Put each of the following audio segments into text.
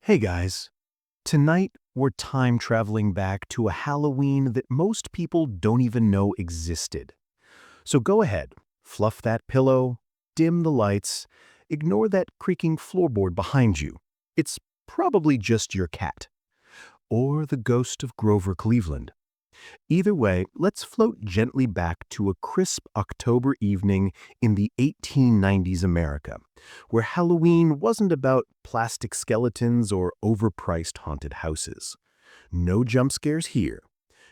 Hey guys, tonight we're time traveling back to a Halloween that most people don't even know existed. So go ahead, fluff that pillow, dim the lights, ignore that creaking floorboard behind you. It's probably just your cat. Or the ghost of Grover Cleveland. Either way, let's float gently back to a crisp October evening in the 1890s America, where Halloween wasn't about plastic skeletons or overpriced haunted houses. No jump scares here.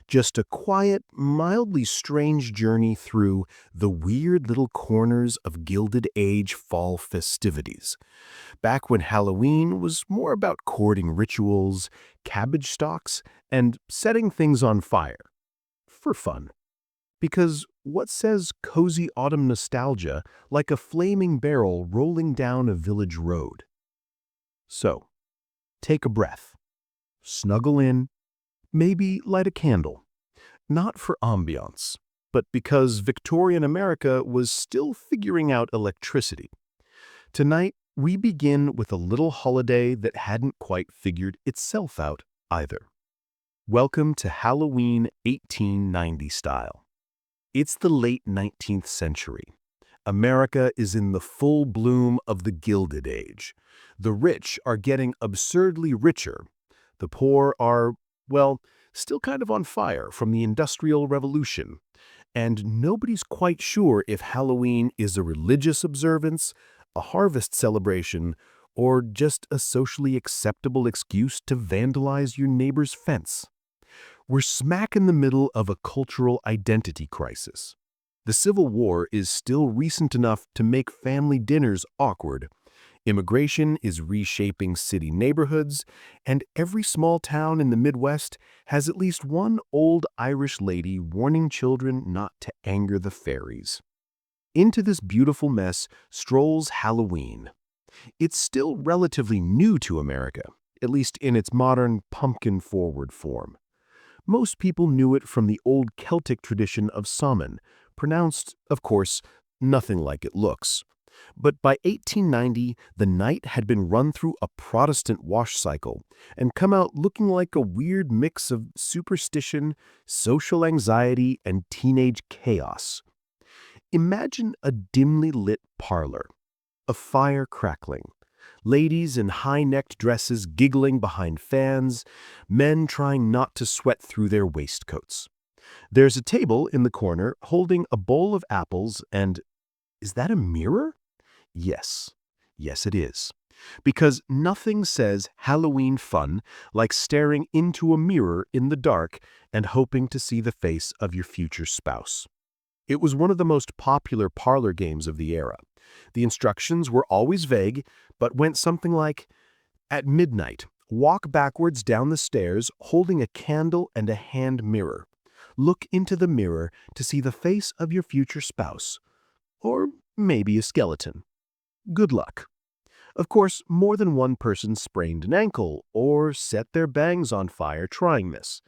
Just a quiet, mildly strange journey through the weird little corners of Gilded Age fall festivities. Back when Halloween was more about courting rituals, cabbage stalks, and setting things on fire for fun. Because what says cozy autumn nostalgia like a flaming barrel rolling down a village road? So, take a breath, snuggle in, maybe light a candle. Not for ambiance, but because Victorian America was still figuring out electricity. Tonight, we begin with a little holiday that hadn't quite figured itself out either. Welcome to Halloween 1890 style. It's the late 19th century. America is in the full bloom of the Gilded Age. The rich are getting absurdly richer. The poor are, well, still kind of on fire from the Industrial Revolution. And nobody's quite sure if Halloween is a religious observance, a harvest celebration, or just a socially acceptable excuse to vandalize your neighbor's fence. We're smack in the middle of a cultural identity crisis. The Civil War is still recent enough to make family dinners awkward. Immigration is reshaping city neighborhoods, and every small town in the Midwest has at least one old Irish lady warning children not to anger the fairies. Into this beautiful mess strolls Halloween. It's still relatively new to America, at least in its modern pumpkin-forward form. Most people knew it from the old Celtic tradition of Samhain, pronounced, of course, nothing like it looks. But by 1890, the night had been run through a Protestant wash cycle and come out looking like a weird mix of superstition, social anxiety, and teenage chaos. Imagine a dimly lit parlor, a fire crackling, ladies in high-necked dresses giggling behind fans, men trying not to sweat through their waistcoats. There's a table in the corner holding a bowl of apples and, is that a mirror? Yes. Yes, it is. Because nothing says Halloween fun like staring into a mirror in the dark and hoping to see the face of your future spouse. It was one of the most popular parlor games of the era. The instructions were always vague, but went something like, at midnight, walk backwards down the stairs holding a candle and a hand mirror. Look into the mirror to see the face of your future spouse. Or maybe a skeleton. Good luck. Of course, more than one person sprained an ankle or set their bangs on fire trying this,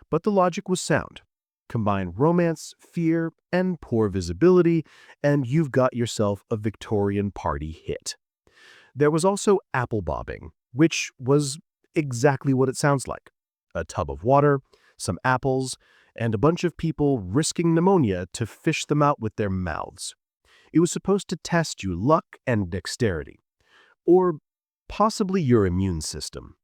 but the logic was sound. Combine romance, fear, and poor visibility, and you've got yourself a Victorian party hit. There was also apple bobbing, which was exactly what it sounds like. A tub of water, some apples, and a bunch of people risking pneumonia to fish them out with their mouths. It was supposed to test your luck and dexterity, or possibly your immune system.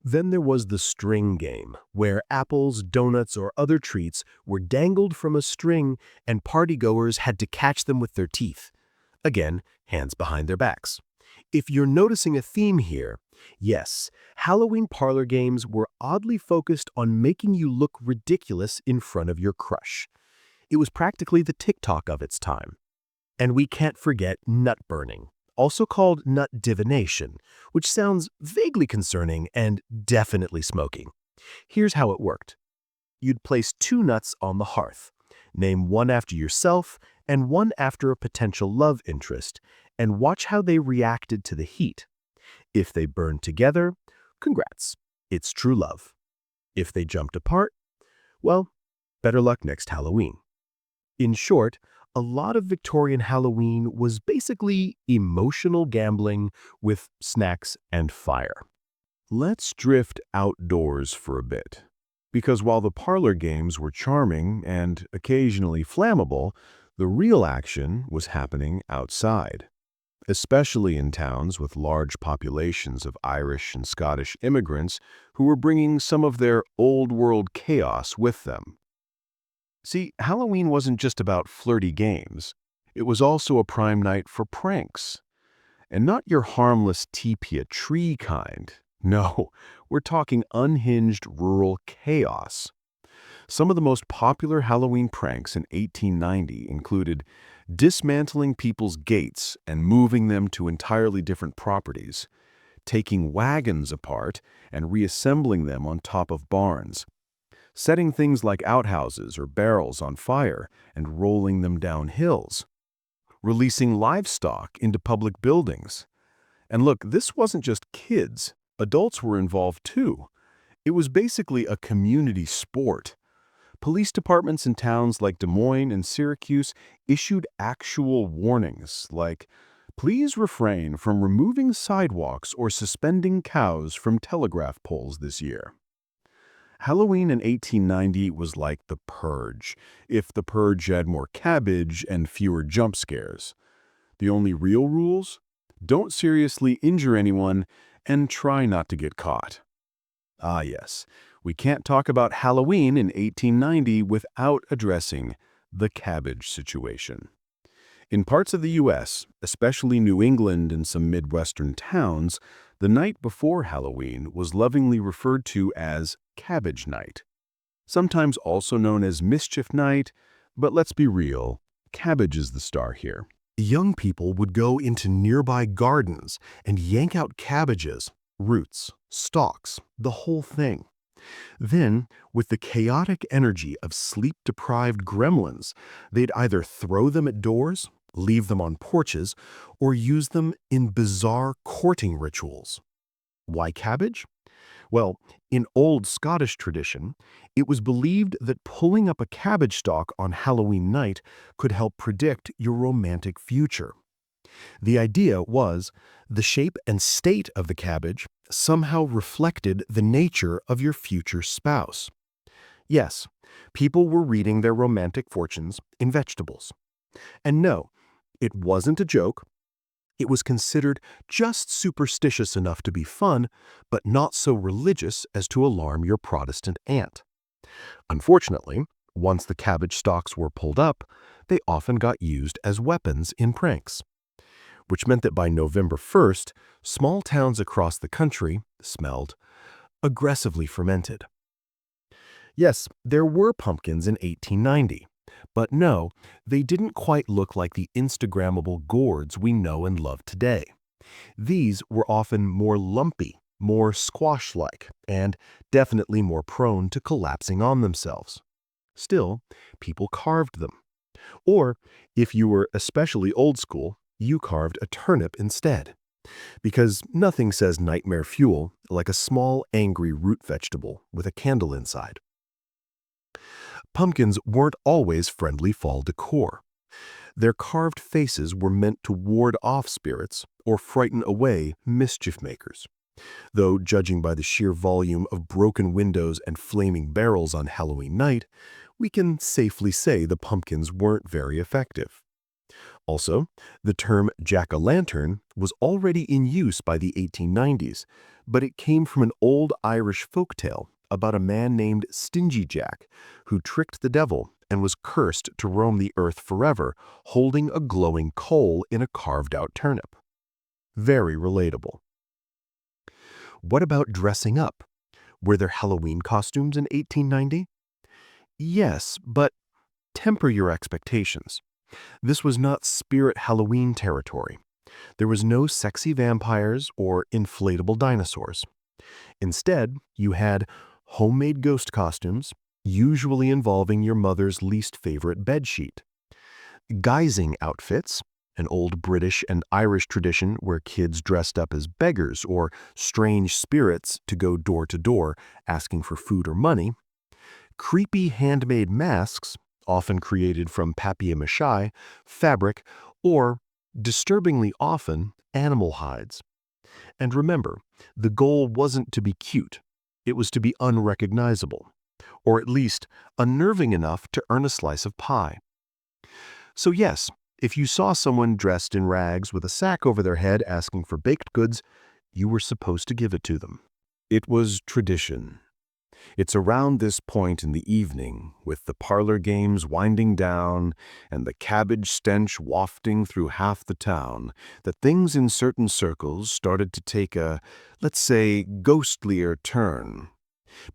Then there was the string game, where apples, donuts, or other treats were dangled from a string and partygoers had to catch them with their teeth. Again, hands behind their backs. If you're noticing a theme here, yes, Halloween parlor games were oddly focused on making you look ridiculous in front of your crush. It was practically the TikTok of its time. And we can't forget nut burning, also called nut divination, which sounds vaguely concerning and definitely smoking. Here's how it worked. You'd place two nuts on the hearth, name one after yourself and one after a potential love interest, and watch how they reacted to the heat. If they burned together, congrats, it's true love. If they jumped apart, well, better luck next Halloween. In short, a lot of Victorian Halloween was basically emotional gambling with snacks and fire. Let's drift outdoors for a bit. Because while the parlor games were charming and occasionally flammable, the real action was happening outside, especially in towns with large populations of Irish and Scottish immigrants who were bringing some of their old-world chaos with them. See, Halloween wasn't just about flirty games. It was also a prime night for pranks. And not your harmless tepee-a-tree kind. No, we're talking unhinged rural chaos. Some of the most popular Halloween pranks in 1890 included dismantling people's gates and moving them to entirely different properties, taking wagons apart and reassembling them on top of barns, setting things like outhouses or barrels on fire and rolling them down hills, releasing livestock into public buildings. And look, this wasn't just kids. Adults were involved too. It was basically a community sport. Police departments in towns like Des Moines and Syracuse issued actual warnings like, "Please refrain from removing sidewalks or suspending cows from telegraph poles this year." Halloween in 1890 was like the Purge, if the Purge had more cabbage and fewer jump scares. The only real rules? Don't seriously injure anyone and try not to get caught. Ah yes, we can't talk about Halloween in 1890 without addressing the cabbage situation. In parts of the U.S., especially New England and some Midwestern towns, the night before Halloween was lovingly referred to as Cabbage Night, sometimes also known as Mischief Night, but let's be real, cabbage is the star here. Young people would go into nearby gardens and yank out cabbages, roots, stalks, the whole thing. Then, with the chaotic energy of sleep-deprived gremlins, they'd either throw them at doors, leave them on porches, or use them in bizarre courting rituals. Why cabbage? Well, in old Scottish tradition, it was believed that pulling up a cabbage stalk on Halloween night could help predict your romantic future. The idea was the shape and state of the cabbage somehow reflected the nature of your future spouse. Yes, people were reading their romantic fortunes in vegetables. And no, it wasn't a joke. It was considered just superstitious enough to be fun, but not so religious as to alarm your Protestant aunt. Unfortunately, once the cabbage stalks were pulled up, they often got used as weapons in pranks, which meant that by November 1st, small towns across the country smelled aggressively fermented. Yes, there were pumpkins in 1890, but no, they didn't quite look like the Instagrammable gourds we know and love today. These were often more lumpy, more squash-like, and definitely more prone to collapsing on themselves. Still, people carved them. Or, if you were especially old school, you carved a turnip instead. Because nothing says nightmare fuel like a small, angry root vegetable with a candle inside. Pumpkins weren't always friendly fall decor. Their carved faces were meant to ward off spirits or frighten away mischief makers. Though, judging by the sheer volume of broken windows and flaming barrels on Halloween night, we can safely say the pumpkins weren't very effective. Also, the term jack-o'-lantern was already in use by the 1890s, but it came from an old Irish folktale about a man named Stingy Jack who tricked the devil and was cursed to roam the earth forever, holding a glowing coal in a carved-out turnip. Very relatable. What about dressing up? Were there Halloween costumes in 1890? Yes, but temper your expectations. This was not Spirit Halloween territory. There was no sexy vampires or inflatable dinosaurs. Instead, you had homemade ghost costumes, usually involving your mother's least favorite bedsheet. Guising outfits, an old British and Irish tradition where kids dressed up as beggars or strange spirits to go door to door asking for food or money. Creepy handmade masks, often created from papier-mâché, fabric, or, disturbingly often, animal hides. And remember, the goal wasn't to be cute. It was to be unrecognizable, or at least unnerving enough to earn a slice of pie. So yes, if you saw someone dressed in rags with a sack over their head asking for baked goods, you were supposed to give it to them. It was tradition. It's around this point in the evening, with the parlor games winding down and the cabbage stench wafting through half the town, that things in certain circles started to take a, let's say, ghostlier turn.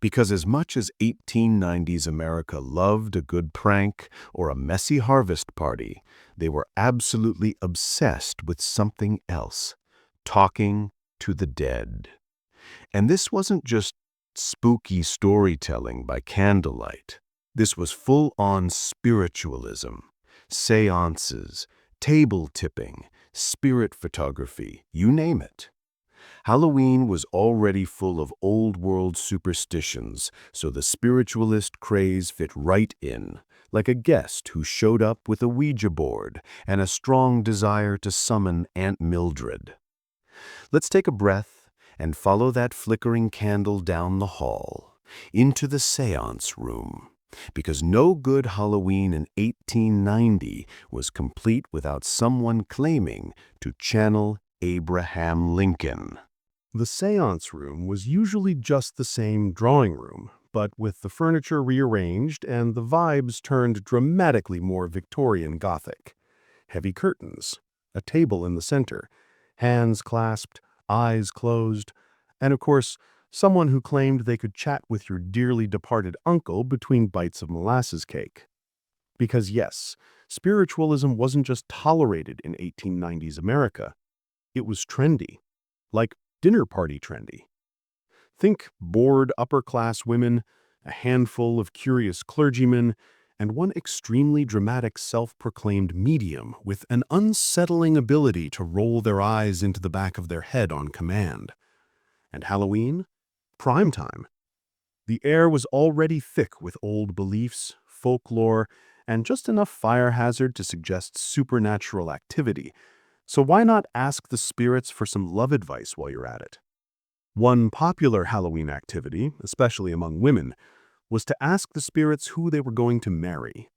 Because as much as 1890s America loved a good prank or a messy harvest party, they were absolutely obsessed with something else: talking to the dead. And this wasn't just spooky storytelling by candlelight. This was full-on spiritualism, seances, table tipping, spirit photography, you name it. Halloween was already full of old-world superstitions, so the spiritualist craze fit right in, like a guest who showed up with a Ouija board and a strong desire to summon Aunt Mildred. Let's take a breath and follow that flickering candle down the hall, into the seance room, because no good Halloween in 1890 was complete without someone claiming to channel Abraham Lincoln. The seance room was usually just the same drawing room, but with the furniture rearranged and the vibes turned dramatically more Victorian Gothic. Heavy curtains, a table in the center, hands clasped, eyes closed, and of course, someone who claimed they could chat with your dearly departed uncle between bites of molasses cake. Because yes, spiritualism wasn't just tolerated in 1890s America, it was trendy. Like dinner party trendy. Think bored upper-class women, a handful of curious clergymen, and one extremely dramatic self-proclaimed medium with an unsettling ability to roll their eyes into the back of their head on command. And Halloween? Prime time. The air was already thick with old beliefs, folklore, and just enough fire hazard to suggest supernatural activity. So why not ask the spirits for some love advice while you're at it? One popular Halloween activity, especially among women, was to ask the spirits who they were going to marry.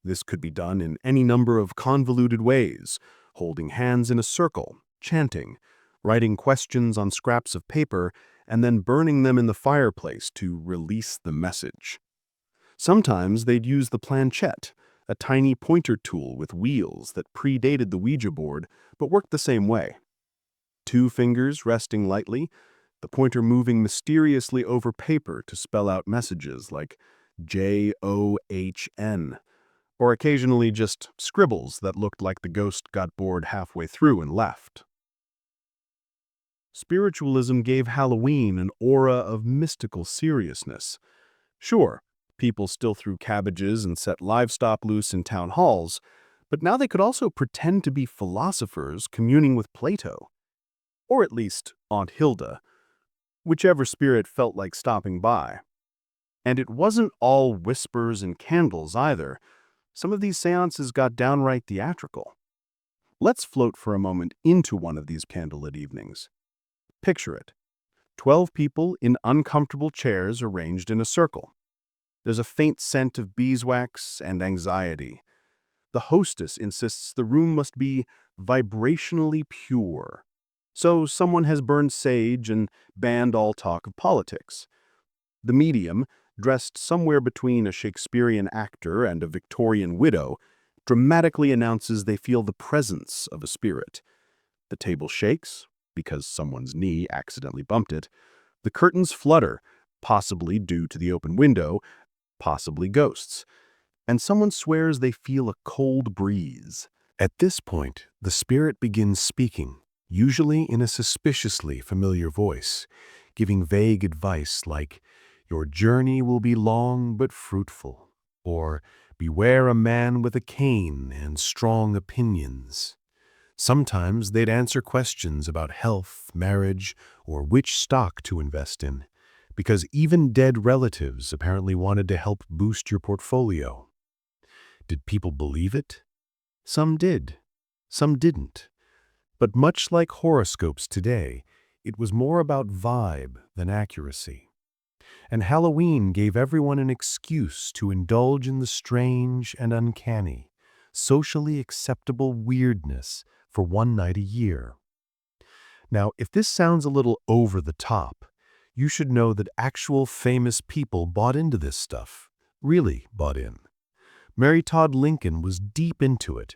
This could be done in any number of convoluted ways: holding hands in a circle, chanting, writing questions on scraps of paper, and then burning them in the fireplace to release the message. Sometimes they'd use the planchette, a tiny pointer tool with wheels that predated the Ouija board but worked the same way. Two fingers resting lightly, the pointer moving mysteriously over paper to spell out messages like JOHN, or occasionally just scribbles that looked like the ghost got bored halfway through and left. Spiritualism gave Halloween an aura of mystical seriousness. Sure, people still threw cabbages and set livestock loose in town halls, but now they could also pretend to be philosophers communing with Plato. Or at least Aunt Hilda, whichever spirit felt like stopping by. And it wasn't all whispers and candles either. Some of these seances got downright theatrical. Let's float for a moment into one of these candlelit evenings. Picture it. 12 people in uncomfortable chairs arranged in a circle. There's a faint scent of beeswax and anxiety. The hostess insists the room must be vibrationally pure. So someone has burned sage and banned all talk of politics. The medium, dressed somewhere between a Shakespearean actor and a Victorian widow, dramatically announces they feel the presence of a spirit. The table shakes, because someone's knee accidentally bumped it. The curtains flutter, possibly due to the open window, possibly ghosts. And someone swears they feel a cold breeze. At this point, the spirit begins speaking, usually in a suspiciously familiar voice, giving vague advice like, "Your journey will be long but fruitful," or "Beware a man with a cane and strong opinions." Sometimes they'd answer questions about health, marriage, or which stock to invest in, because even dead relatives apparently wanted to help boost your portfolio. Did people believe it? Some did, some didn't. But much like horoscopes today, it was more about vibe than accuracy. And Halloween gave everyone an excuse to indulge in the strange and uncanny, socially acceptable weirdness for one night a year. Now, if this sounds a little over the top, you should know that actual famous people bought into this stuff, really bought in. Mary Todd Lincoln was deep into it.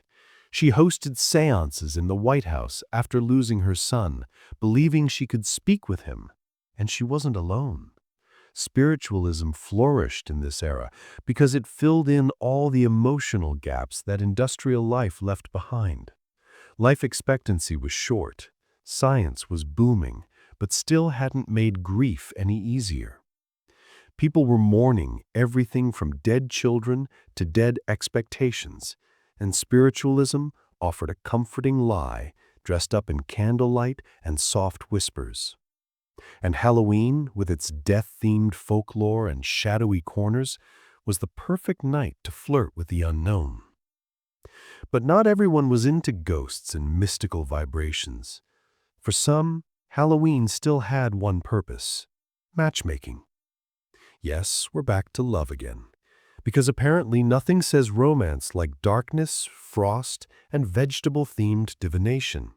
She hosted seances in the White House after losing her son, believing she could speak with him. And she wasn't alone. Spiritualism flourished in this era because it filled in all the emotional gaps that industrial life left behind. Life expectancy was short, science was booming, but still hadn't made grief any easier. People were mourning everything from dead children to dead expectations, and spiritualism offered a comforting lie dressed up in candlelight and soft whispers. And Halloween, with its death-themed folklore and shadowy corners, was the perfect night to flirt with the unknown. But not everyone was into ghosts and mystical vibrations. For some, Halloween still had one purpose: matchmaking. Yes, we're back to love again. Because apparently nothing says romance like darkness, frost, and vegetable-themed divination.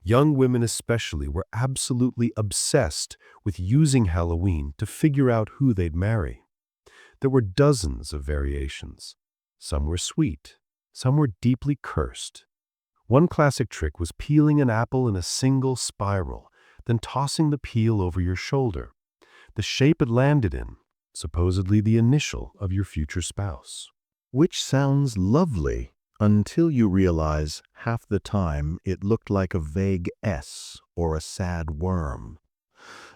Young women especially were absolutely obsessed with using Halloween to figure out who they'd marry. There were dozens of variations. Some were sweet, some were deeply cursed. One classic trick was peeling an apple in a single spiral, then tossing the peel over your shoulder. The shape it landed in, supposedly the initial of your future spouse. Which sounds lovely until you realize half the time it looked like a vague S or a sad worm.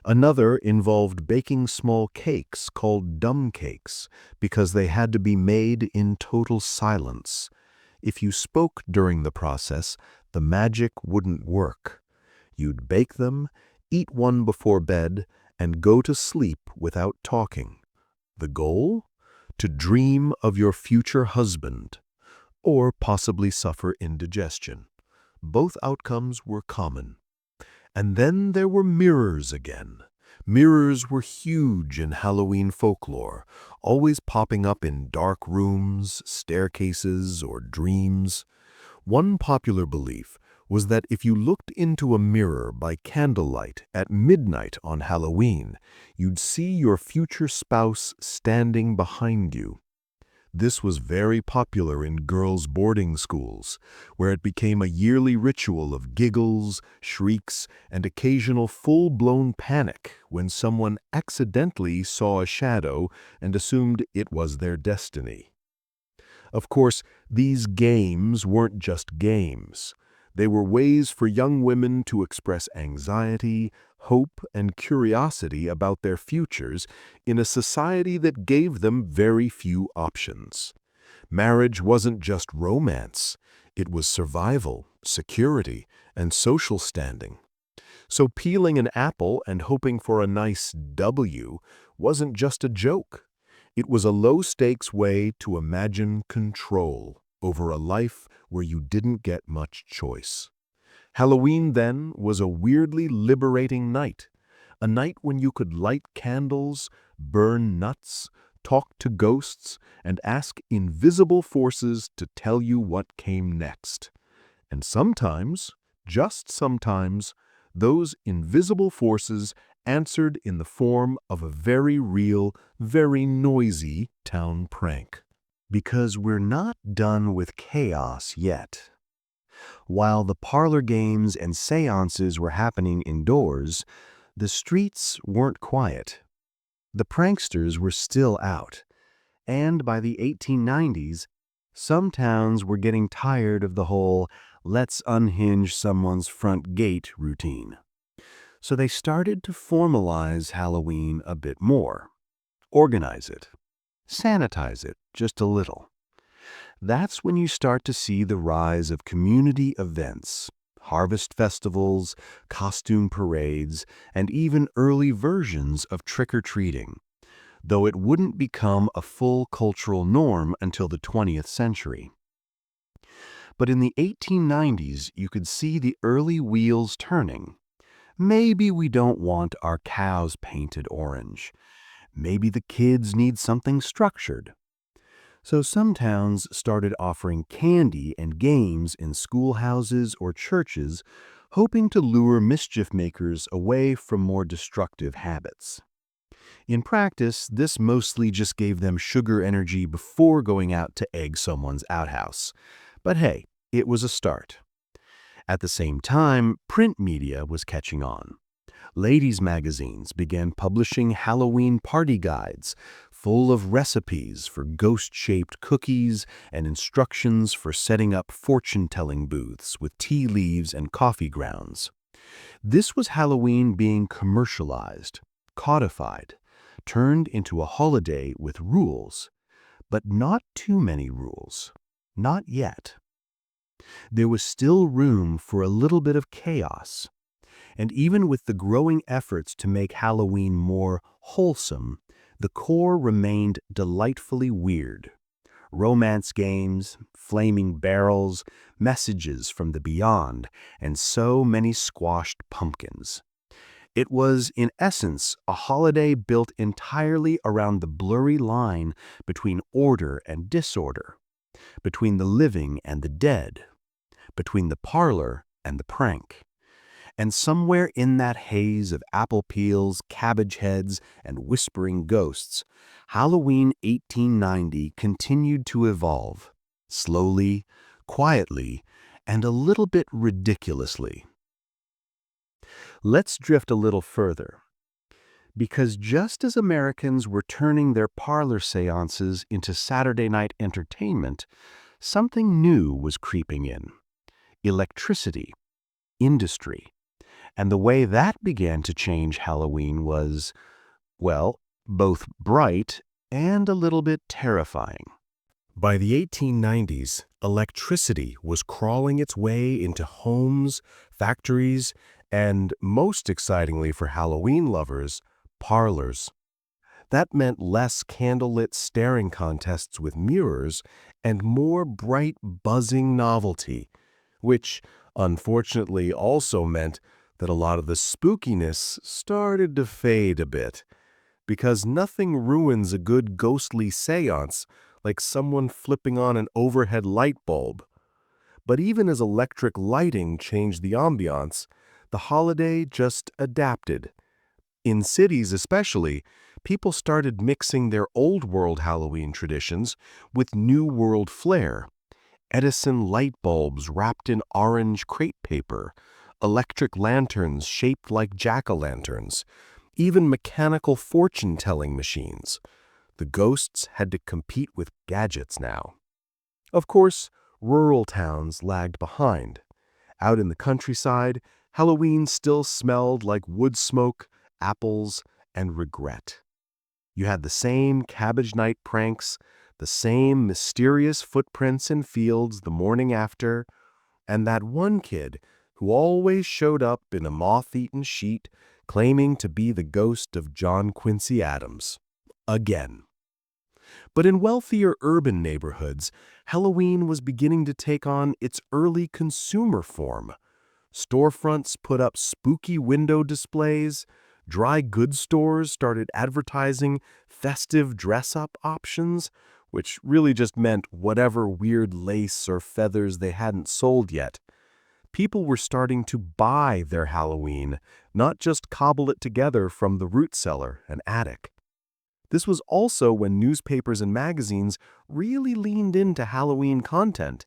Another involved baking small cakes called dumb cakes because they had to be made in total silence. If you spoke during the process, the magic wouldn't work. You'd bake them, eat one before bed, and go to sleep without talking. The goal? To dream of your future husband, or possibly suffer indigestion. Both outcomes were common. And then there were mirrors again. Mirrors were huge in Halloween folklore, always popping up in dark rooms, staircases, or dreams. One popular belief was that if you looked into a mirror by candlelight at midnight on Halloween, you'd see your future spouse standing behind you. This was very popular in girls' boarding schools, where it became a yearly ritual of giggles, shrieks, and occasional full-blown panic when someone accidentally saw a shadow and assumed it was their destiny. Of course, these games weren't just games. They were ways for young women to express anxiety, hope, and curiosity about their futures in a society that gave them very few options. Marriage wasn't just romance. It was survival, security, and social standing. So peeling an apple and hoping for a nice W wasn't just a joke. It was a low-stakes way to imagine control over a life where you didn't get much choice. Halloween, then, was a weirdly liberating night, a night when you could light candles, burn nuts, talk to ghosts, and ask invisible forces to tell you what came next. And sometimes, just sometimes, those invisible forces answered in the form of a very real, very noisy town prank. Because we're not done with chaos yet. While the parlor games and seances were happening indoors, the streets weren't quiet. The pranksters were still out, and by the 1890s, some towns were getting tired of the whole "let's unhinge someone's front gate" routine. So they started to formalize Halloween a bit more, organize it, sanitize it just a little. That's when you start to see the rise of community events, harvest festivals, costume parades, and even early versions of trick-or-treating, though it wouldn't become a full cultural norm until the 20th century. But in the 1890s, you could see the early wheels turning. Maybe we don't want our cows painted orange. Maybe the kids need something structured. So some towns started offering candy and games in schoolhouses or churches, hoping to lure mischief makers away from more destructive habits. In practice, this mostly just gave them sugar energy before going out to egg someone's outhouse. But hey, it was a start. At the same time, print media was catching on. Ladies' magazines began publishing Halloween party guides, full of recipes for ghost-shaped cookies and instructions for setting up fortune-telling booths with tea leaves and coffee grounds. This was Halloween being commercialized, codified, turned into a holiday with rules, but not too many rules. Not yet. There was still room for a little bit of chaos. And even with the growing efforts to make Halloween more wholesome, the core remained delightfully weird. Romance games, flaming barrels, messages from the beyond, and so many squashed pumpkins. It was, in essence, a holiday built entirely around the blurry line between order and disorder, between the living and the dead, between the parlor and the prank. And somewhere in that haze of apple peels, cabbage heads, and whispering ghosts, Halloween 1890 continued to evolve, slowly, quietly, and a little bit ridiculously. Let's drift a little further. Because just as Americans were turning their parlor seances into Saturday night entertainment, something new was creeping in. Electricity, industry. And the way that began to change Halloween was, well, both bright and a little bit terrifying. By the 1890s, electricity was crawling its way into homes, factories, and, most excitingly for Halloween lovers, parlors. That meant less candlelit staring contests with mirrors and more bright, buzzing novelty, which, unfortunately, also meant that a lot of the spookiness started to fade a bit, because nothing ruins a good ghostly seance like someone flipping on an overhead light bulb. But even as electric lighting changed the ambiance, the holiday just adapted. In cities especially, people started mixing their old-world Halloween traditions with New World flair. Edison light bulbs wrapped in orange crepe paper, electric lanterns shaped like jack-o'-lanterns, even mechanical fortune-telling machines. The ghosts had to compete with gadgets now. Of course, rural towns lagged behind. Out in the countryside, Halloween still smelled like wood smoke, apples, and regret. You had the same cabbage night pranks, the same mysterious footprints in fields the morning after, and that one kid who always showed up in a moth-eaten sheet claiming to be the ghost of John Quincy Adams. Again. But in wealthier urban neighborhoods, Halloween was beginning to take on its early consumer form. Storefronts put up spooky window displays, dry goods stores started advertising festive dress-up options, which really just meant whatever weird lace or feathers they hadn't sold yet. People were starting to buy their Halloween, not just cobble it together from the root cellar and attic. This was also when newspapers and magazines really leaned into Halloween content.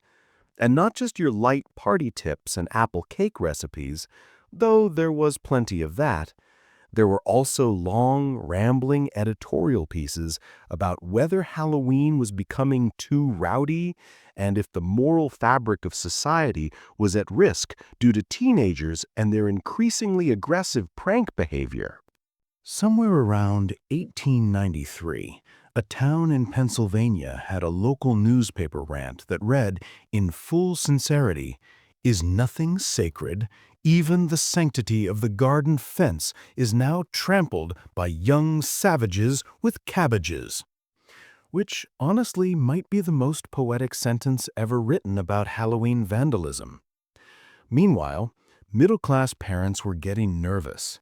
And not just your light party tips and apple cake recipes, though there was plenty of that. There were also long, rambling editorial pieces about whether Halloween was becoming too rowdy and if the moral fabric of society was at risk due to teenagers and their increasingly aggressive prank behavior. Somewhere around 1893, a town in Pennsylvania had a local newspaper rant that read, in full sincerity, "Is nothing sacred? Even the sanctity of the garden fence is now trampled by young savages with cabbages." which honestly might be the most poetic sentence ever written about Halloween vandalism. Meanwhile, middle-class parents were getting nervous.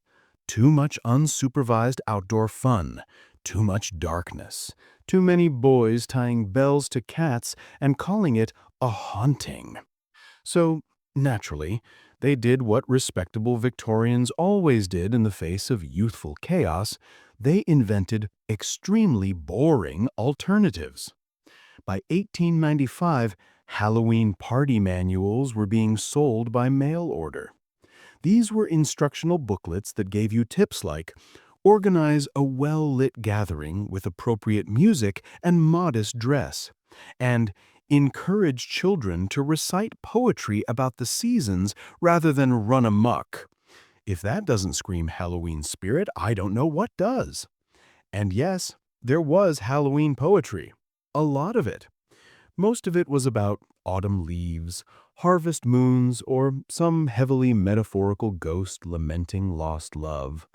Too much unsupervised outdoor fun, too much darkness, too many boys tying bells to cats and calling it a haunting. So, naturally, they did what respectable Victorians always did in the face of youthful chaos. They invented extremely boring alternatives. By 1895, Halloween party manuals were being sold by mail order. These were instructional booklets that gave you tips like, organize a well-lit gathering with appropriate music and modest dress, and encourage children to recite poetry about the seasons rather than run amok. If that doesn't scream Halloween spirit, I don't know what does. And yes, there was Halloween poetry. A lot of it. Most of it was about autumn leaves, harvest moons, or some heavily metaphorical ghost lamenting lost love.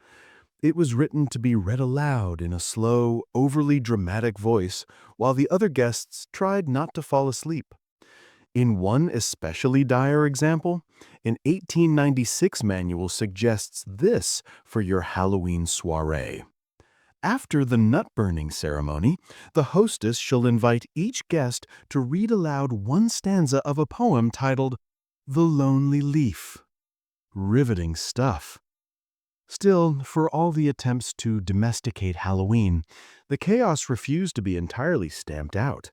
It was written to be read aloud in a slow, overly dramatic voice while the other guests tried not to fall asleep. In one especially dire example, an 1896 manual suggests this for your Halloween soiree. After the nut-burning ceremony, the hostess shall invite each guest to read aloud one stanza of a poem titled The Lonely Leaf. Riveting stuff. Still, for all the attempts to domesticate Halloween, the chaos refused to be entirely stamped out.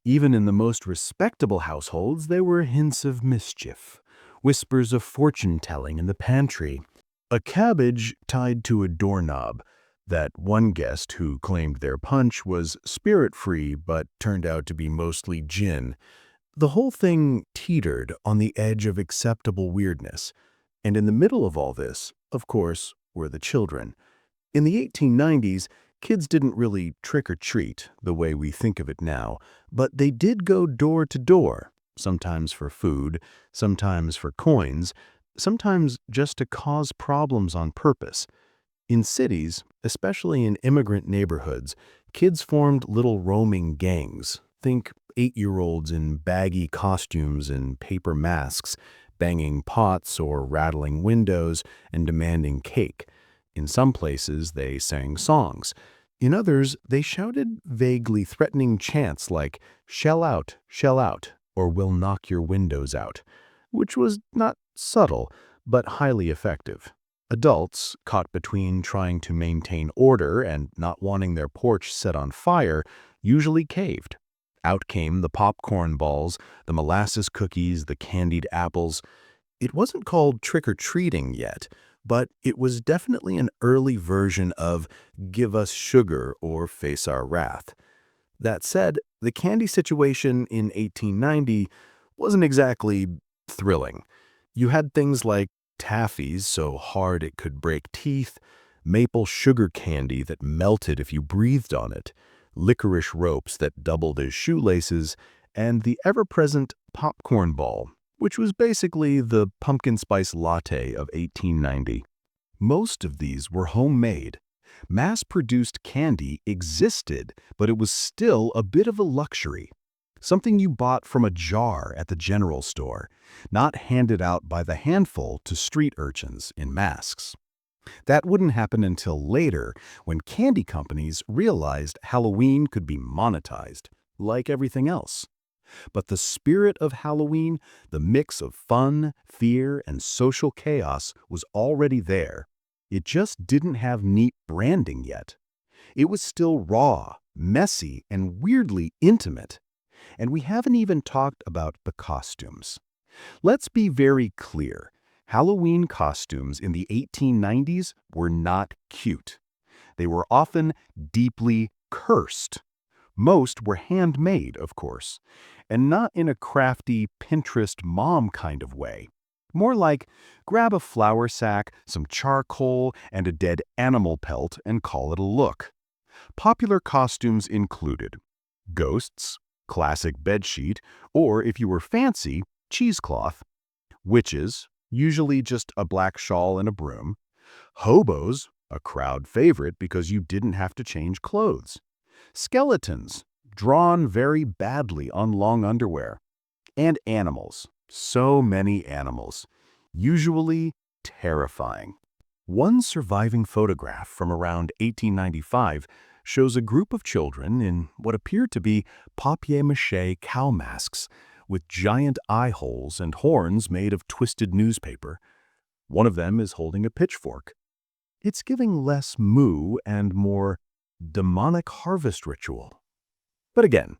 Even in the most respectable households, there were hints of mischief, whispers of fortune-telling in the pantry, a cabbage tied to a doorknob. That one guest who claimed their punch was spirit-free but turned out to be mostly gin. The whole thing teetered on the edge of acceptable weirdness. And in the middle of all this, of course, were the children. In the 1890s, kids didn't really trick-or-treat the way we think of it now, but they did go door to door, sometimes for food, sometimes for coins, sometimes just to cause problems on purpose. In cities, especially in immigrant neighborhoods, kids formed little roaming gangs. Think 8-year-olds in baggy costumes and paper masks, banging pots or rattling windows and demanding cake. In some places, they sang songs. In others, they shouted vaguely threatening chants like, shell out, or we'll knock your windows out, which was not subtle, but highly effective. Adults, caught between trying to maintain order and not wanting their porch set on fire, usually caved. Out came the popcorn balls, the molasses cookies, the candied apples. It wasn't called trick-or-treating yet, but it was definitely an early version of give us sugar or face our wrath. That said, the candy situation in 1890 wasn't exactly thrilling. You had things like taffies so hard it could break teeth, maple sugar candy that melted if you breathed on it, licorice ropes that doubled as shoelaces, and the ever-present popcorn ball, which was basically the pumpkin spice latte of 1890. Most of these were homemade. Mass-produced candy existed, but it was still a bit of a luxury. Something you bought from a jar at the general store, not handed out by the handful to street urchins in masks. That wouldn't happen until later, when candy companies realized Halloween could be monetized, like everything else. But the spirit of Halloween, the mix of fun, fear, and social chaos, was already there. It just didn't have neat branding yet. It was still raw, messy, and weirdly intimate. And we haven't even talked about the costumes. Let's be very clear. Halloween costumes in the 1890s were not cute. They were often deeply cursed. Most were handmade, of course, and not in a crafty Pinterest mom kind of way. More like, grab a flour sack, some charcoal, and a dead animal pelt and call it a look. Popular costumes included ghosts, classic bedsheet, or if you were fancy, cheesecloth, witches, usually just a black shawl and a broom, hobos, a crowd favorite because you didn't have to change clothes, skeletons, drawn very badly on long underwear. And animals. So many animals. Usually terrifying. One surviving photograph from around 1895 shows a group of children in what appear to be papier-mâché cow masks with giant eye holes and horns made of twisted newspaper. One of them is holding a pitchfork. It's giving less moo and more demonic harvest ritual. But again,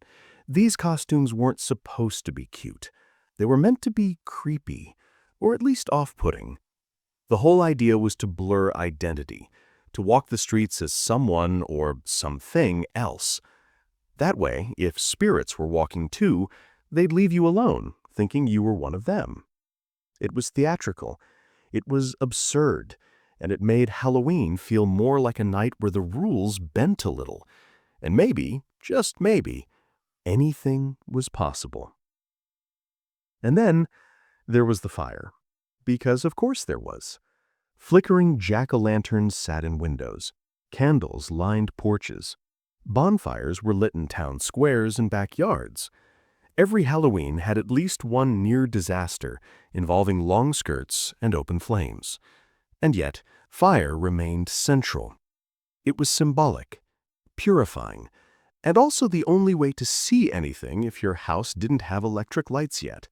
these costumes weren't supposed to be cute. They were meant to be creepy, or at least off-putting. The whole idea was to blur identity, to walk the streets as someone or something else. That way, if spirits were walking too, they'd leave you alone, thinking you were one of them. It was theatrical, it was absurd, and it made Halloween feel more like a night where the rules bent a little, and maybe, just maybe, anything was possible. And then there was the fire, because of course there was. Flickering jack-o'-lanterns sat in windows. Candles lined porches. Bonfires were lit in town squares and backyards. Every Halloween had at least one near disaster involving long skirts and open flames. And yet, fire remained central. It was symbolic, purifying, and also the only way to see anything if your house didn't have electric lights yet.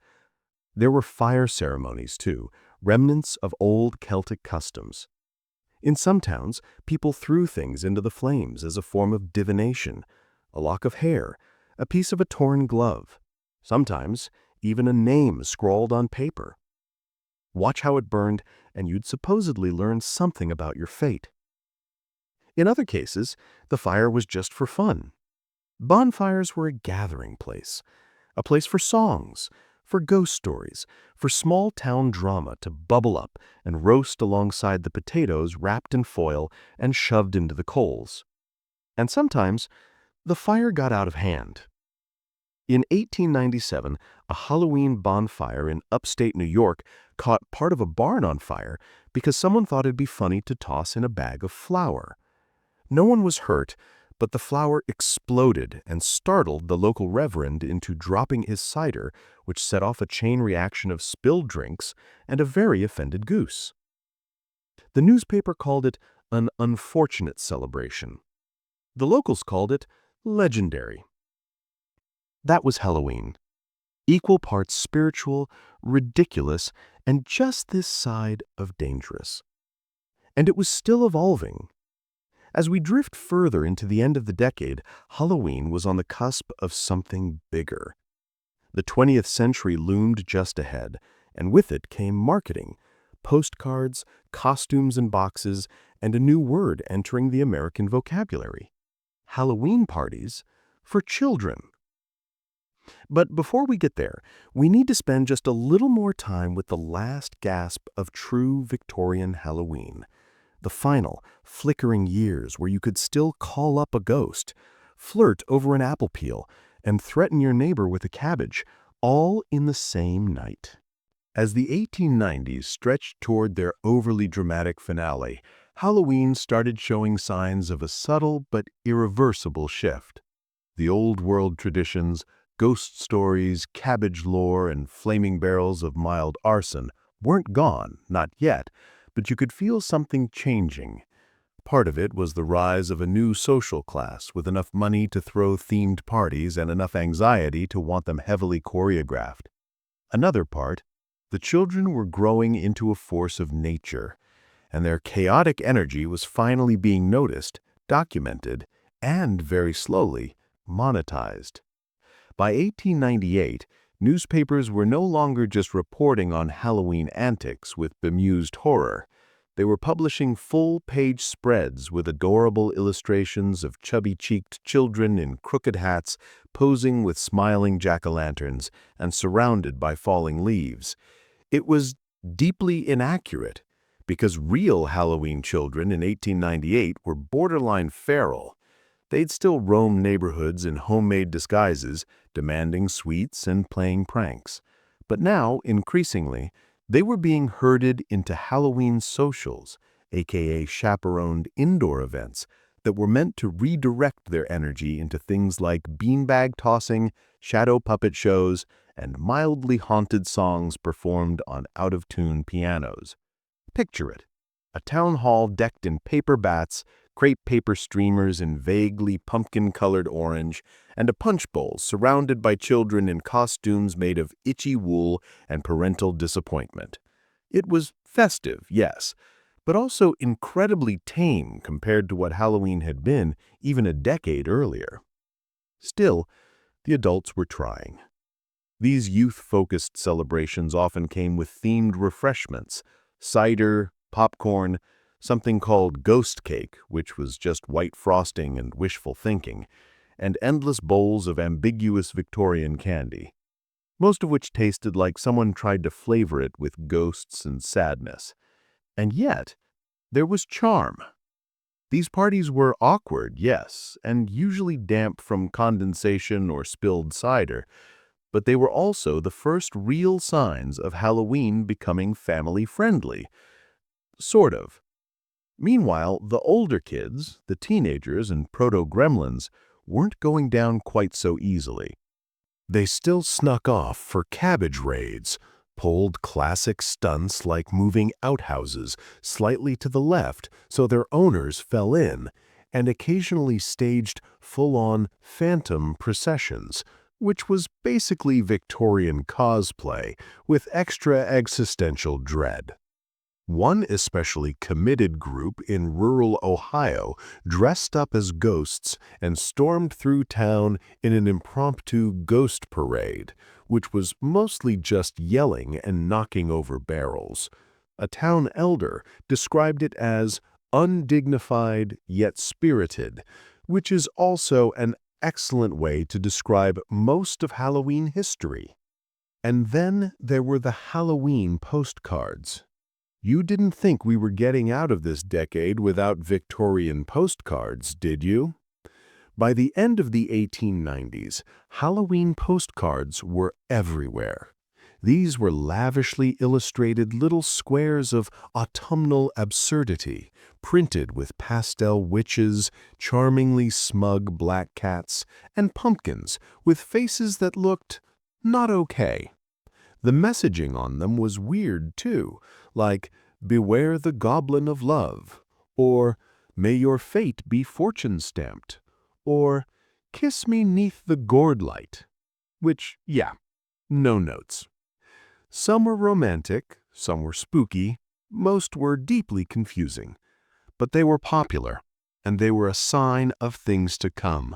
There were fire ceremonies, too, remnants of old Celtic customs. In some towns, people threw things into the flames as a form of divination, a lock of hair, a piece of a torn glove, sometimes even a name scrawled on paper. Watch how it burned, and you'd supposedly learn something about your fate. In other cases, the fire was just for fun. Bonfires were a gathering place, a place for songs, for ghost stories, for small-town drama to bubble up and roast alongside the potatoes wrapped in foil and shoved into the coals. And sometimes, the fire got out of hand. In 1897, a Halloween bonfire in upstate New York caught part of a barn on fire because someone thought it'd be funny to toss in a bag of flour. No one was hurt, but the flour exploded and startled the local reverend into dropping his cider, which set off a chain reaction of spilled drinks and a very offended goose. The newspaper called it an unfortunate celebration. The locals called it legendary. That was Halloween. Equal parts spiritual, ridiculous, and just this side of dangerous. And it was still evolving. As we drift further into the end of the decade, Halloween was on the cusp of something bigger. The 20th century loomed just ahead, and with it came marketing, postcards, costumes in boxes, and a new word entering the American vocabulary: Halloween parties for children. But before we get there, we need to spend just a little more time with the last gasp of true Victorian Halloween. The final, flickering years where you could still call up a ghost, flirt over an apple peel, and threaten your neighbor with a cabbage, all in the same night. As the 1890s stretched toward their overly dramatic finale, Halloween started showing signs of a subtle but irreversible shift. The old-world traditions, ghost stories, cabbage lore, and flaming barrels of mild arson weren't gone, not yet, but you could feel something changing. Part of it was the rise of a new social class with enough money to throw themed parties and enough anxiety to want them heavily choreographed. Another part, the children were growing into a force of nature, and their chaotic energy was finally being noticed, documented, and, very slowly, monetized. By 1898, newspapers were no longer just reporting on Halloween antics with bemused horror. They were publishing full-page spreads with adorable illustrations of chubby-cheeked children in crooked hats posing with smiling jack-o'-lanterns and surrounded by falling leaves. It was deeply inaccurate because real Halloween children in 1898 were borderline feral. They'd still roam neighborhoods in homemade disguises, demanding sweets and playing pranks. But now, increasingly, they were being herded into Halloween socials, aka chaperoned indoor events, that were meant to redirect their energy into things like beanbag tossing, shadow puppet shows, and mildly haunted songs performed on out-of-tune pianos. Picture it: a town hall decked in paper bats, crepe paper streamers in vaguely pumpkin-colored orange, and a punch bowl surrounded by children in costumes made of itchy wool and parental disappointment. It was festive, yes, but also incredibly tame compared to what Halloween had been even a decade earlier. Still, the adults were trying. These youth-focused celebrations often came with themed refreshments: cider, popcorn, something called ghost cake, which was just white frosting and wishful thinking, and endless bowls of ambiguous Victorian candy, most of which tasted like someone tried to flavor it with ghosts and sadness. And yet, there was charm. These parties were awkward, yes, and usually damp from condensation or spilled cider, but they were also the first real signs of Halloween becoming family-friendly. Sort of. Meanwhile, the older kids, the teenagers and proto-gremlins, weren't going down quite so easily. They still snuck off for cabbage raids, pulled classic stunts like moving outhouses slightly to the left so their owners fell in, and occasionally staged full-on phantom processions, which was basically Victorian cosplay with extra existential dread. One especially committed group in rural Ohio dressed up as ghosts and stormed through town in an impromptu ghost parade, which was mostly just yelling and knocking over barrels. A town elder described it as undignified yet spirited, which is also an excellent way to describe most of Halloween history. And then there were the Halloween postcards. You didn't think we were getting out of this decade without Victorian postcards, did you? By the end of the 1890s, Halloween postcards were everywhere. These were lavishly illustrated little squares of autumnal absurdity, printed with pastel witches, charmingly smug black cats, and pumpkins with faces that looked not okay. The messaging on them was weird, too, like, "Beware the Goblin of Love," or "May your fate be fortune-stamped," or "Kiss me 'neath the gourd light," which, yeah, no notes. Some were romantic, some were spooky, most were deeply confusing. But they were popular, and they were a sign of things to come.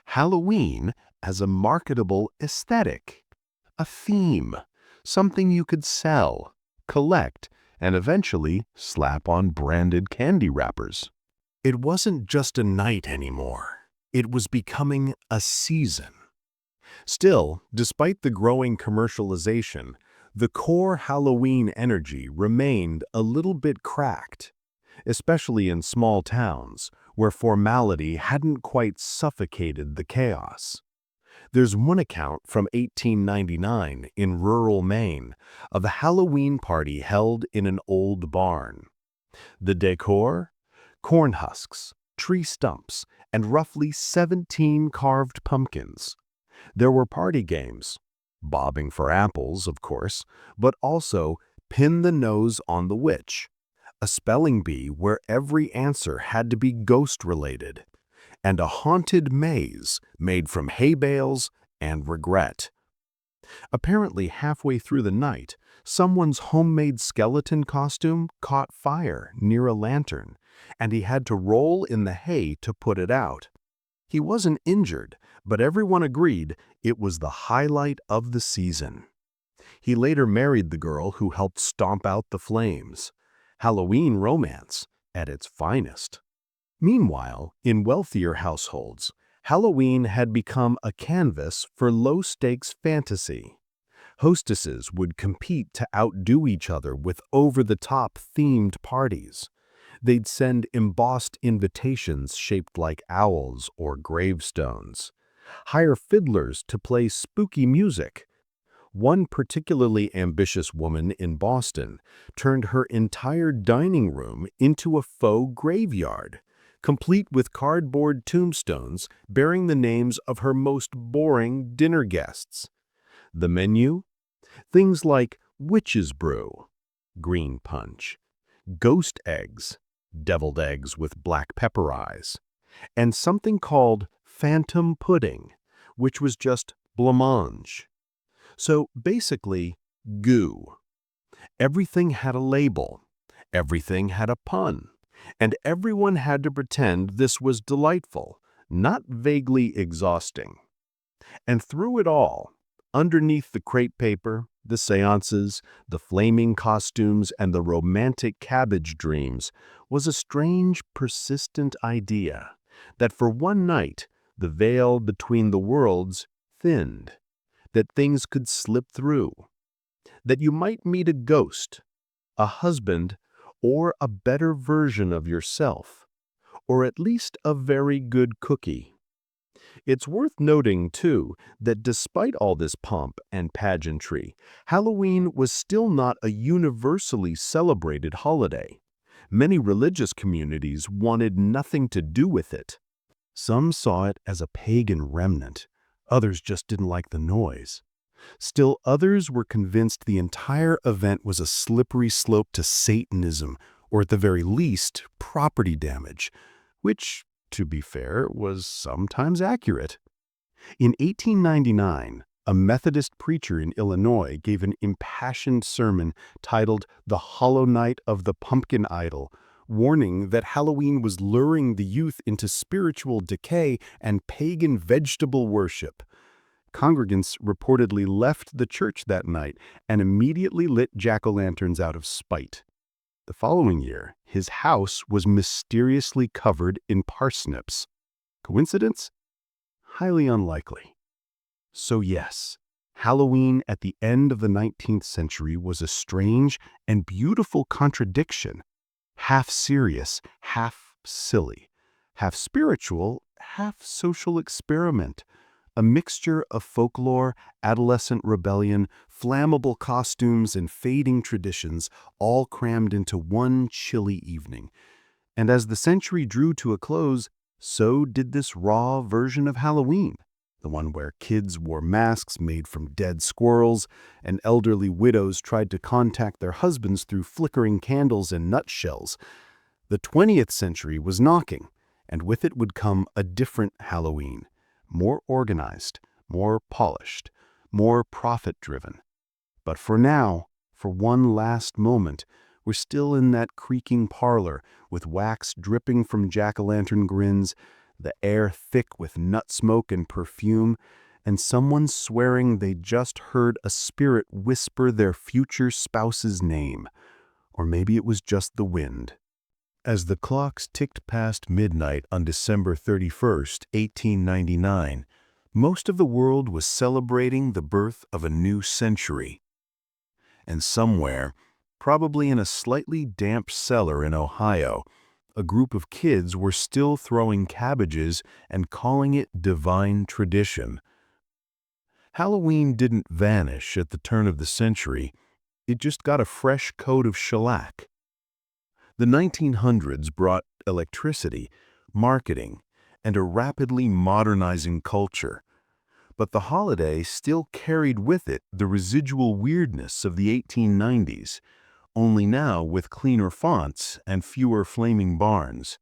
Halloween as a marketable aesthetic, a theme, something you could sell, collect, and eventually slap on branded candy wrappers. It wasn't just a night anymore. It was becoming a season. Still, despite the growing commercialization, the core Halloween energy remained a little bit cracked, especially in small towns where formality hadn't quite suffocated the chaos. There's one account from 1899 in rural Maine of a Halloween party held in an old barn. The decor? Corn husks, tree stumps, and roughly 17 carved pumpkins. There were party games, bobbing for apples, of course, but also pin the nose on the witch, a spelling bee where every answer had to be ghost-related, and a haunted maze made from hay bales and regret. Apparently, halfway through the night, someone's homemade skeleton costume caught fire near a lantern, and he had to roll in the hay to put it out. He wasn't injured, but everyone agreed it was the highlight of the season. He later married the girl who helped stomp out the flames. Halloween romance at its finest. Meanwhile, in wealthier households, Halloween had become a canvas for low-stakes fantasy. Hostesses would compete to outdo each other with over-the-top themed parties. They'd send embossed invitations shaped like owls or gravestones. Hire fiddlers to play spooky music. One particularly ambitious woman in Boston turned her entire dining room into a faux graveyard, complete with cardboard tombstones bearing the names of her most boring dinner guests. The menu? Things like witch's brew, green punch, ghost eggs, deviled eggs with black pepper eyes, and something called phantom pudding, which was just blancmange. So basically, goo. Everything had a label, everything had a pun, and everyone had to pretend this was delightful, not vaguely exhausting. And through it all, underneath the crepe paper, the seances, the flaming costumes, and the romantic cabbage dreams, was a strange, persistent idea that for one night the veil between the worlds thinned, that things could slip through, that you might meet a ghost, a husband, or a better version of yourself, or at least a very good cookie. It's worth noting, too, that despite all this pomp and pageantry, Halloween was still not a universally celebrated holiday. Many religious communities wanted nothing to do with it. Some saw it as a pagan remnant. Others just didn't like the noise. Still others were convinced the entire event was a slippery slope to Satanism, or at the very least, property damage, which, to be fair, was sometimes accurate. In 1899, a Methodist preacher in Illinois gave an impassioned sermon titled "The Hollow Night of the Pumpkin Idol," warning that Halloween was luring the youth into spiritual decay and pagan vegetable worship. Congregants reportedly left the church that night and immediately lit jack-o'-lanterns out of spite. The following year, his house was mysteriously covered in parsnips. Coincidence? Highly unlikely. So yes, Halloween at the end of the 19th century was a strange and beautiful contradiction, half serious, half silly, half spiritual, half social experiment, a mixture of folklore, adolescent rebellion, flammable costumes, and fading traditions, all crammed into one chilly evening. And as the century drew to a close, so did this raw version of Halloween, the one where kids wore masks made from dead squirrels, and elderly widows tried to contact their husbands through flickering candles and nutshells. The 20th century was knocking, and with it would come a different Halloween, more organized, more polished, more profit-driven. But for now, for one last moment, we're still in that creaking parlor with wax dripping from jack-o'-lantern grins, the air thick with nut smoke and perfume, and someone swearing they just heard a spirit whisper their future spouse's name. Or maybe it was just the wind. As the clocks ticked past midnight on December 31st, 1899, most of the world was celebrating the birth of a new century. And somewhere, probably in a slightly damp cellar in Ohio, a group of kids were still throwing cabbages and calling it divine tradition. Halloween didn't vanish at the turn of the century. It just got a fresh coat of shellac. The 1900s brought electricity, marketing, and a rapidly modernizing culture. But the holiday still carried with it the residual weirdness of the 1890s, only now with cleaner fonts and fewer flaming barns.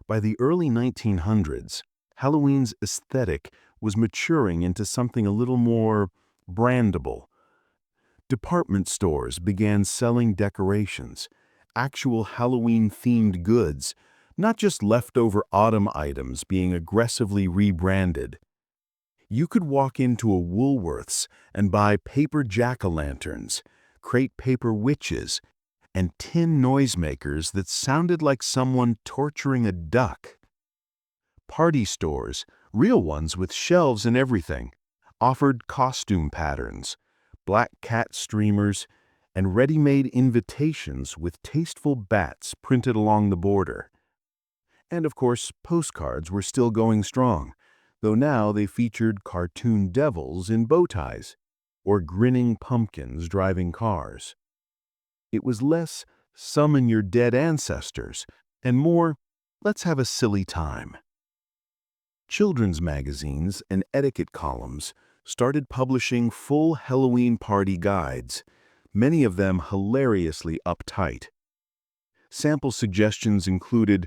By the early 1900s, Halloween's aesthetic was maturing into something a little more brandable. Department stores began selling decorations, actual Halloween-themed goods, not just leftover autumn items being aggressively rebranded. You could walk into a Woolworth's and buy paper jack-o'-lanterns, crepe paper witches, and tin noisemakers that sounded like someone torturing a duck. Party stores, real ones with shelves and everything, offered costume patterns, black cat streamers, and ready-made invitations with tasteful bats printed along the border. And of course, postcards were still going strong, though now they featured cartoon devils in bow ties, or grinning pumpkins driving cars. It was less summon your dead ancestors, and more let's have a silly time. Children's magazines and etiquette columns started publishing full Halloween party guides, many of them hilariously uptight. Sample suggestions included,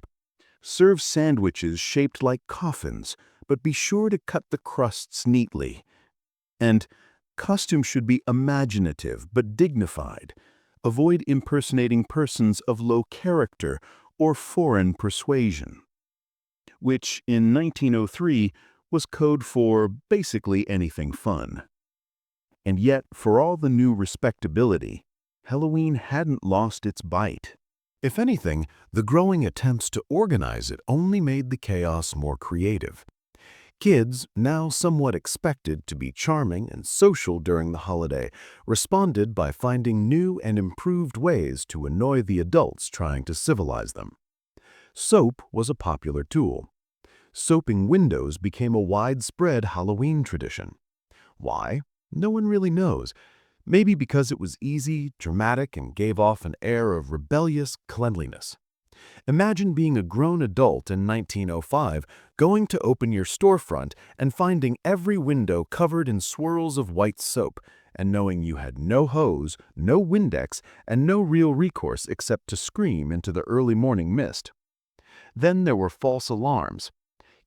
serve sandwiches shaped like coffins, but be sure to cut the crusts neatly. And costume should be imaginative but dignified. Avoid impersonating persons of low character or foreign persuasion, which in 1903 was code for basically anything fun. And yet, for all the new respectability, Halloween hadn't lost its bite. If anything, the growing attempts to organize it only made the chaos more creative. Kids, now somewhat expected to be charming and social during the holiday, responded by finding new and improved ways to annoy the adults trying to civilize them. Soap was a popular tool. Soaping windows became a widespread Halloween tradition. Why? No one really knows. Maybe because it was easy, dramatic, and gave off an air of rebellious cleanliness. Imagine being a grown adult in 1905, going to open your storefront and finding every window covered in swirls of white soap, and knowing you had no hose, no Windex, and no real recourse except to scream into the early morning mist. Then there were false alarms.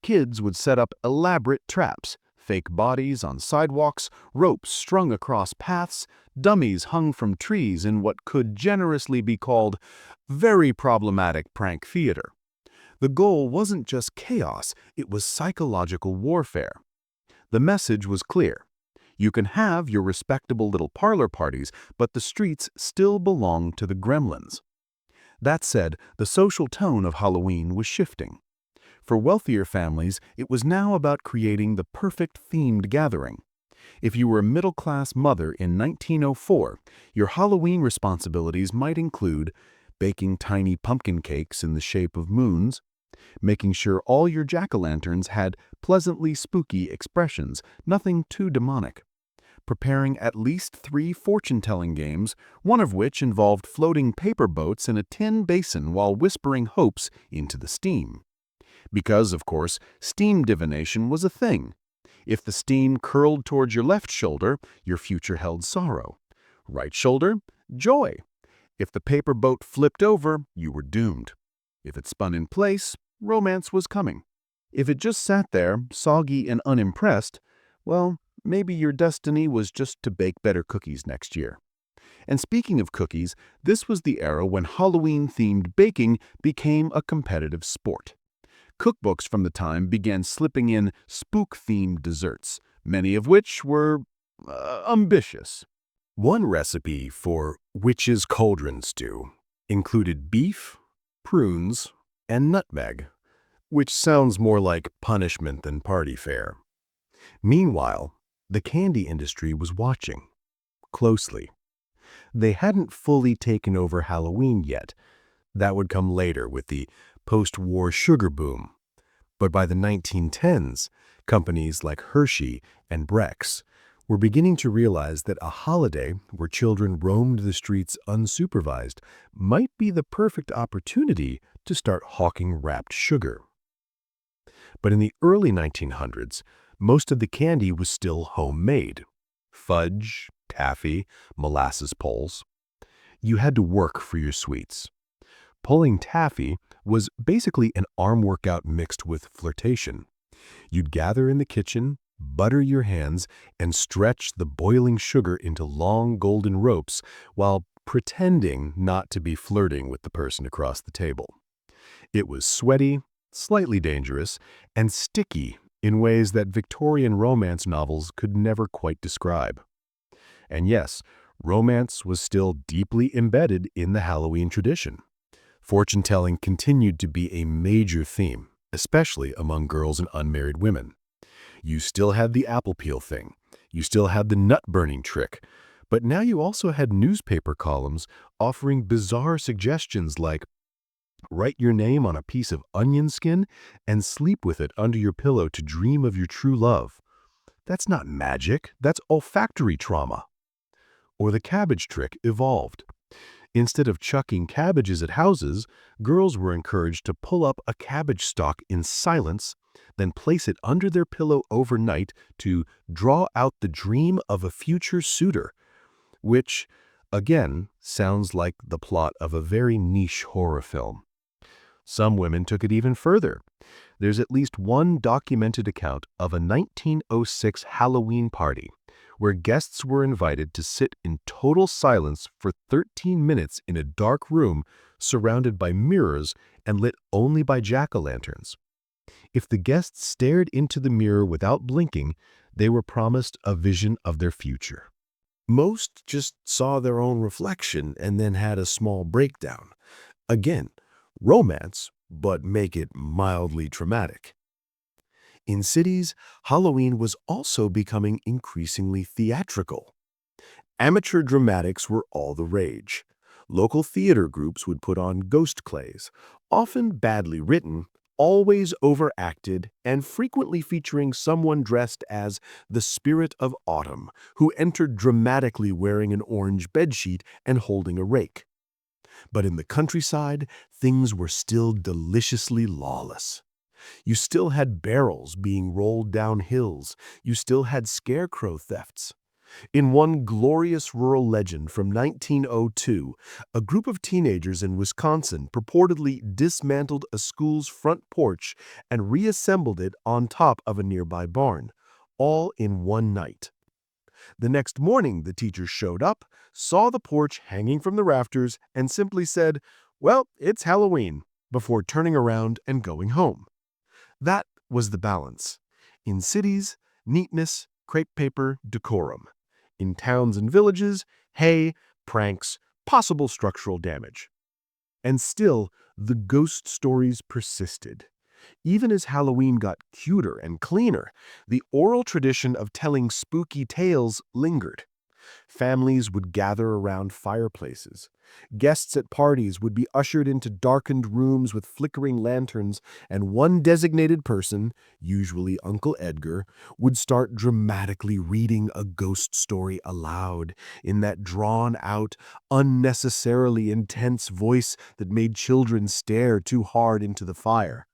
Kids would set up elaborate traps, fake bodies on sidewalks, ropes strung across paths, dummies hung from trees in what could generously be called very problematic prank theater. The goal wasn't just chaos, it was psychological warfare. The message was clear. You can have your respectable little parlor parties, but the streets still belong to the gremlins. That said, the social tone of Halloween was shifting. For wealthier families, it was now about creating the perfect themed gathering. If you were a middle-class mother in 1904, your Halloween responsibilities might include baking tiny pumpkin cakes in the shape of moons, making sure all your jack-o'-lanterns had pleasantly spooky expressions, nothing too demonic, preparing at least 3 fortune-telling games, one of which involved floating paper boats in a tin basin while whispering hopes into the steam. Because, of course, steam divination was a thing. If the steam curled towards your left shoulder, your future held sorrow. Right shoulder, joy. If the paper boat flipped over, you were doomed. If it spun in place, romance was coming. If it just sat there, soggy and unimpressed, well, maybe your destiny was just to bake better cookies next year. And speaking of cookies, this was the era when Halloween-themed baking became a competitive sport. Cookbooks from the time began slipping in spook-themed desserts, many of which were ambitious. One recipe for witch's cauldron stew included beef, prunes, and nutmeg, which sounds more like punishment than party fare. Meanwhile, the candy industry was watching closely. They hadn't fully taken over Halloween yet. That would come later with the post-war sugar boom. But by the 1910s, companies like Hershey and Brex were beginning to realize that a holiday where children roamed the streets unsupervised might be the perfect opportunity to start hawking wrapped sugar. But in the early 1900s, most of the candy was still homemade. Fudge, taffy, molasses poles. You had to work for your sweets. Pulling taffy was basically an arm workout mixed with flirtation. You'd gather in the kitchen, butter your hands, and stretch the boiling sugar into long golden ropes while pretending not to be flirting with the person across the table. It was sweaty, slightly dangerous, and sticky in ways that Victorian romance novels could never quite describe. And yes, romance was still deeply embedded in the Halloween tradition. Fortune-telling continued to be a major theme, especially among girls and unmarried women. You still had the apple peel thing. You still had the nut-burning trick. But now you also had newspaper columns offering bizarre suggestions like, write your name on a piece of onion skin and sleep with it under your pillow to dream of your true love. That's not magic, that's olfactory trauma. Or the cabbage trick evolved. Instead of chucking cabbages at houses, girls were encouraged to pull up a cabbage stalk in silence, then place it under their pillow overnight to draw out the dream of a future suitor, which, again, sounds like the plot of a very niche horror film. Some women took it even further. There's at least one documented account of a 1906 Halloween party where guests were invited to sit in total silence for 13 minutes in a dark room surrounded by mirrors and lit only by jack-o'-lanterns. If the guests stared into the mirror without blinking, they were promised a vision of their future. Most just saw their own reflection and then had a small breakdown. Again, romance, but make it mildly traumatic. In cities, Halloween was also becoming increasingly theatrical. Amateur dramatics were all the rage. Local theater groups would put on ghost plays, often badly written, always overacted, and frequently featuring someone dressed as the spirit of autumn, who entered dramatically wearing an orange bedsheet and holding a rake. But in the countryside, things were still deliciously lawless. You still had barrels being rolled down hills. You still had scarecrow thefts. In one glorious rural legend from 1902, a group of teenagers in Wisconsin purportedly dismantled a school's front porch and reassembled it on top of a nearby barn, all in one night. The next morning, the teachers showed up, saw the porch hanging from the rafters, and simply said, "Well, it's Halloween," before turning around and going home. That was the balance. In cities, neatness, crepe paper, decorum. In towns and villages, hay, pranks, possible structural damage. And still, the ghost stories persisted. Even as Halloween got cuter and cleaner, the oral tradition of telling spooky tales lingered. Families would gather around fireplaces. Guests at parties would be ushered into darkened rooms with flickering lanterns, and one designated person, usually Uncle Edgar, would start dramatically reading a ghost story aloud in that drawn-out, unnecessarily intense voice that made children stare too hard into the fire.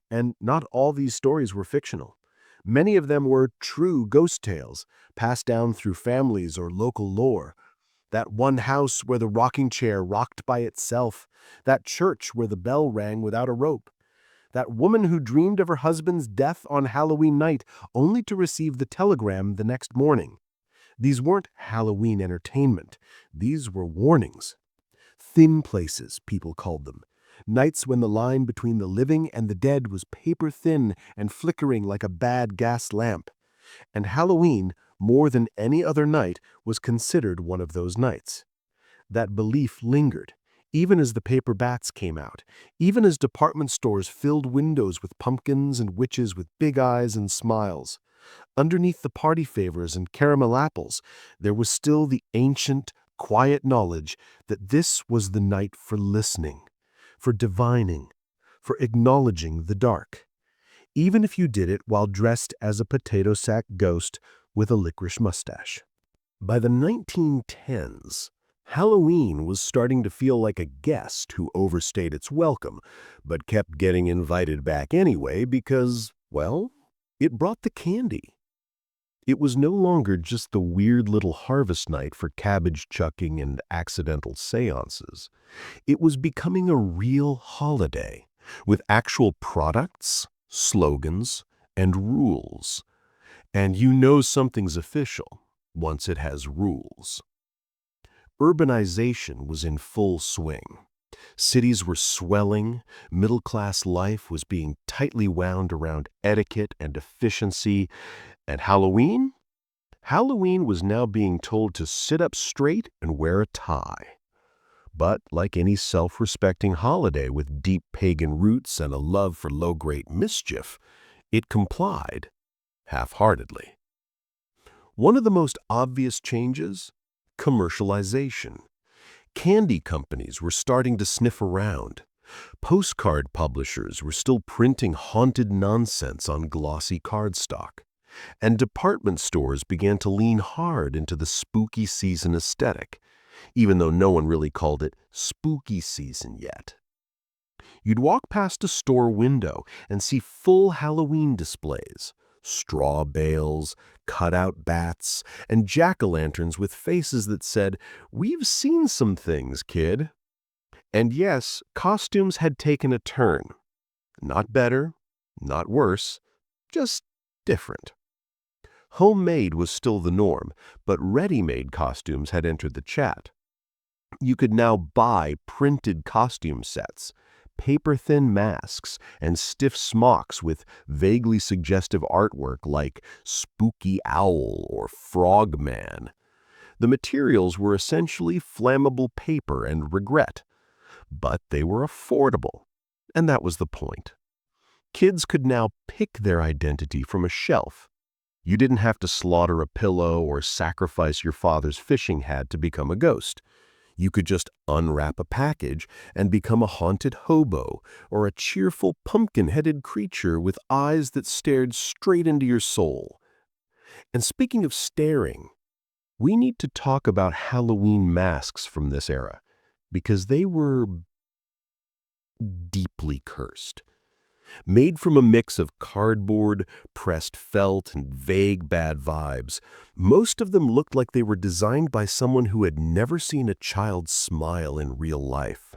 And not all these stories were fictional. Many of them were true ghost tales, passed down through families or local lore. That one house where the rocking chair rocked by itself, that church where the bell rang without a rope, that woman who dreamed of her husband's death on Halloween night only to receive the telegram the next morning. These weren't Halloween entertainment. These were warnings. Thin places, people called them. Nights when the line between the living and the dead was paper thin and flickering like a bad gas lamp. And Halloween, more than any other night, was considered one of those nights. That belief lingered, even as the paper bats came out, even as department stores filled windows with pumpkins and witches with big eyes and smiles. Underneath the party favors and caramel apples, there was still the ancient, quiet knowledge that this was the night for listening, for divining, for acknowledging the dark, even if you did it while dressed as a potato sack ghost with a licorice mustache. By the 1910s, Halloween was starting to feel like a guest who overstayed its welcome, but kept getting invited back anyway because, well, it brought the candy. It was no longer just the weird little harvest night for cabbage chucking and accidental seances. It was becoming a real holiday, with actual products, slogans, and rules. And you know something's official once it has rules. Urbanization was in full swing. Cities were swelling, middle-class life was being tightly wound around etiquette and efficiency, and Halloween? Halloween was now being told to sit up straight and wear a tie. But like any self-respecting holiday with deep pagan roots and a love for low-grade mischief, it complied, half-heartedly. One of the most obvious changes? Commercialization. Candy companies were starting to sniff around. Postcard publishers were still printing haunted nonsense on glossy cardstock. And department stores began to lean hard into the spooky season aesthetic. even though no one really called it spooky season yet. You'd walk past a store window and see full Halloween displays, straw bales, cutout bats, and jack-o'-lanterns with faces that said, "We've seen some things, kid." And yes, costumes had taken a turn. Not better, not worse, just different. Homemade was still the norm, but ready-made costumes had entered the chat. You could now buy printed costume sets, paper-thin masks, and stiff smocks with vaguely suggestive artwork like Spooky Owl or Frogman. The materials were essentially flammable paper and regret, but they were affordable, and that was the point. Kids could now pick their identity from a shelf. You didn't have to slaughter a pillow or sacrifice your father's fishing hat to become a ghost. You could just unwrap a package and become a haunted hobo or a cheerful pumpkin-headed creature with eyes that stared straight into your soul. And speaking of staring, we need to talk about Halloween masks from this era, because they were deeply cursed. Made from a mix of cardboard, pressed felt, and vague bad vibes, most of them looked like they were designed by someone who had never seen a child smile in real life.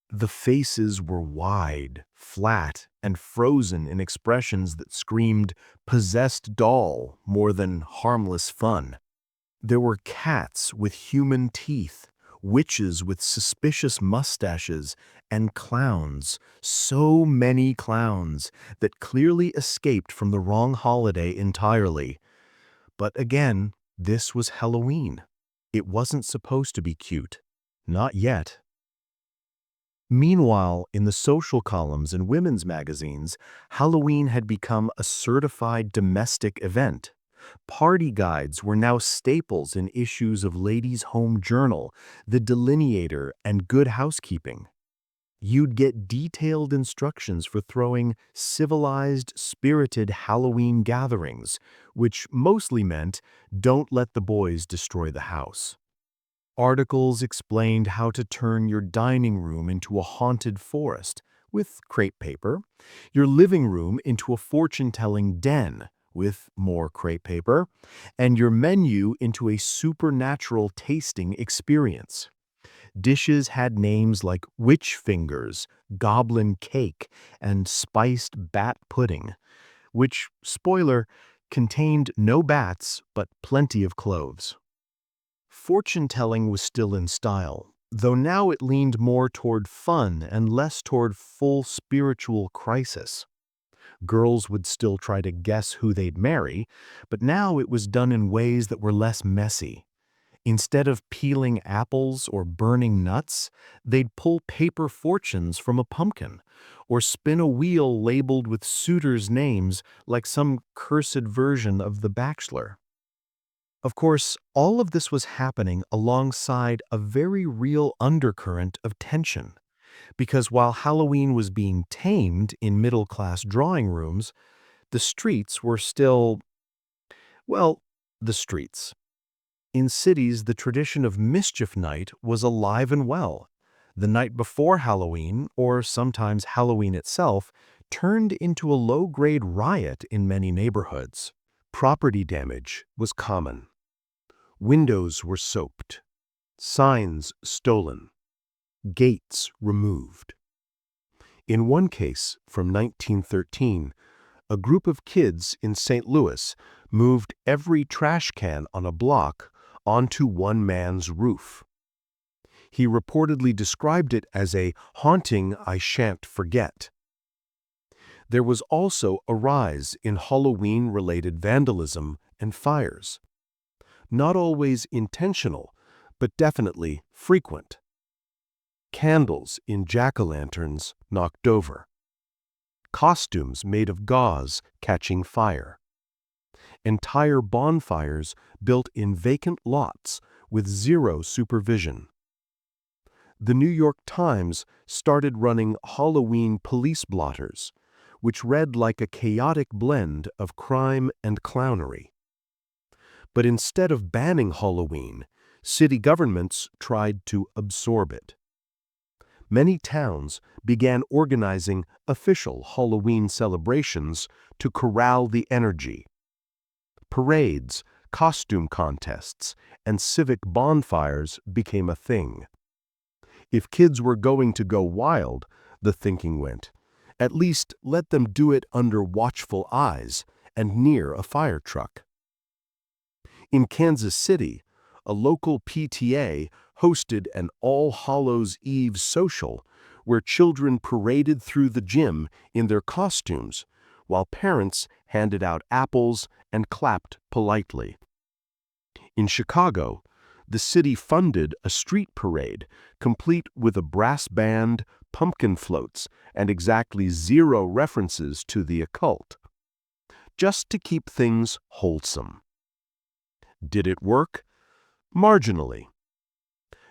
The faces were wide, flat, and frozen in expressions that screamed possessed doll more than harmless fun. There were cats with human teeth, witches with suspicious mustaches, and clowns, so many clowns, that clearly escaped from the wrong holiday entirely. But again, this was Halloween. It wasn't supposed to be cute. Not yet. Meanwhile, in the social columns and women's magazines, Halloween had become a certified domestic event. Party guides were now staples in issues of Ladies' Home Journal, The Delineator, and Good Housekeeping. You'd get detailed instructions for throwing civilized, spirited Halloween gatherings, which mostly meant don't let the boys destroy the house. Articles explained how to turn your dining room into a haunted forest with crepe paper, your living room into a fortune-telling den with more crepe paper, and your menu into a supernatural tasting experience. Dishes had names like witch fingers, goblin cake, and spiced bat pudding, which, spoiler, contained no bats but plenty of cloves. Fortune-telling was still in style, though now it leaned more toward fun and less toward full spiritual crisis. Girls would still try to guess who they'd marry, but now it was done in ways that were less messy. Instead of peeling apples or burning nuts, they'd pull paper fortunes from a pumpkin, or spin a wheel labeled with suitors' names like some cursed version of The Bachelor. Of course, all of this was happening alongside a very real undercurrent of tension, because while Halloween was being tamed in middle-class drawing rooms, the streets were still, well, the streets. In cities, the tradition of Mischief Night was alive and well. The night before Halloween, or sometimes Halloween itself, turned into a low-grade riot in many neighborhoods. Property damage was common. Windows were soaped, signs stolen, gates removed. In one case, from 1913, a group of kids in St. Louis moved every trash can on a block onto one man's roof. He reportedly described it as a haunting I shan't forget. There was also a rise in Halloween-related vandalism and fires. Not always intentional, but definitely frequent. Candles in jack-o'-lanterns knocked over. Costumes made of gauze catching fire. Entire bonfires built in vacant lots with zero supervision. The New York Times started running Halloween police blotters, which read like a chaotic blend of crime and clownery. But instead of banning Halloween, City governments tried to absorb it. Many towns began organizing official Halloween celebrations to corral the energy. Parades, costume contests, and civic bonfires became a thing. If kids were going to go wild, the thinking went, at least let them do it under watchful eyes and near a fire truck. In Kansas City, a local PTA hosted an All Hallows Eve social where children paraded through the gym in their costumes, while parents handed out apples and clapped politely. In Chicago, the city funded a street parade, complete with a brass band, pumpkin floats, and exactly 0 references to the occult, just to keep things wholesome. Did it work? Marginally.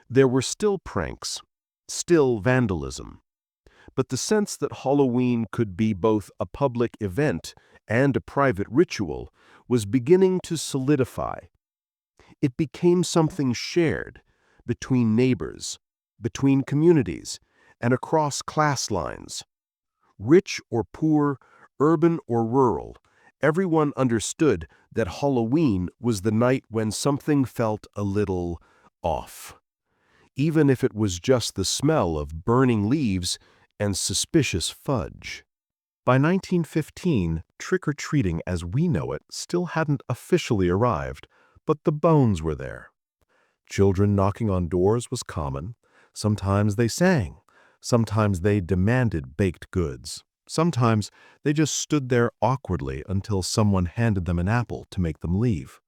There were still pranks, still vandalism, but the sense that Halloween could be both a public event and a private ritual was beginning to solidify. It became something shared between neighbors, between communities, and across class lines. Rich or poor, urban or rural, everyone understood that Halloween was the night when something felt a little off, even if it was just the smell of burning leaves and suspicious fudge. By 1915, trick-or-treating as we know it still hadn't officially arrived, but the bones were there. Children knocking on doors was common. Sometimes they sang. Sometimes they demanded baked goods. Sometimes they just stood there awkwardly until someone handed them an apple to make them leave.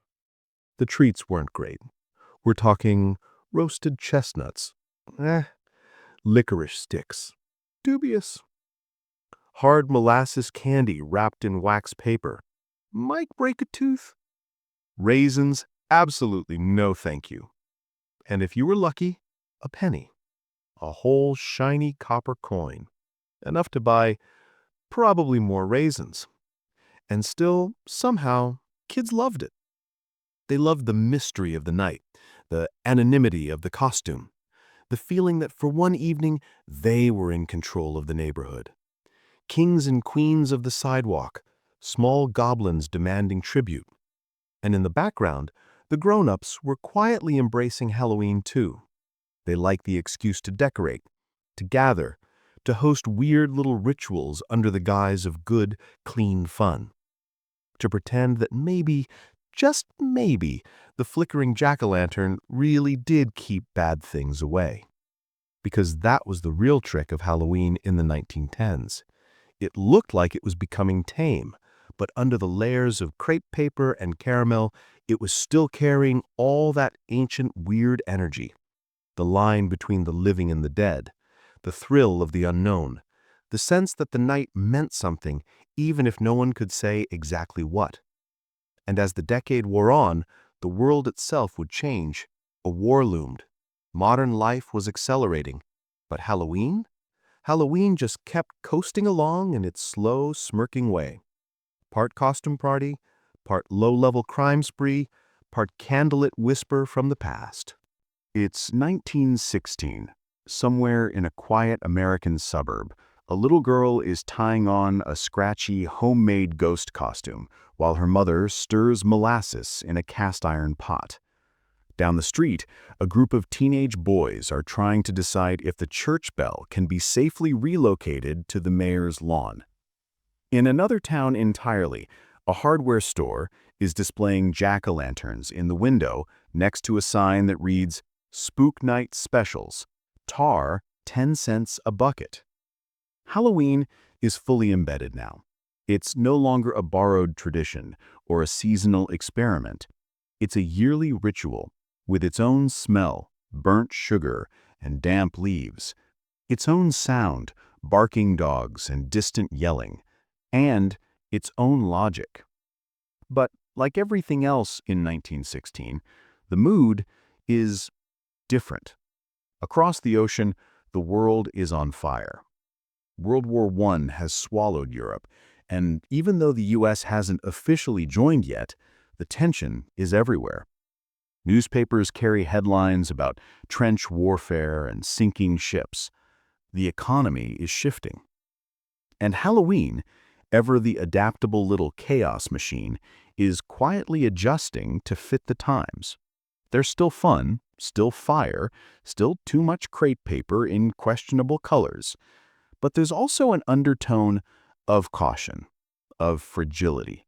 The treats weren't great. We're talking roasted chestnuts. Licorice sticks. Dubious. Hard molasses candy wrapped in wax paper. Might break a tooth. Raisins, absolutely no thank you. And if you were lucky, a penny. A whole shiny copper coin. Enough to buy probably more raisins. And still, somehow, kids loved it. They loved the mystery of the night, the anonymity of the costume, the feeling that for one evening they were in control of the neighborhood. Kings and queens of the sidewalk, small goblins demanding tribute. And in the background, the grown-ups were quietly embracing Halloween too. They liked the excuse to decorate, to gather, to host weird little rituals under the guise of good, clean fun. To pretend that maybe, just maybe, the flickering jack-o'-lantern really did keep bad things away. Because that was the real trick of Halloween in the 1910s. It looked like it was becoming tame, but under the layers of crepe paper and caramel, it was still carrying all that ancient weird energy. The line between the living and the dead, the thrill of the unknown, the sense that the night meant something even if no one could say exactly what. And as the decade wore on, the world itself would change. A war loomed. Modern life was accelerating. But Halloween? Halloween just kept coasting along in its slow, smirking way. Part costume party, part low-level crime spree, part candlelit whisper from the past. It's 1916. Somewhere in a quiet American suburb, a little girl is tying on a scratchy, homemade ghost costume while her mother stirs molasses in a cast-iron pot. Down the street, a group of teenage boys are trying to decide if the church bell can be safely relocated to the mayor's lawn. In another town entirely, a hardware store is displaying jack-o'-lanterns in the window next to a sign that reads, "Spook Night Specials, tar 10 cents a bucket." Halloween is fully embedded now. It's no longer a borrowed tradition or a seasonal experiment. It's a yearly ritual with its own smell, burnt sugar, and damp leaves, its own sound, barking dogs and distant yelling, and its own logic. But like everything else in 1916, the mood is different. Across the ocean, the world is on fire. World War I has swallowed Europe, and even though the US hasn't officially joined yet, the tension is everywhere. Newspapers carry headlines about trench warfare and sinking ships. The economy is shifting. And Halloween, ever the adaptable little chaos machine, is quietly adjusting to fit the times. There's still fun, still fire, still too much crepe paper in questionable colors, but there's also an undertone of caution, of fragility.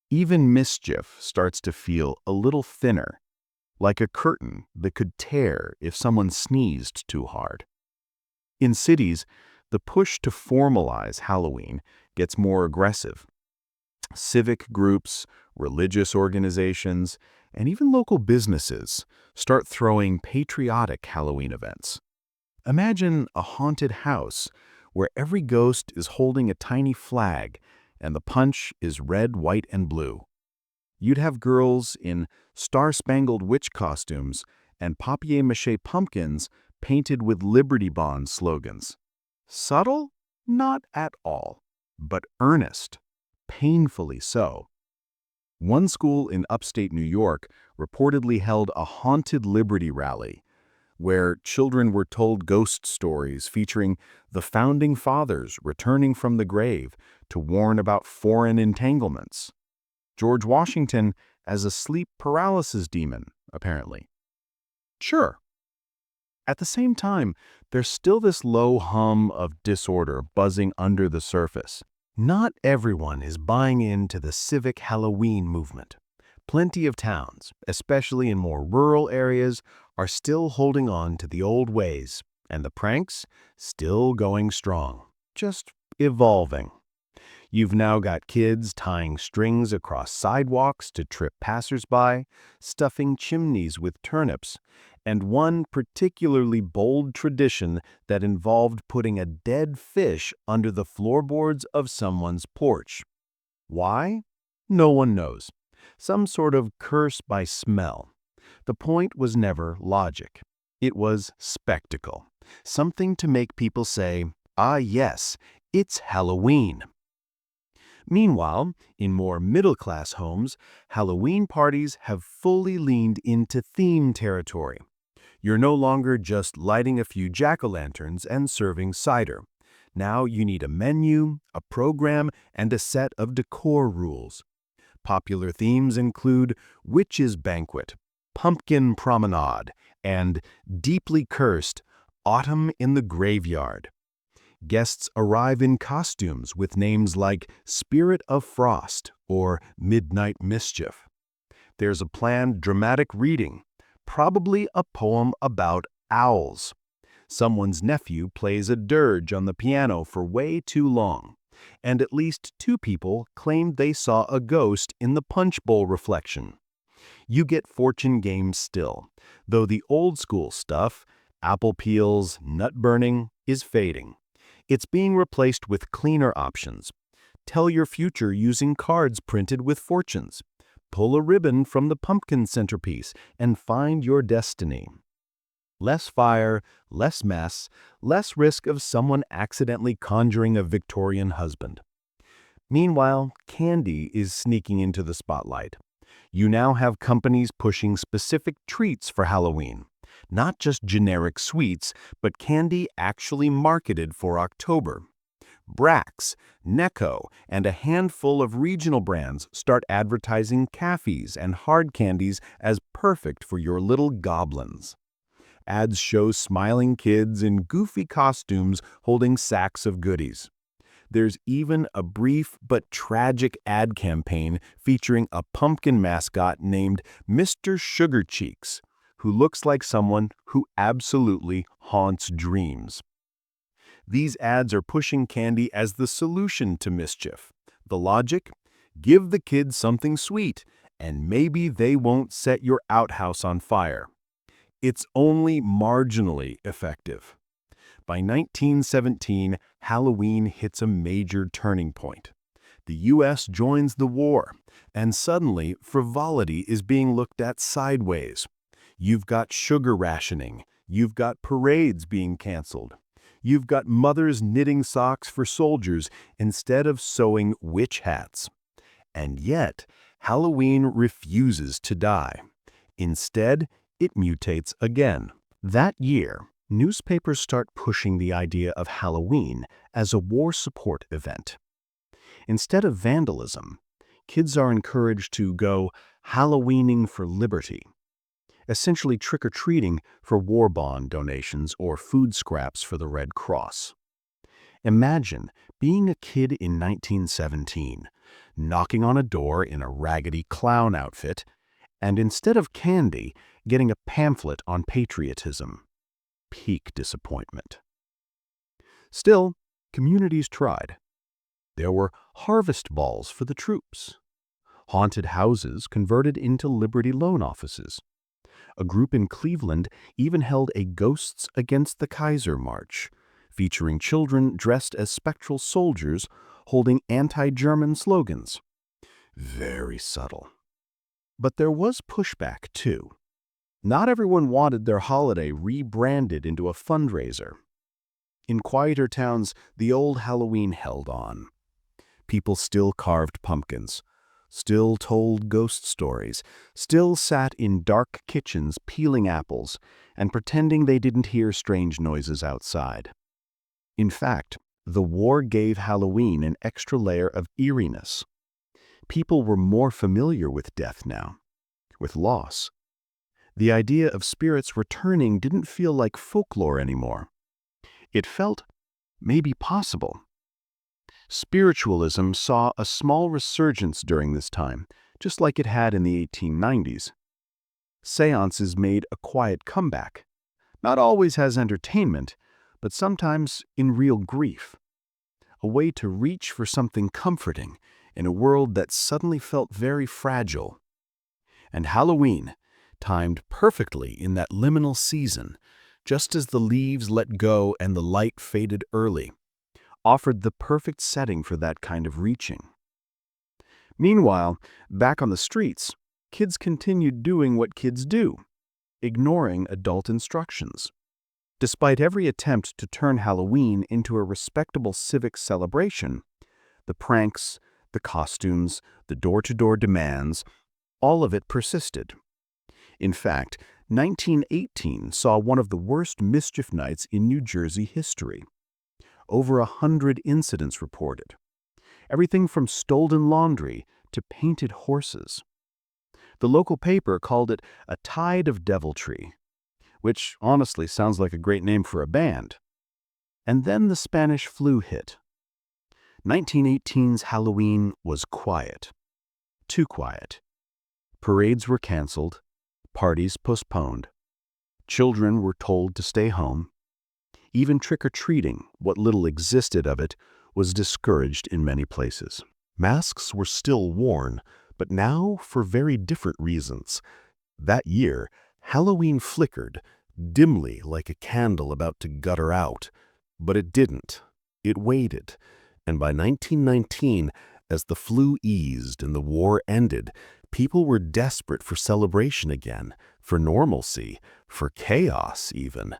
Even mischief starts to feel a little thinner, like a curtain that could tear if someone sneezed too hard. In cities, the push to formalize Halloween gets more aggressive. Civic groups, religious organizations, and even local businesses start throwing patriotic Halloween events. Imagine a haunted house where every ghost is holding a tiny flag and the punch is red, white, and blue. You'd have girls in star-spangled witch costumes and papier-mâché pumpkins painted with Liberty Bond slogans. Subtle? Not at all, but earnest, painfully so. One school in upstate New York reportedly held a haunted Liberty rally, where children were told ghost stories featuring the founding fathers returning from the grave to warn about foreign entanglements. George Washington as a sleep paralysis demon, apparently. Sure. At the same time, there's still this low hum of disorder buzzing under the surface. Not everyone is buying into the civic Halloween movement. Plenty of towns, especially in more rural areas, are still holding on to the old ways, and the pranks still going strong, just evolving. You've now got kids tying strings across sidewalks to trip passersby, stuffing chimneys with turnips, and one particularly bold tradition that involved putting a dead fish under the floorboards of someone's porch. Why? No one knows. Some sort of curse by smell. The point was never logic. It was spectacle. Something to make people say, "Ah, yes, it's Halloween." Meanwhile, in more middle-class homes, Halloween parties have fully leaned into theme territory. You're no longer just lighting a few jack-o'-lanterns and serving cider. Now you need a menu, a program, and a set of decor rules. Popular themes include Witch's Banquet, Pumpkin Promenade, and, deeply cursed, Autumn in the Graveyard. Guests arrive in costumes with names like Spirit of Frost or Midnight Mischief. There's a planned dramatic reading, probably a poem about owls. Someone's nephew plays a dirge on the piano for way too long, and at least 2 people claimed they saw a ghost in the punch bowl reflection. You get fortune games still, though the old school stuff, apple peels, nut burning, is fading. It's being replaced with cleaner options. Tell your future using cards printed with fortunes. Pull a ribbon from the pumpkin centerpiece and find your destiny. Less fire, less mess, less risk of someone accidentally conjuring a Victorian husband. Meanwhile, candy is sneaking into the spotlight. You now have companies pushing specific treats for Halloween. Not just generic sweets, but candy actually marketed for October. Brax, Necco, and a handful of regional brands start advertising cafes and hard candies as perfect for your little goblins. Ads show smiling kids in goofy costumes holding sacks of goodies. There's even a brief but tragic ad campaign featuring a pumpkin mascot named Mr. Sugar Cheeks, who looks like someone who absolutely haunts dreams. These ads are pushing candy as the solution to mischief. The logic? Give the kids something sweet, and maybe they won't set your outhouse on fire. It's only marginally effective. By 1917, Halloween hits a major turning point. The U.S. joins the war, and suddenly frivolity is being looked at sideways. You've got sugar rationing. You've got parades being canceled. You've got mothers knitting socks for soldiers instead of sewing witch hats. And yet, Halloween refuses to die. Instead, it mutates again. That year, newspapers start pushing the idea of Halloween as a war support event. Instead of vandalism, kids are encouraged to go Halloweening for liberty, essentially trick-or-treating for war bond donations or food scraps for the Red Cross. Imagine being a kid in 1917, knocking on a door in a raggedy clown outfit, and instead of candy, getting a pamphlet on patriotism. Peak disappointment. Still, communities tried. There were harvest balls for the troops. Haunted houses converted into Liberty loan offices. A group in Cleveland even held a Ghosts Against the Kaiser march, featuring children dressed as spectral soldiers holding anti-German slogans. Very subtle. But there was pushback, too. Not everyone wanted their holiday rebranded into a fundraiser. In quieter towns, the old Halloween held on. People still carved pumpkins, still told ghost stories, still sat in dark kitchens peeling apples and pretending they didn't hear strange noises outside. In fact, the war gave Halloween an extra layer of eeriness. People were more familiar with death now, with loss. The idea of spirits returning didn't feel like folklore anymore. It felt maybe possible. Spiritualism saw a small resurgence during this time, just like it had in the 1890s. Seances made a quiet comeback, not always as entertainment, but sometimes in real grief. A way to reach for something comforting in a world that suddenly felt very fragile. And Halloween, timed perfectly in that liminal season, just as the leaves let go and the light faded early, offered the perfect setting for that kind of reaching. Meanwhile, back on the streets, kids continued doing what kids do, ignoring adult instructions. Despite every attempt to turn Halloween into a respectable civic celebration, the pranks, the costumes, the door-to-door demands, all of it persisted. In fact, 1918 saw one of the worst mischief nights in New Jersey history. Over 100 incidents reported. Everything from stolen laundry to painted horses. The local paper called it a tide of deviltry, which honestly sounds like a great name for a band. And then the Spanish flu hit. 1918's Halloween was quiet. Too quiet. Parades were canceled, parties postponed. Children were told to stay home. Even trick-or-treating, what little existed of it, was discouraged in many places. Masks were still worn, but now for very different reasons. That year, Halloween flickered, dimly like a candle about to gutter out. But it didn't. It waited. And by 1919, as the flu eased and the war ended, people were desperate for celebration again, for normalcy, for chaos even.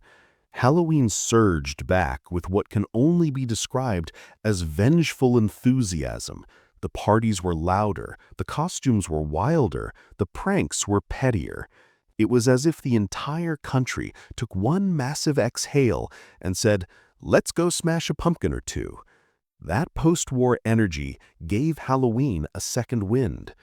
Halloween surged back with what can only be described as vengeful enthusiasm. The parties were louder, the costumes were wilder, the pranks were pettier. It was as if the entire country took one massive exhale and said, "Let's go smash a pumpkin or two." That post-war energy gave Halloween a second wind.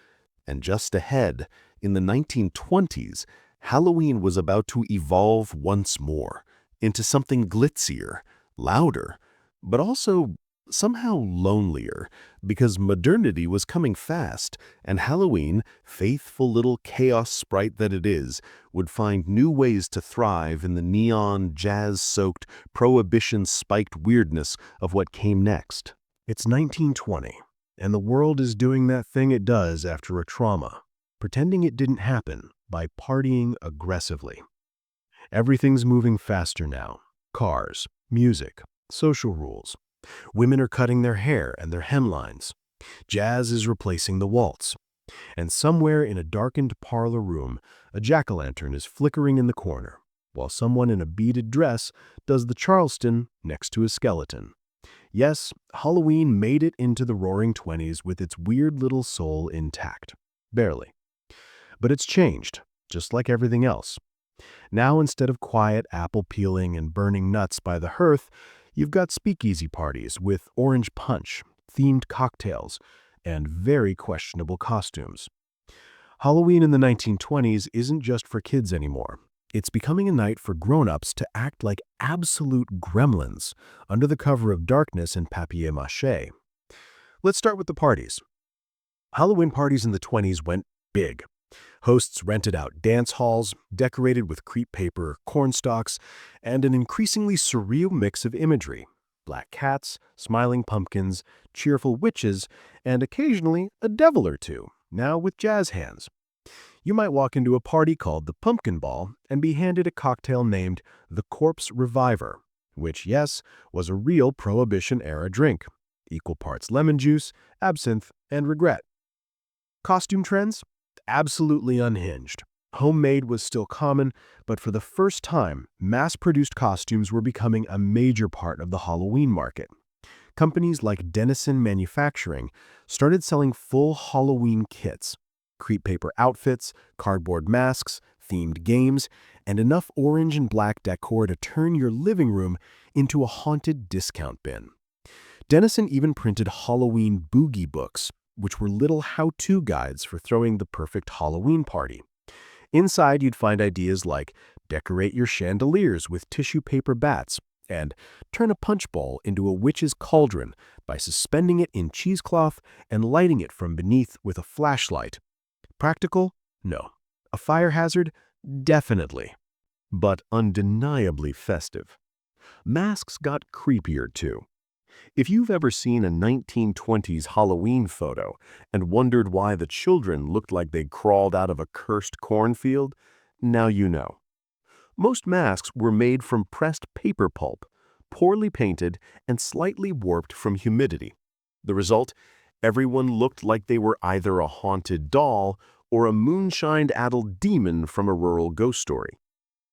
And just ahead, in the 1920s, Halloween was about to evolve once more into something glitzier, louder, but also somehow lonelier, because modernity was coming fast, and Halloween, faithful little chaos sprite that it is, would find new ways to thrive in the neon, jazz-soaked, prohibition-spiked weirdness of what came next. It's 1920, and the world is doing that thing it does after a trauma, pretending it didn't happen by partying aggressively. Everything's moving faster now. Cars, music, social rules. Women are cutting their hair and their hemlines. Jazz is replacing the waltz. And somewhere in a darkened parlor room, a jack-o'-lantern is flickering in the corner, while someone in a beaded dress does the Charleston next to a skeleton. Yes, Halloween made it into the Roaring Twenties with its weird little soul intact. Barely. But it's changed. just like everything else. Now, instead of quiet apple peeling and burning nuts by the hearth, you've got speakeasy parties with orange punch, themed cocktails, and very questionable costumes. Halloween in the 1920s isn't just for kids anymore. It's becoming a night for grown-ups to act like absolute gremlins under the cover of darkness and papier-mâché. Let's start with the parties. Halloween parties in the 20s went big. Hosts rented out dance halls, decorated with crepe paper, cornstalks, and an increasingly surreal mix of imagery. Black cats, smiling pumpkins, cheerful witches, and occasionally a devil or two, now with jazz hands. You might walk into a party called the Pumpkin Ball and be handed a cocktail named the Corpse Reviver, which, yes, was a real Prohibition-era drink, equal parts lemon juice, absinthe, and regret. Costume trends? Absolutely unhinged. Homemade was still common, but for the first time, mass-produced costumes were becoming a major part of the Halloween market. Companies like Dennison Manufacturing started selling full Halloween kits, crepe paper outfits, cardboard masks, themed games, and enough orange and black decor to turn your living room into a haunted discount bin. Dennison even printed Halloween boogie books, which were little how-to guides for throwing the perfect Halloween party. Inside, you'd find ideas like decorate your chandeliers with tissue paper bats and turn a punch bowl into a witch's cauldron by suspending it in cheesecloth and lighting it from beneath with a flashlight. Practical? No. A fire hazard? Definitely. But undeniably festive. Masks got creepier too. If you've ever seen a 1920s Halloween photo and wondered why the children looked like they'd crawled out of a cursed cornfield, now you know. Most masks were made from pressed paper pulp, poorly painted and slightly warped from humidity. The result? Everyone looked like they were either a haunted doll or a moonshine-addled demon from a rural ghost story.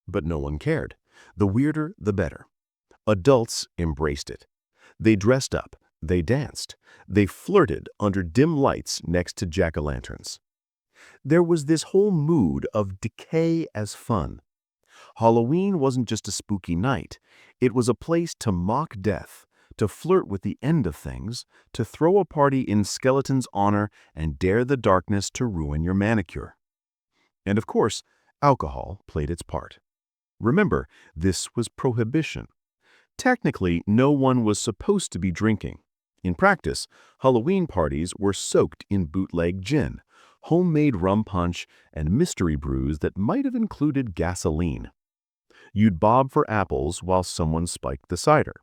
But no one cared. The weirder, the better. Adults embraced it. They dressed up, they danced, they flirted under dim lights next to jack-o'-lanterns. There was this whole mood of decay as fun. Halloween wasn't just a spooky night. It was a place to mock death, to flirt with the end of things, to throw a party in skeleton's honor and dare the darkness to ruin your manicure. And of course, alcohol played its part. Remember, this was prohibition. Technically, no one was supposed to be drinking. In practice, Halloween parties were soaked in bootleg gin, homemade rum punch, and mystery brews that might have included gasoline. You'd bob for apples while someone spiked the cider.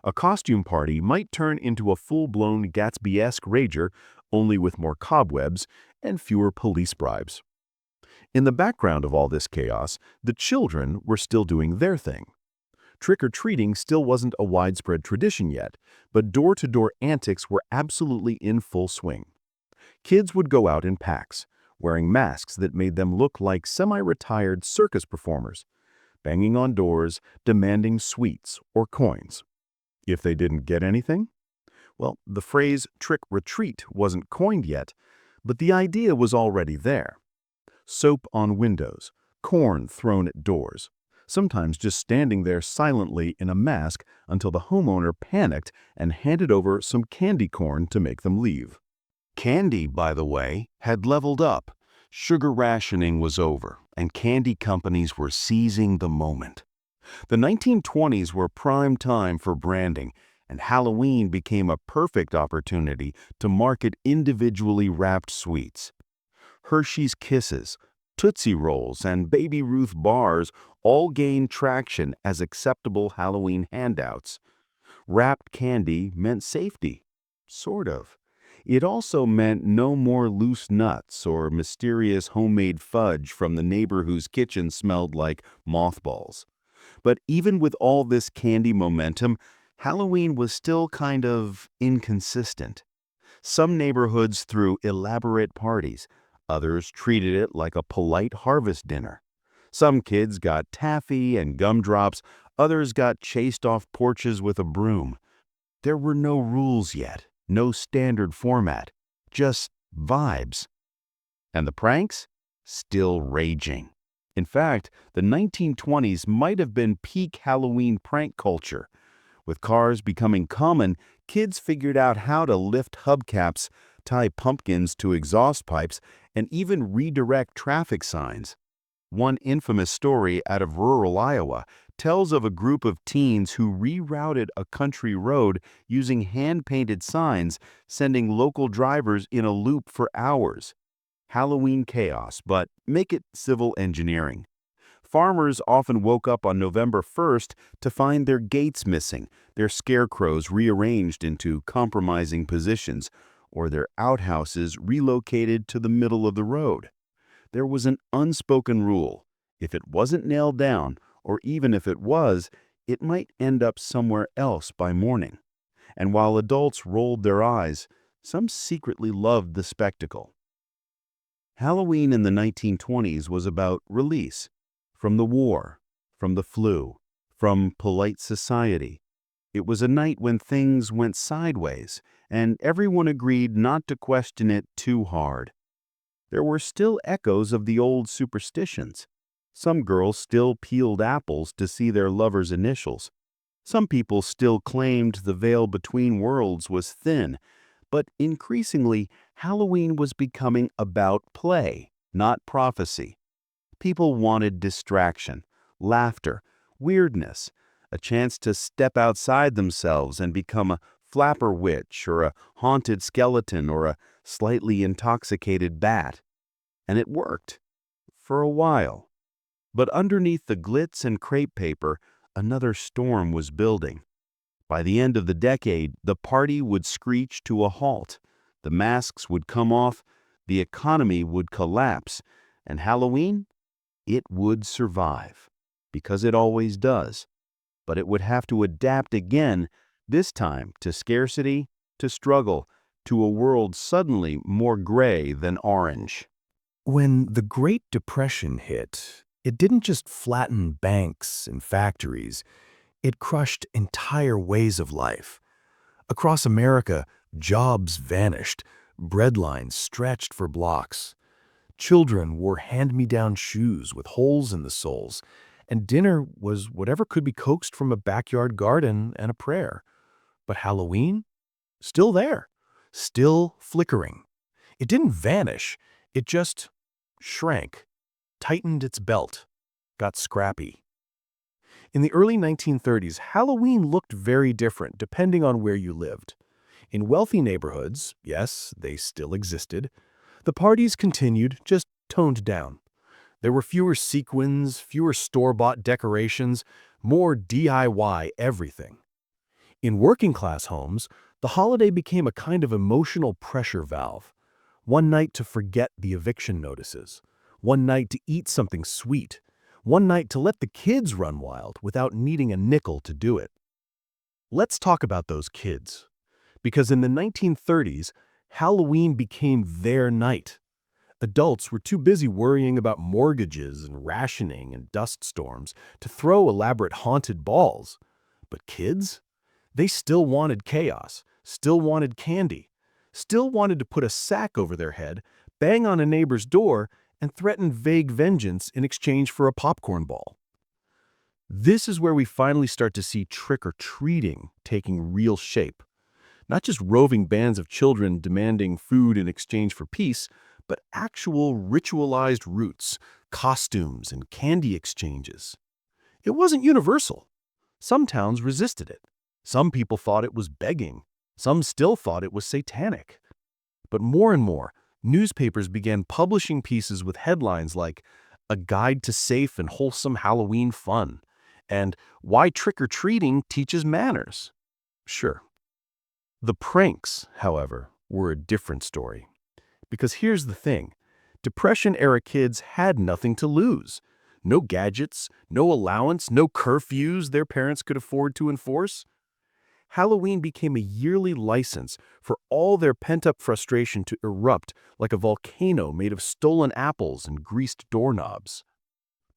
A costume party might turn into a full-blown Gatsby-esque rager, only with more cobwebs and fewer police bribes. In the background of all this chaos, the children were still doing their thing. Trick-or-treating still wasn't a widespread tradition yet, but door-to-door antics were absolutely in full swing. Kids would go out in packs, wearing masks that made them look like semi-retired circus performers, banging on doors, demanding sweets or coins. If they didn't get anything, well, the phrase trick-retreat wasn't coined yet, but the idea was already there. Soap on windows, corn thrown at doors, sometimes just standing there silently in a mask until the homeowner panicked and handed over some candy corn to make them leave. Candy, by the way, had leveled up. Sugar rationing was over, and candy companies were seizing the moment. The 1920s were prime time for branding, and Halloween became a perfect opportunity to market individually wrapped sweets. Hershey's Kisses, Tootsie Rolls, and Baby Ruth bars all gained traction as acceptable Halloween handouts. Wrapped candy meant safety. Sort of. It also meant no more loose nuts or mysterious homemade fudge from the neighbor whose kitchen smelled like mothballs. But even with all this candy momentum, Halloween was still kind of inconsistent. Some neighborhoods threw elaborate parties. Others treated it like a polite harvest dinner. Some kids got taffy and gumdrops. Others got chased off porches with a broom. There were no rules yet, no standard format, just vibes. And the pranks? still raging. In fact, the 1920s might have been peak Halloween prank culture. With cars becoming common, kids figured out how to lift hubcaps, tie pumpkins to exhaust pipes, and even redirect traffic signs. One infamous story out of rural Iowa tells of a group of teens who rerouted a country road using hand-painted signs, sending local drivers in a loop for hours. Halloween chaos, but make it civil engineering. Farmers often woke up on November 1st to find their gates missing, their scarecrows rearranged into compromising positions, or their outhouses relocated to the middle of the road. There was an unspoken rule. If it wasn't nailed down, or even if it was, it might end up somewhere else by morning. And while adults rolled their eyes, some secretly loved the spectacle. Halloween in the 1920s was about release. From the war, from the flu, from polite society. It was a night when things went sideways, and everyone agreed not to question it too hard. There were still echoes of the old superstitions. Some girls still peeled apples to see their lover's initials. Some people still claimed the veil between worlds was thin, but increasingly, Halloween was becoming about play, not prophecy. People wanted distraction, laughter, weirdness, a chance to step outside themselves and become a flapper witch or a haunted skeleton or a slightly intoxicated bat. And it worked. For a while. But underneath the glitz and crepe paper, another storm was building. By the end of the decade, the party would screech to a halt. The masks would come off, the economy would collapse, and Halloween? It would survive, because it always does. But it would have to adapt again, this time to scarcity, to struggle, to a world suddenly more gray than orange. When the Great Depression hit, it didn't just flatten banks and factories, it crushed entire ways of life. Across America, jobs vanished, bread lines stretched for blocks. Children wore hand-me-down shoes with holes in the soles, and dinner was whatever could be coaxed from a backyard garden and a prayer. But Halloween? Still there, still flickering. It didn't vanish, it just shrank, tightened its belt, got scrappy. In the early 1930s, Halloween looked very different depending on where you lived. In wealthy neighborhoods, yes, they still existed, the parties continued, just toned down. There were fewer sequins, fewer store-bought decorations, more DIY everything. In working-class homes, the holiday became a kind of emotional pressure valve. One night to forget the eviction notices. One night to eat something sweet. One night to let the kids run wild without needing a nickel to do it. Let's talk about those kids. Because in the 1930s, Halloween became their night. Adults were too busy worrying about mortgages and rationing and dust storms to throw elaborate haunted balls. But kids? They still wanted chaos, still wanted candy, still wanted to put a sack over their head, bang on a neighbor's door, and threaten vague vengeance in exchange for a popcorn ball. This is where we finally start to see trick-or-treating taking real shape. Not just roving bands of children demanding food in exchange for peace, but actual ritualized routes, costumes, and candy exchanges. It wasn't universal. Some towns resisted it. Some people thought it was begging. Some still thought it was satanic. But more and more, newspapers began publishing pieces with headlines like "A Guide to Safe and Wholesome Halloween Fun" and "Why Trick-or-Treating Teaches Manners." Sure. The pranks, however, were a different story. Because here's the thing. Depression-era kids had nothing to lose. No gadgets, no allowance, no curfews their parents could afford to enforce. Halloween became a yearly license for all their pent-up frustration to erupt like a volcano made of stolen apples and greased doorknobs.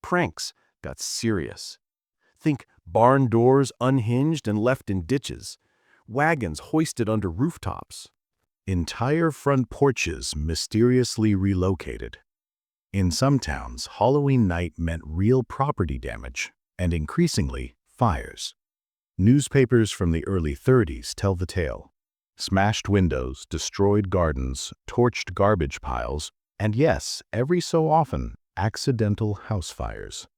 Pranks got serious. Think barn doors unhinged and left in ditches, wagons hoisted under rooftops, entire front porches mysteriously relocated. In some towns, Halloween night meant real property damage and, increasingly, fires. Newspapers from the early 30s tell the tale. Smashed windows, destroyed gardens, torched garbage piles, and yes, every so often, accidental house fires.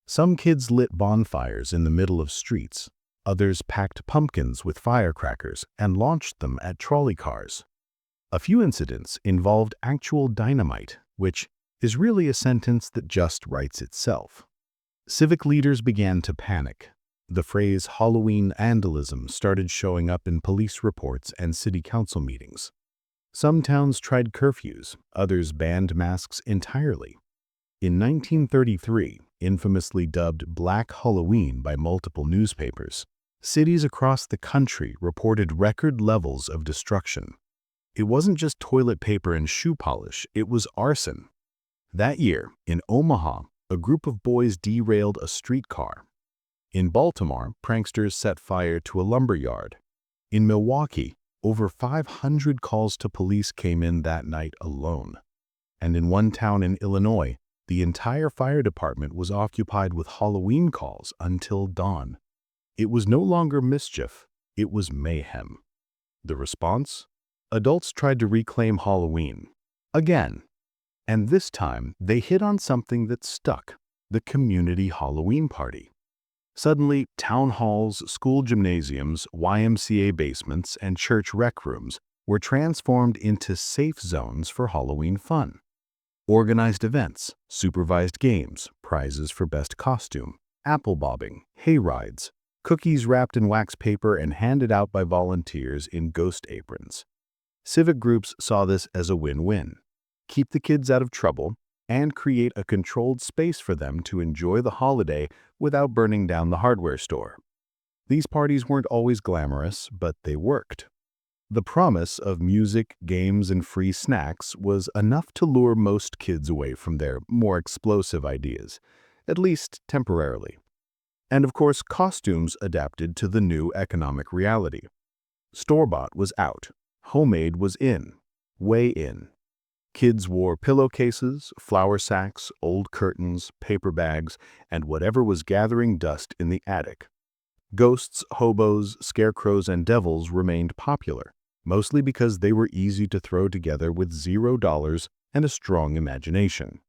Some kids lit bonfires in the middle of streets. Others packed pumpkins with firecrackers and launched them at trolley cars. A few incidents involved actual dynamite, which is really a sentence that just writes itself. Civic leaders began to panic. The phrase Halloween vandalism started showing up in police reports and city council meetings. Some towns tried curfews, others banned masks entirely. In 1933, infamously dubbed Black Halloween by multiple newspapers, cities across the country reported record levels of destruction. It wasn't just toilet paper and shoe polish, it was arson. That year, in Omaha, a group of boys derailed a streetcar. In Baltimore, pranksters set fire to a lumber yard. In Milwaukee, over 500 calls to police came in that night alone. And in one town in Illinois, the entire fire department was occupied with Halloween calls until dawn. It was no longer mischief, it was mayhem. The response? Adults tried to reclaim Halloween. Again. And this time, they hit on something that stuck: the community Halloween party. Suddenly, town halls, school gymnasiums, YMCA basements, and church rec rooms were transformed into safe zones for Halloween fun. Organized events, supervised games, prizes for best costume, apple bobbing, hay rides, cookies wrapped in wax paper and handed out by volunteers in ghost aprons. Civic groups saw this as a win-win: keep the kids out of trouble and create a controlled space for them to enjoy the holiday without burning down the hardware store. These parties weren't always glamorous, but they worked. The promise of music, games, and free snacks was enough to lure most kids away from their more explosive ideas, at least temporarily. And of course, costumes adapted to the new economic reality. Store-bought was out. Homemade was in. Way in. Kids wore pillowcases, flour sacks, old curtains, paper bags, and whatever was gathering dust in the attic. Ghosts, hobos, scarecrows, and devils remained popular, mostly because they were easy to throw together with $0 and a strong imagination.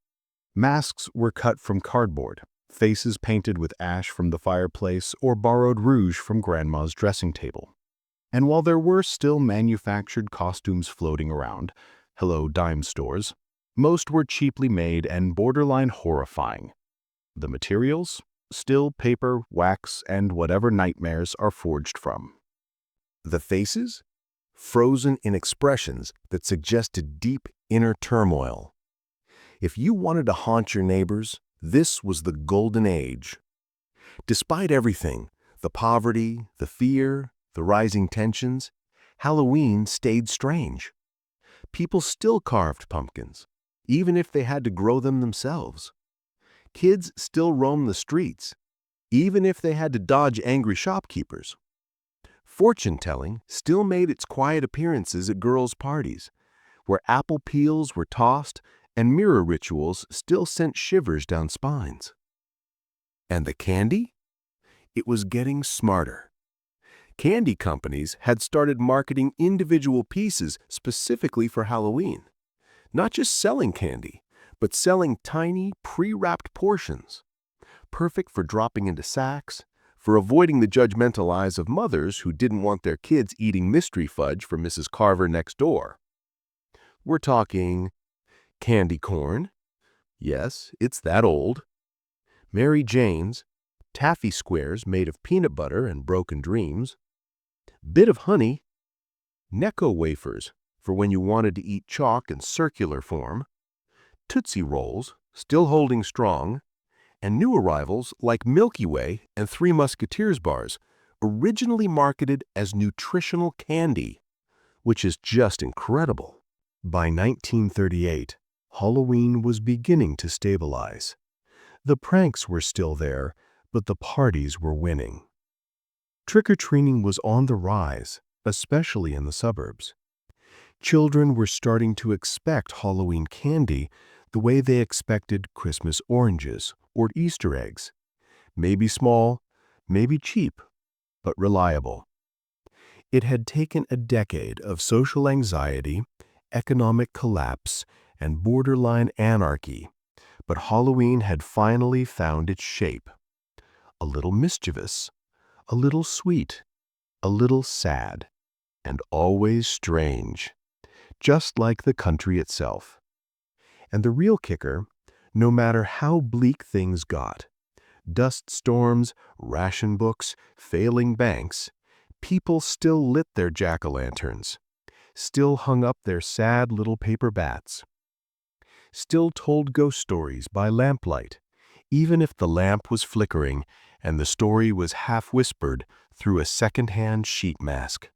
Masks were cut from cardboard, faces painted with ash from the fireplace or borrowed rouge from grandma's dressing table. And while there were still manufactured costumes floating around, hello dime stores, most were cheaply made and borderline horrifying. The materials? Still paper, wax, and whatever nightmares are forged from. The faces? Frozen in expressions that suggested deep inner turmoil. If you wanted to haunt your neighbors, this was the golden age. Despite everything, the poverty, the fear, the rising tensions, Halloween stayed strange. People still carved pumpkins, even if they had to grow them themselves. Kids still roamed the streets, even if they had to dodge angry shopkeepers. Fortune-telling still made its quiet appearances at girls' parties, where apple peels were tossed and mirror rituals still sent shivers down spines. And the candy? It was getting smarter. Candy companies had started marketing individual pieces specifically for Halloween, not just selling candy, but selling tiny, pre-wrapped portions, perfect for dropping into sacks, for avoiding the judgmental eyes of mothers who didn't want their kids eating mystery fudge from Mrs. Carver next door. We're talking candy corn. Yes, it's that old. Mary Jane's, taffy squares made of peanut butter and broken dreams, bit of honey, Necco wafers for when you wanted to eat chalk in circular form, Tootsie Rolls, still holding strong, and new arrivals like Milky Way and Three Musketeers bars, originally marketed as nutritional candy, which is just incredible. By 1938, Halloween was beginning to stabilize. The pranks were still there, but the parties were winning. Trick-or-treating was on the rise, especially in the suburbs. Children were starting to expect Halloween candy the way they expected Christmas oranges or Easter eggs. Maybe small, maybe cheap, but reliable. It had taken a decade of social anxiety, economic collapse, and borderline anarchy, but Halloween had finally found its shape. A little mischievous, a little sweet, a little sad, and always strange, just like the country itself. And the real kicker, no matter how bleak things got, dust storms, ration books, failing banks, people still lit their jack-o'-lanterns, still hung up their sad little paper bats, still told ghost stories by lamplight, even if the lamp was flickering and the story was half-whispered through a second-hand sheet mask.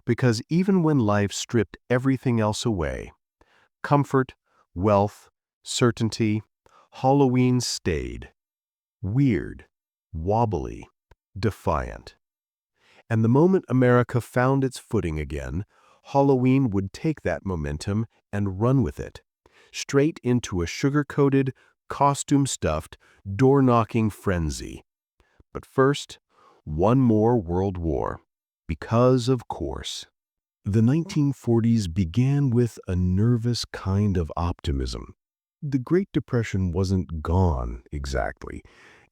Because even when life stripped everything else away, comfort, wealth, certainty, Halloween stayed. Weird, wobbly, defiant. And the moment America found its footing again, Halloween would take that momentum and run with it, straight into a sugar-coated, costume-stuffed, door-knocking frenzy. But first, one more world war, because of course. The 1940s began with a nervous kind of optimism. The Great Depression wasn't gone exactly.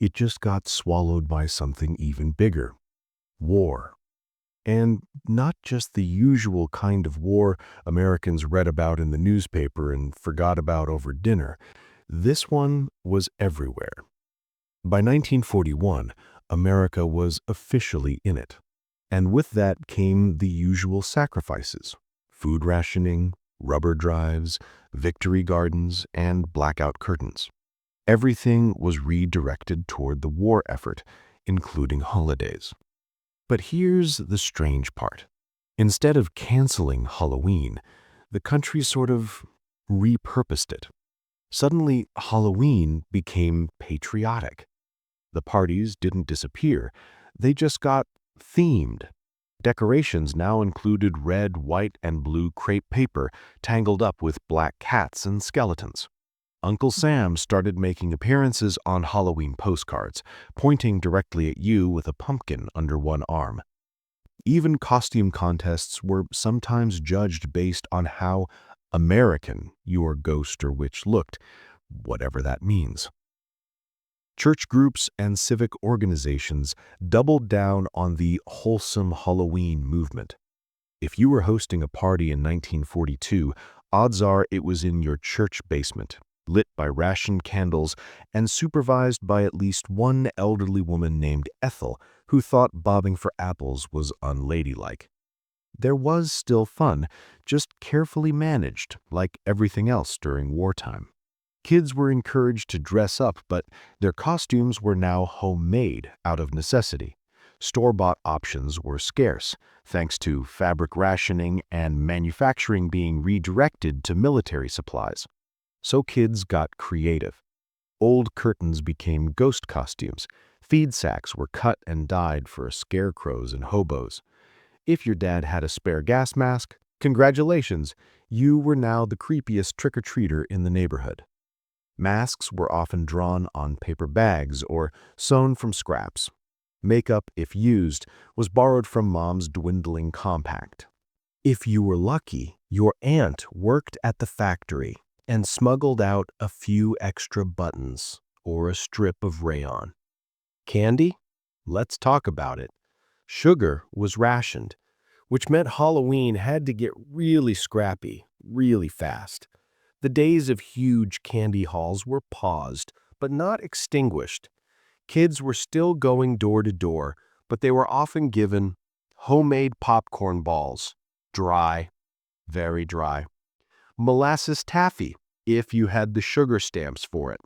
It just got swallowed by something even bigger. War. And not just the usual kind of war Americans read about in the newspaper and forgot about over dinner. This one was everywhere. By 1941, America was officially in it. And with that came the usual sacrifices: food rationing, rubber drives, victory gardens, and blackout curtains. Everything was redirected toward the war effort, including holidays. But here's the strange part. Instead of canceling Halloween, the country sort of repurposed it. Suddenly, Halloween became patriotic. The parties didn't disappear, they just got themed. Decorations now included red, white, and blue crepe paper tangled up with black cats and skeletons. Uncle Sam started making appearances on Halloween postcards, pointing directly at you with a pumpkin under one arm. Even costume contests were sometimes judged based on how American your ghost or witch looked, whatever that means. Church groups and civic organizations doubled down on the wholesome Halloween movement. If you were hosting a party in 1942, odds are it was in your church basement, lit by rationed candles and supervised by at least one elderly woman named Ethel who thought bobbing for apples was unladylike. There was still fun, just carefully managed, like everything else during wartime. Kids were encouraged to dress up, but their costumes were now homemade out of necessity. Store-bought options were scarce, thanks to fabric rationing and manufacturing being redirected to military supplies. So kids got creative. Old curtains became ghost costumes. Feed sacks were cut and dyed for scarecrows and hobos. If your dad had a spare gas mask, congratulations, you were now the creepiest trick-or-treater in the neighborhood. Masks were often drawn on paper bags or sewn from scraps. Makeup, if used, was borrowed from mom's dwindling compact. If you were lucky, your aunt worked at the factory and smuggled out a few extra buttons or a strip of rayon. Candy? Let's talk about it. Sugar was rationed, which meant Halloween had to get really scrappy, really fast. The days of huge candy hauls were paused, but not extinguished. Kids were still going door to door, but they were often given homemade popcorn balls, dry, very dry, molasses taffy, if you had the sugar stamps for it,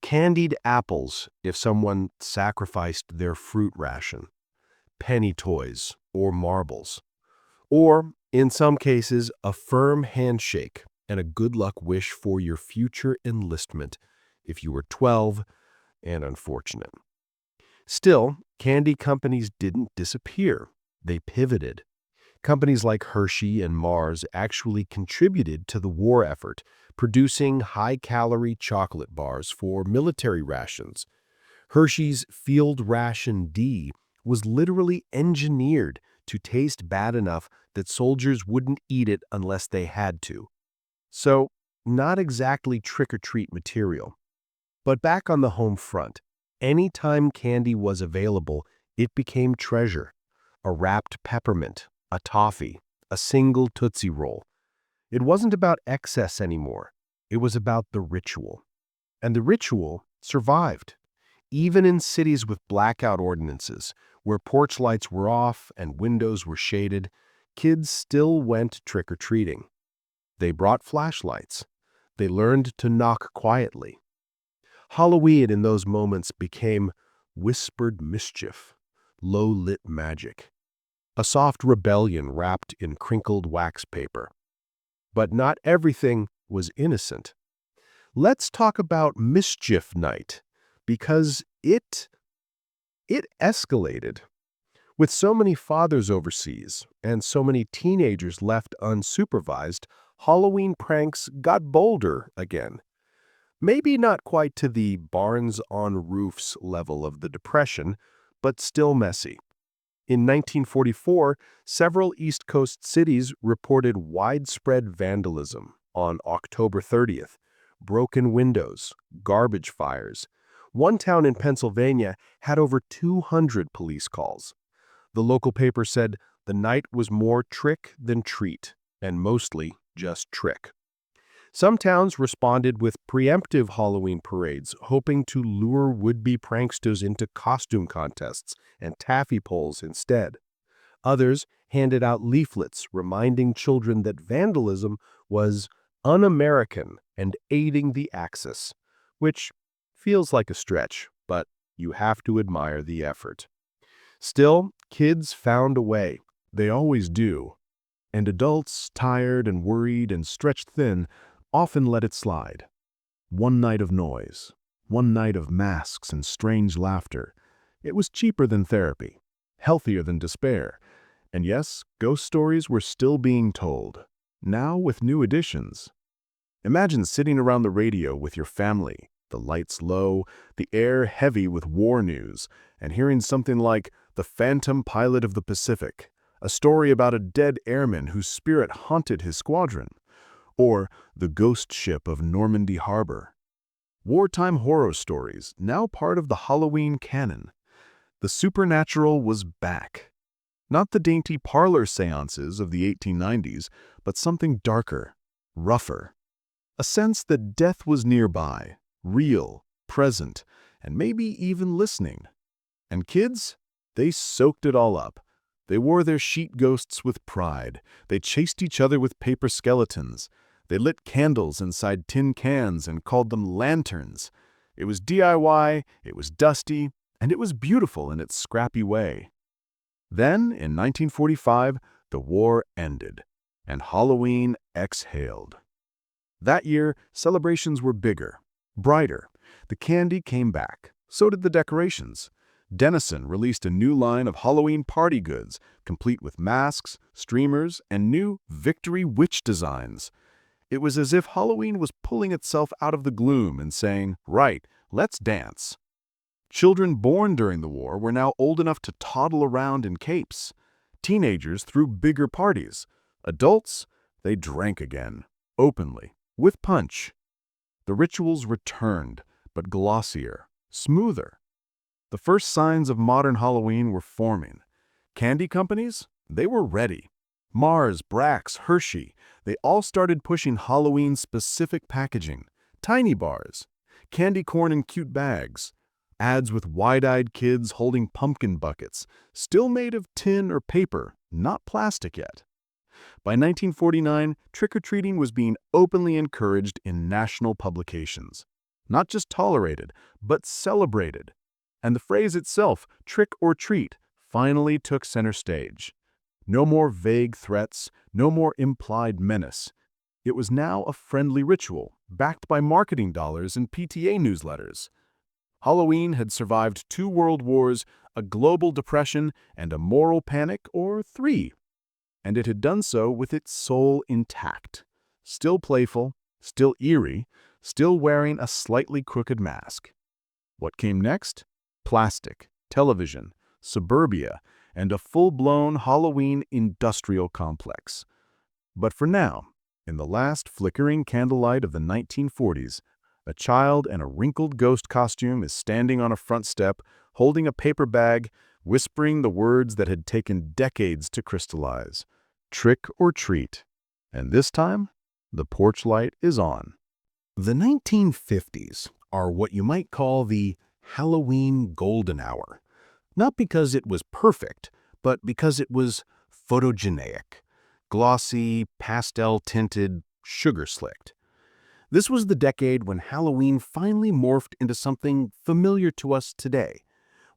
candied apples if someone sacrificed their fruit ration, penny toys or marbles, or, in some cases, a firm handshake and a good luck wish for your future enlistment if you were 12 and unfortunate. Still, candy companies didn't disappear. They pivoted. Companies like Hershey and Mars actually contributed to the war effort, producing high-calorie chocolate bars for military rations. Hershey's Field Ration D was literally engineered to taste bad enough that soldiers wouldn't eat it unless they had to. So, not exactly trick-or-treat material. But back on the home front, anytime candy was available, it became treasure. A wrapped peppermint, a toffee, a single Tootsie Roll. It wasn't about excess anymore. It was about the ritual. And the ritual survived. Even in cities with blackout ordinances, where porch lights were off and windows were shaded, kids still went trick-or-treating. They brought flashlights. They learned to knock quietly. Halloween in those moments became whispered mischief, low-lit magic, a soft rebellion wrapped in crinkled wax paper. But not everything was innocent. Let's talk about Mischief Night, because it escalated. With so many fathers overseas and so many teenagers left unsupervised, Halloween pranks got bolder again. Maybe not quite to the barns on roofs level of the Depression, but still messy. In 1944, several East Coast cities reported widespread vandalism on October 30th, broken windows, garbage fires. One town in Pennsylvania had over 200 police calls. The local paper said the night was more trick than treat, and mostly just trick. Some towns responded with preemptive Halloween parades, hoping to lure would-be pranksters into costume contests and taffy polls instead. Others handed out leaflets reminding children that vandalism was un-American and aiding the Axis, which feels like a stretch, but you have to admire the effort. Still, kids found a way. They always do. And adults, tired and worried and stretched thin, often let it slide. One night of noise, one night of masks and strange laughter. It was cheaper than therapy, healthier than despair. And yes, ghost stories were still being told, now with new additions. Imagine sitting around the radio with your family, the lights low, the air heavy with war news, and hearing something like The Phantom Pilot of the Pacific, a story about a dead airman whose spirit haunted his squadron, or The Ghost Ship of Normandy Harbor. Wartime horror stories, now part of the Halloween canon. The supernatural was back. Not the dainty parlor seances of the 1890s, but something darker, rougher. A sense that death was nearby, real, present, and maybe even listening. And kids? They soaked it all up. They wore their sheet ghosts with pride. They chased each other with paper skeletons. They lit candles inside tin cans and called them lanterns. It was DIY, it was dusty, and it was beautiful in its scrappy way. Then, in 1945, the war ended, and Halloween exhaled. That year, celebrations were bigger, brighter. The candy came back. So did the decorations. Dennison released a new line of Halloween party goods, complete with masks, streamers, and new Victory Witch designs. It was as if Halloween was pulling itself out of the gloom and saying, "Right, let's dance." Children born during the war were now old enough to toddle around in capes. Teenagers threw bigger parties. Adults, they drank again, openly, with punch. The rituals returned, but glossier, smoother. The first signs of modern Halloween were forming. Candy companies? They were ready. Mars, Brax, Hershey, they all started pushing Halloween-specific packaging. Tiny bars, candy corn in cute bags, ads with wide-eyed kids holding pumpkin buckets, still made of tin or paper, not plastic yet. By 1949, trick-or-treating was being openly encouraged in national publications. Not just tolerated, but celebrated. And the phrase itself, trick or treat, finally took center stage. No more vague threats, no more implied menace. It was now a friendly ritual, backed by marketing dollars and PTA newsletters. Halloween had survived 2 world wars, a global depression, and a moral panic or 3. and it had done so with its soul intact. Still playful, still eerie, still wearing a slightly crooked mask. What came next? Plastic, television, suburbia, and a full-blown Halloween industrial complex. But for now, in the last flickering candlelight of the 1940s, a child in a wrinkled ghost costume is standing on a front step, holding a paper bag, whispering the words that had taken decades to crystallize. Trick or treat. And this time, the porch light is on. The 1950s are what you might call the Halloween golden hour. Not because it was perfect, but because it was photogenic, glossy, pastel-tinted, sugar-slicked. This was the decade when Halloween finally morphed into something familiar to us today.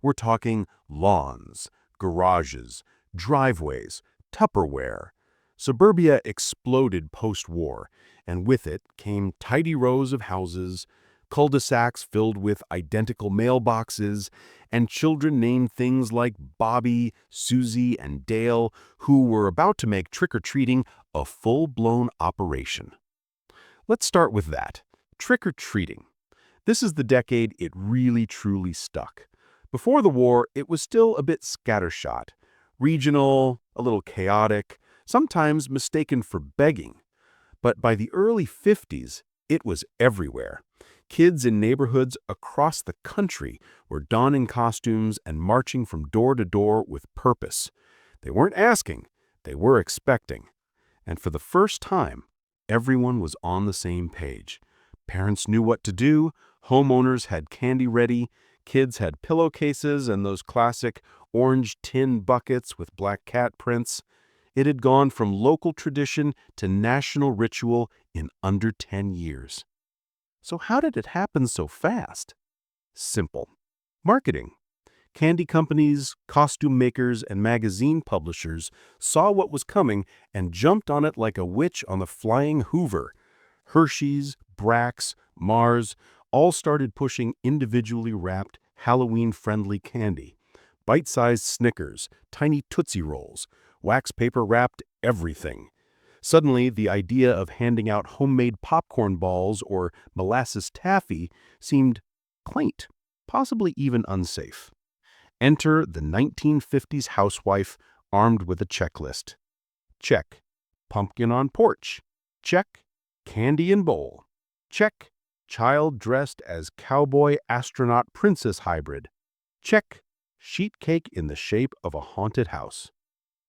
We're talking lawns, garages, driveways, Tupperware. Suburbia exploded post-war, and with it came tidy rows of houses, cul-de-sacs filled with identical mailboxes, and children named things like Bobby, Susie, and Dale, who were about to make trick-or-treating a full-blown operation. Let's start with that. Trick-or-treating. This is the decade it really truly stuck. Before the war, it was still a bit scattershot, regional, a little chaotic, sometimes mistaken for begging. But by the early 50s, it was everywhere. Kids in neighborhoods across the country were donning costumes and marching from door to door with purpose. They weren't asking, they were expecting. And for the first time, everyone was on the same page. Parents knew what to do, homeowners had candy ready, kids had pillowcases and those classic orange tin buckets with black cat prints. It had gone from local tradition to national ritual in under 10 years. So how did it happen so fast? Simple. Marketing. Candy companies, costume makers, and magazine publishers saw what was coming and jumped on it like a witch on the flying Hoover. Hershey's, Brax, Mars all started pushing individually wrapped, Halloween-friendly candy. Bite-sized Snickers, tiny Tootsie Rolls, wax paper-wrapped everything. Suddenly, the idea of handing out homemade popcorn balls or molasses taffy seemed quaint, possibly even unsafe. Enter the 1950s housewife armed with a checklist. Check. Pumpkin on porch. Check. Candy in bowl. Check. Child dressed as cowboy astronaut princess hybrid. Check. Sheet cake in the shape of a haunted house.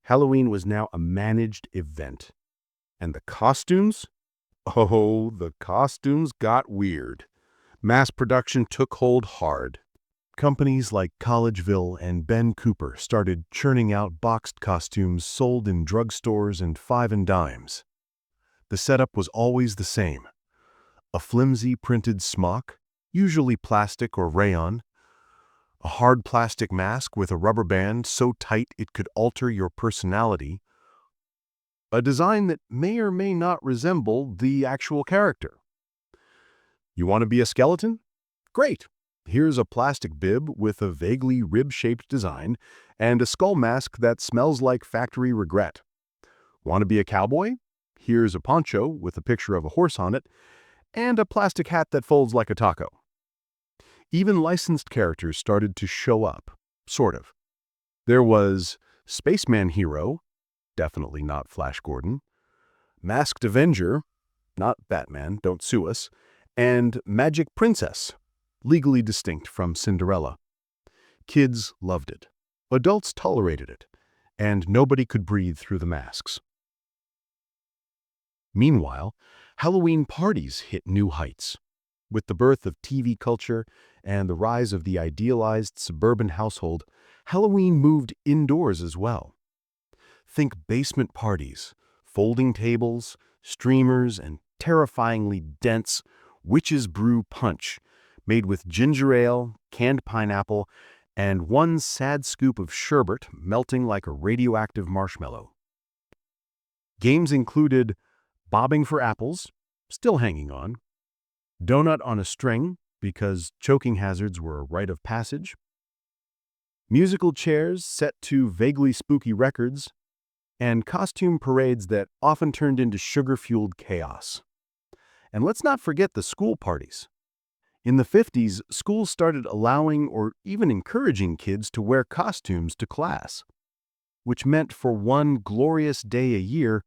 Halloween was now a managed event. And the costumes? Oh, the costumes got weird. Mass production took hold hard. Companies like Collegeville and Ben Cooper started churning out boxed costumes sold in drugstores and five and dimes. The setup was always the same. A flimsy printed smock, usually plastic or rayon, a hard plastic mask with a rubber band so tight it could alter your personality, a design that may or may not resemble the actual character. You want to be a skeleton? Great! Here's a plastic bib with a vaguely rib-shaped design and a skull mask that smells like factory regret. Want to be a cowboy? Here's a poncho with a picture of a horse on it and a plastic hat that folds like a taco. Even licensed characters started to show up, sort of. There was Spaceman Hero, definitely not Flash Gordon, Masked Avenger, not Batman, don't sue us, and Magic Princess, legally distinct from Cinderella. Kids loved it. Adults tolerated it. And nobody could breathe through the masks. Meanwhile, Halloween parties hit new heights. With the birth of TV culture and the rise of the idealized suburban household, Halloween moved indoors as well. Think basement parties, folding tables, streamers, and terrifyingly dense witch's brew punch made with ginger ale, canned pineapple, and one sad scoop of sherbet melting like a radioactive marshmallow. Games included bobbing for apples, still hanging on, donut on a string because choking hazards were a rite of passage, musical chairs set to vaguely spooky records, and costume parades that often turned into sugar-fueled chaos. And let's not forget the school parties. In the 50s, schools started allowing or even encouraging kids to wear costumes to class, which meant for one glorious day a year,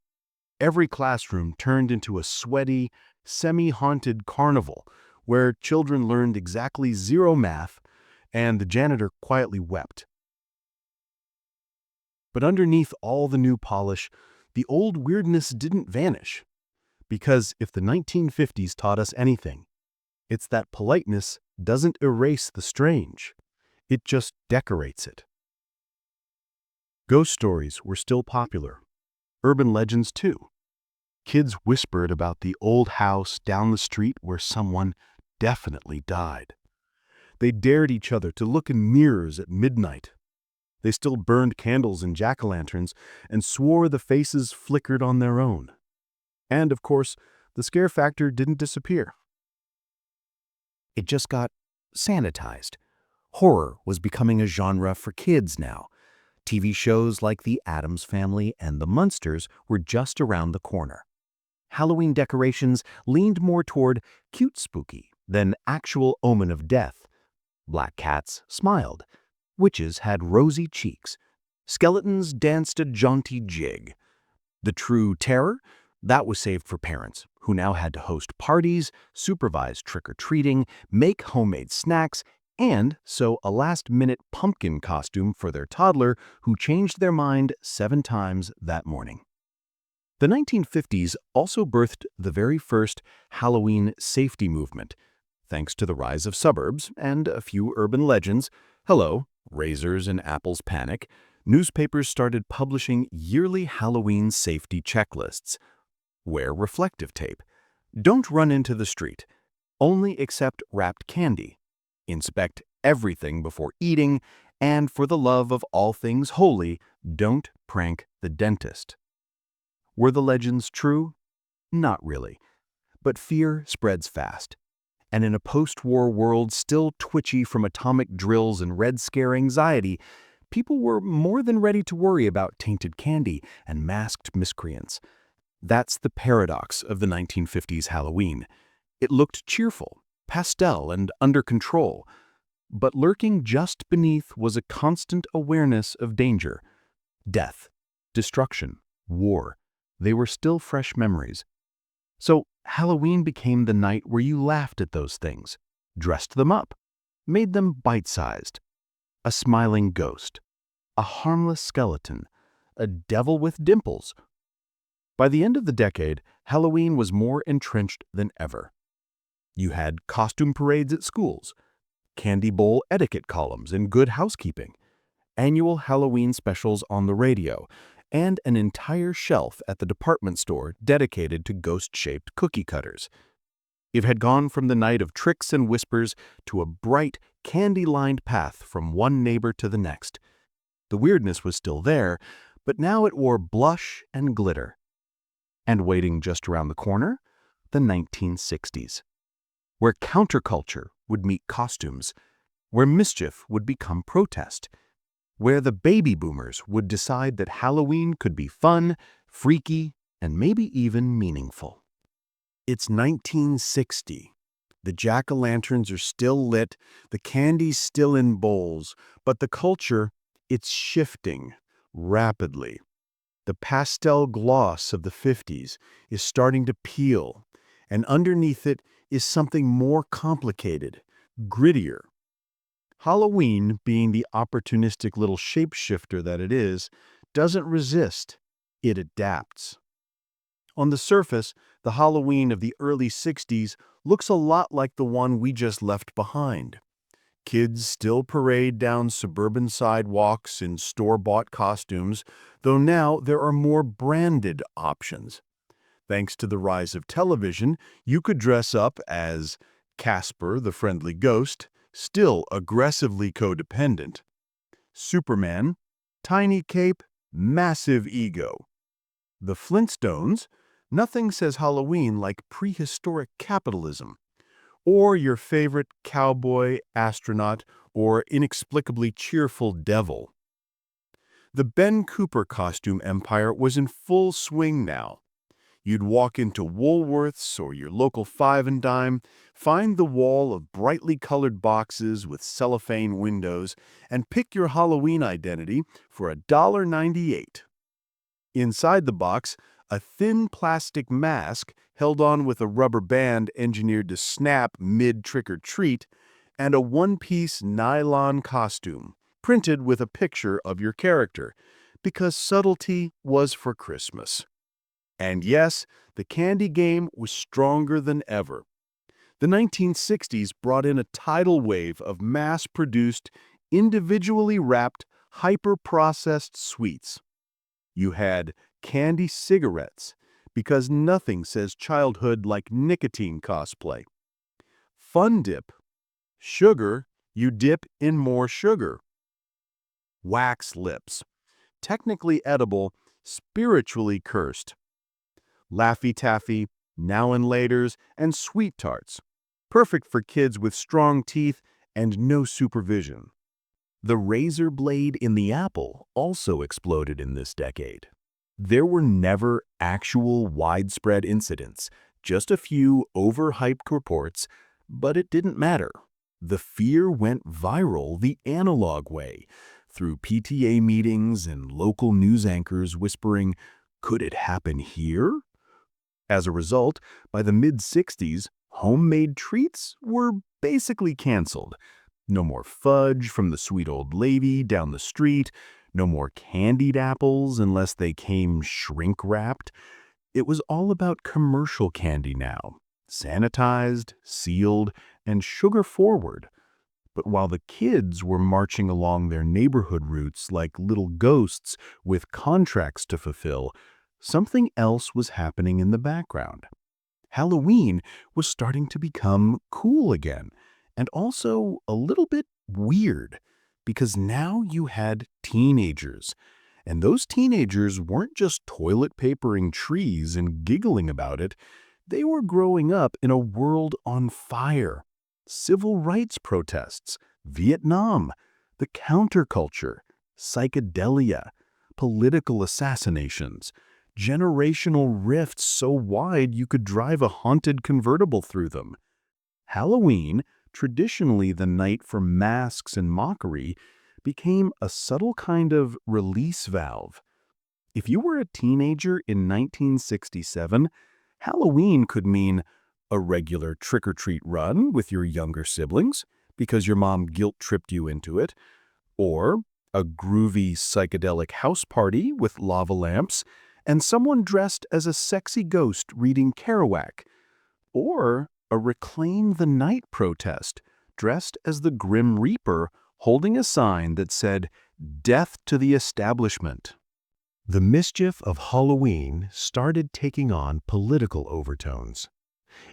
every classroom turned into a sweaty, semi-haunted carnival where children learned exactly zero math and the janitor quietly wept. But underneath all the new polish, the old weirdness didn't vanish. Because if the 1950s taught us anything, it's that politeness doesn't erase the strange. It just decorates it. Ghost stories were still popular. Urban legends, too. Kids whispered about the old house down the street where someone definitely died. They dared each other to look in mirrors at midnight. They still burned candles in jack-o'-lanterns and swore the faces flickered on their own. And, of course, the scare factor didn't disappear. It just got sanitized. Horror was becoming a genre for kids now. TV shows like The Addams Family and The Munsters were just around the corner. Halloween decorations leaned more toward cute spooky than actual omen of death. Black cats smiled. Witches had rosy cheeks. Skeletons danced a jaunty jig. The true terror? That was saved for parents, who now had to host parties, supervise trick-or-treating, make homemade snacks, and sew a last-minute pumpkin costume for their toddler who changed their mind 7 times that morning. The 1950s also birthed the very first Halloween safety movement. Thanks to the rise of suburbs and a few urban legends, hello, razors and apples panic, newspapers started publishing yearly Halloween safety checklists. Wear reflective tape. Don't run into the street. Only accept wrapped candy. Inspect everything before eating, and for the love of all things holy, don't prank the dentist. Were the legends true? Not really. But fear spreads fast. And in a post-war world still twitchy from atomic drills and Red Scare anxiety, people were more than ready to worry about tainted candy and masked miscreants. That's the paradox of the 1950s Halloween. It looked cheerful, pastel, and under control, but lurking just beneath was a constant awareness of danger. Death, destruction, war. They were still fresh memories. So Halloween became the night where you laughed at those things, dressed them up, made them bite-sized. A smiling ghost, a harmless skeleton, a devil with dimples. By the end of the decade, Halloween was more entrenched than ever. You had costume parades at schools, candy bowl etiquette columns in Good Housekeeping, annual Halloween specials on the radio, and an entire shelf at the department store dedicated to ghost-shaped cookie cutters. It had gone from the night of tricks and whispers to a bright, candy-lined path from one neighbor to the next. The weirdness was still there, but now it wore blush and glitter. And waiting just around the corner, the 1960s, where counterculture would meet costumes, where mischief would become protest, where the baby boomers would decide that Halloween could be fun, freaky, and maybe even meaningful. It's 1960. The jack-o'-lanterns are still lit, the candy's still in bowls, but the culture, it's shifting rapidly. The pastel gloss of the 50s is starting to peel, and underneath it is something more complicated, grittier. Halloween, being the opportunistic little shapeshifter that it is, doesn't resist, it adapts. On the surface, the Halloween of the early 60s looks a lot like the one we just left behind. Kids still parade down suburban sidewalks in store-bought costumes, though now there are more branded options. Thanks to the rise of television, you could dress up as Casper the Friendly Ghost, still aggressively codependent, Superman, tiny cape, massive ego. The Flintstones, nothing says Halloween like prehistoric capitalism. Or your favorite cowboy, astronaut, or inexplicably cheerful devil. The Ben Cooper costume empire was in full swing now. You'd walk into Woolworths or your local Five and Dime, find the wall of brightly colored boxes with cellophane windows, and pick your Halloween identity for $1.98. Inside the box, a thin plastic mask held on with a rubber band engineered to snap mid-trick-or-treat, and a one-piece nylon costume, printed with a picture of your character, because subtlety was for Christmas. And yes, the candy game was stronger than ever. The 1960s brought in a tidal wave of mass-produced, individually wrapped, hyper-processed sweets. You had candy cigarettes, because nothing says childhood like nicotine cosplay. Fun dip. Sugar, you dip in more sugar. Wax lips. Technically edible, spiritually cursed. Laffy Taffy, Now and Laters, and Sweet Tarts. Perfect for kids with strong teeth and no supervision. The razor blade in the apple also exploded in this decade. There were never actual widespread incidents, just a few overhyped reports, but it didn't matter. The fear went viral the analog way, through PTA meetings and local news anchors whispering, "Could it happen here?" As a result, by the mid-60s, homemade treats were basically canceled. No more fudge from the sweet old lady down the street, no more candied apples unless they came shrink-wrapped. It was all about commercial candy now, sanitized, sealed, and sugar-forward. But while the kids were marching along their neighborhood routes like little ghosts with contracts to fulfill, something else was happening in the background. Halloween was starting to become cool again, and also a little bit weird, because now you had teenagers. And those teenagers weren't just toilet papering trees and giggling about it. They were growing up in a world on fire. Civil rights protests, Vietnam, the counterculture, psychedelia, political assassinations, generational rifts so wide you could drive a haunted convertible through them. Halloween, traditionally the night for masks and mockery, became a subtle kind of release valve. If you were a teenager in 1967, Halloween could mean a regular trick-or-treat run with your younger siblings because your mom guilt-tripped you into it, or a groovy psychedelic house party with lava lamps and someone dressed as a sexy ghost reading Kerouac, or a Reclaim the Night protest dressed as the Grim Reaper holding a sign that said, "Death to the Establishment." The mischief of Halloween started taking on political overtones.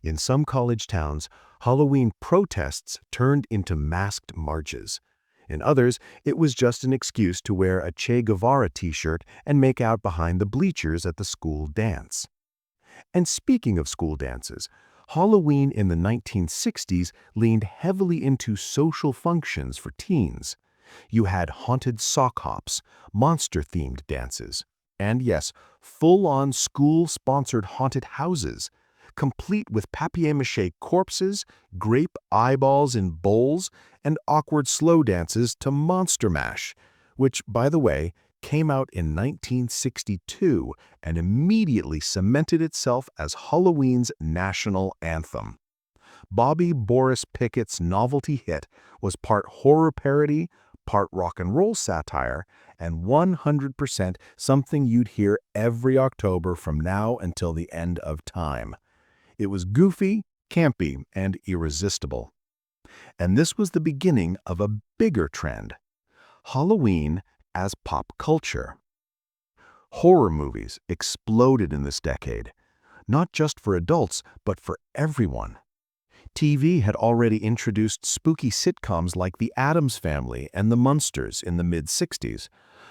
In some college towns, Halloween protests turned into masked marches. In others, it was just an excuse to wear a Che Guevara t-shirt and make out behind the bleachers at the school dance. And speaking of school dances, Halloween in the 1960s leaned heavily into social functions for teens. You had haunted sock hops, monster-themed dances, and yes, full-on school-sponsored haunted houses, complete with papier-mâché corpses, grape eyeballs in bowls, and awkward slow dances to Monster Mash, which, by the way, came out in 1962 and immediately cemented itself as Halloween's national anthem. Bobby Boris Pickett's novelty hit was part horror parody, part rock and roll satire, and 100% something you'd hear every October from now until the end of time. It was goofy, campy, and irresistible. And this was the beginning of a bigger trend: Halloween as pop culture. Horror movies exploded in this decade, not just for adults, but for everyone. TV had already introduced spooky sitcoms like The Addams Family and The Munsters in the mid-60s,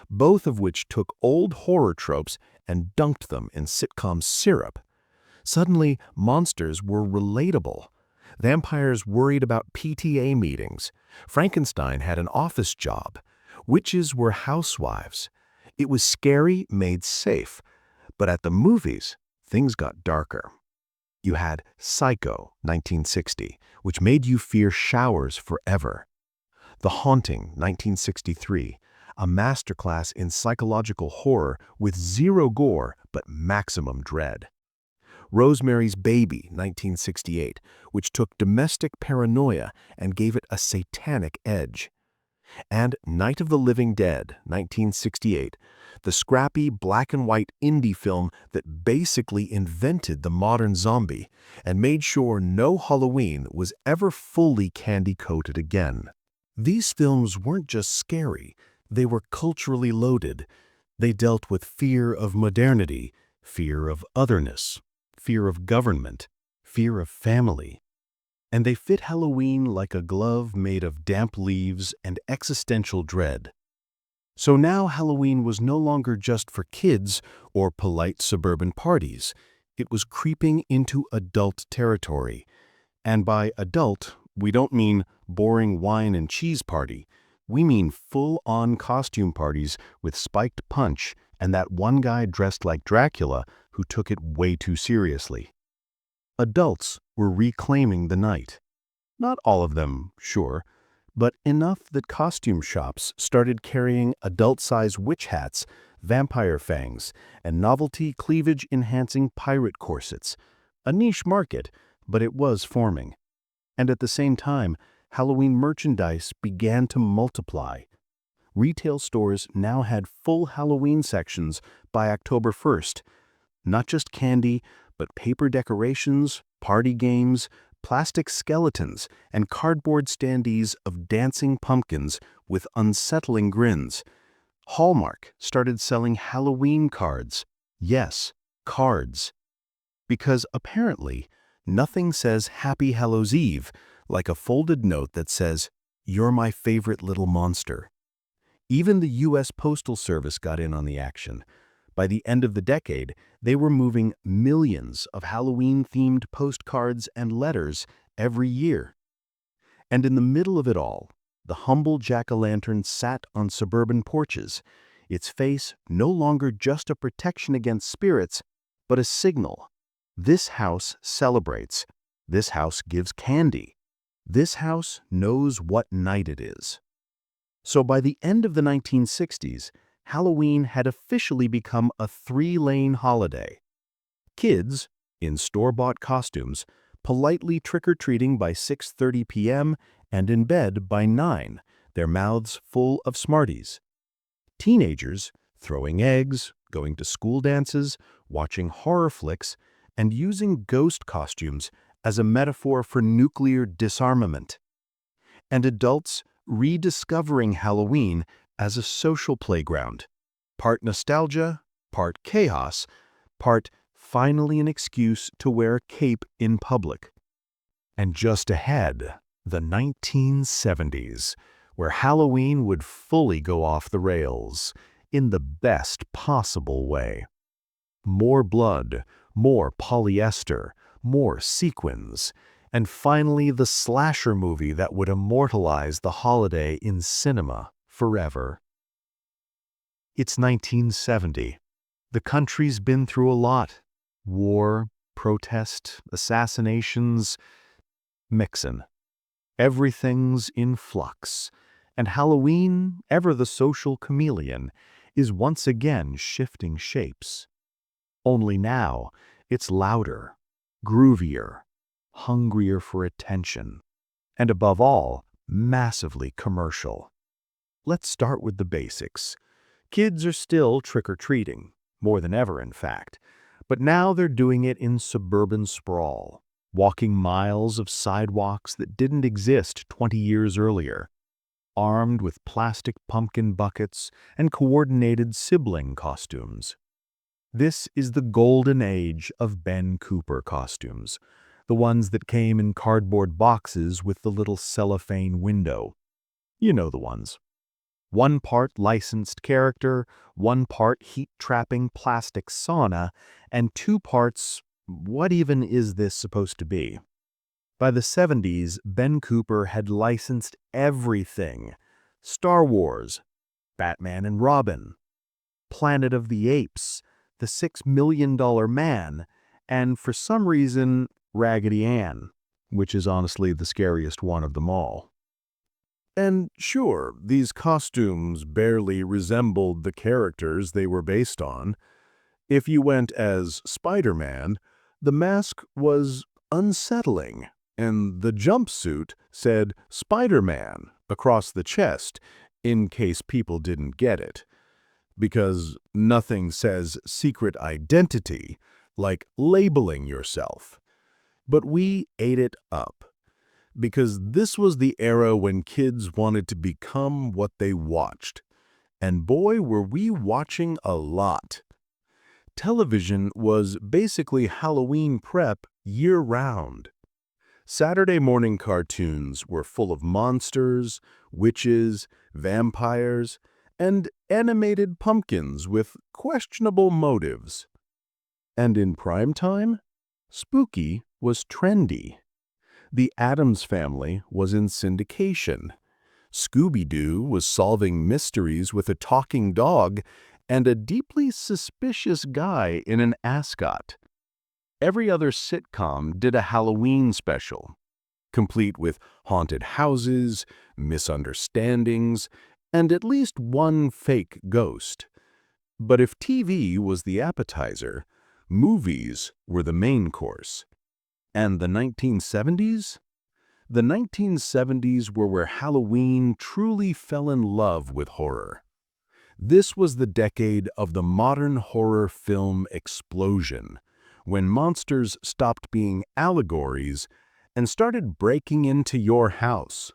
both of which took old horror tropes and dunked them in sitcom syrup. Suddenly, monsters were relatable. Vampires worried about PTA meetings. Frankenstein had an office job. Witches were housewives. It was scary made safe, but at the movies, things got darker. You had Psycho, 1960, which made you fear showers forever. The Haunting, 1963, a masterclass in psychological horror with zero gore but maximum dread. Rosemary's Baby, 1968, which took domestic paranoia and gave it a satanic edge. And Night of the Living Dead, 1968, the scrappy black and white indie film that basically invented the modern zombie and made sure no Halloween was ever fully candy-coated again. These films weren't just scary, they were culturally loaded. They dealt with fear of modernity, fear of otherness, fear of government, fear of family. And they fit Halloween like a glove made of damp leaves and existential dread. So now Halloween was no longer just for kids or polite suburban parties. It was creeping into adult territory. And by adult, we don't mean boring wine and cheese party. We mean full-on costume parties with spiked punch and that one guy dressed like Dracula who took it way too seriously. Adults were reclaiming the night. Not all of them, sure, but enough that costume shops started carrying adult-size witch hats, vampire fangs, and novelty cleavage-enhancing pirate corsets. A niche market, but it was forming. And at the same time, Halloween merchandise began to multiply. Retail stores now had full Halloween sections by October 1st. Not just candy, but paper decorations, party games, plastic skeletons, and cardboard standees of dancing pumpkins with unsettling grins. Hallmark started selling Halloween cards. Yes, cards. Because apparently, nothing says Happy Hallows Eve like a folded note that says, "You're my favorite little monster." Even the U.S. Postal Service got in on the action. By the end of the decade, they were moving millions of Halloween-themed postcards and letters every year. And in the middle of it all, the humble jack-o'-lantern sat on suburban porches, its face no longer just a protection against spirits, but a signal. This house celebrates. This house gives candy. This house knows what night it is. So by the end of the 1960s, Halloween had officially become a three-lane holiday. Kids, in store-bought costumes, politely trick-or-treating by 6:30 p.m. and in bed by 9, their mouths full of Smarties. Teenagers, throwing eggs, going to school dances, watching horror flicks, and using ghost costumes as a metaphor for nuclear disarmament. And adults rediscovering Halloween as a social playground, part nostalgia, part chaos, part finally an excuse to wear a cape in public. And just ahead, the 1970s, where Halloween would fully go off the rails, in the best possible way. More blood, more polyester, more sequins, and finally the slasher movie that would immortalize the holiday in cinema forever. It's 1970. The country's been through a lot. War, protest, assassinations, mixin'. Everything's in flux, and Halloween, ever the social chameleon, is once again shifting shapes. Only now, it's louder, groovier, hungrier for attention, and above all, massively commercial. Let's start with the basics. Kids are still trick-or-treating, more than ever in fact, but now they're doing it in suburban sprawl, walking miles of sidewalks that didn't exist 20 years earlier, armed with plastic pumpkin buckets and coordinated sibling costumes. This is the golden age of Ben Cooper costumes, the ones that came in cardboard boxes with the little cellophane window. You know the ones. One part licensed character, one part heat-trapping plastic sauna, and 2 parts, what even is this supposed to be? By the 70s, Ben Cooper had licensed everything. Star Wars, Batman and Robin, Planet of the Apes, the $6 Million Man, and for some reason, Raggedy Ann, which is honestly the scariest one of them all. And sure, these costumes barely resembled the characters they were based on. If you went as Spider-Man, the mask was unsettling, and the jumpsuit said Spider-Man across the chest, in case people didn't get it. Because nothing says secret identity like labeling yourself. But we ate it up. Because this was the era when kids wanted to become what they watched. And boy, were we watching a lot. Television was basically Halloween prep year-round. Saturday morning cartoons were full of monsters, witches, vampires, and animated pumpkins with questionable motives. And in prime time, spooky was trendy. The Addams Family was in syndication. Scooby-Doo was solving mysteries with a talking dog and a deeply suspicious guy in an ascot. Every other sitcom did a Halloween special, complete with haunted houses, misunderstandings, and at least one fake ghost. But if TV was the appetizer, movies were the main course. And the 1970s? The 1970s were where Halloween truly fell in love with horror. This was the decade of the modern horror film explosion, when monsters stopped being allegories and started breaking into your house.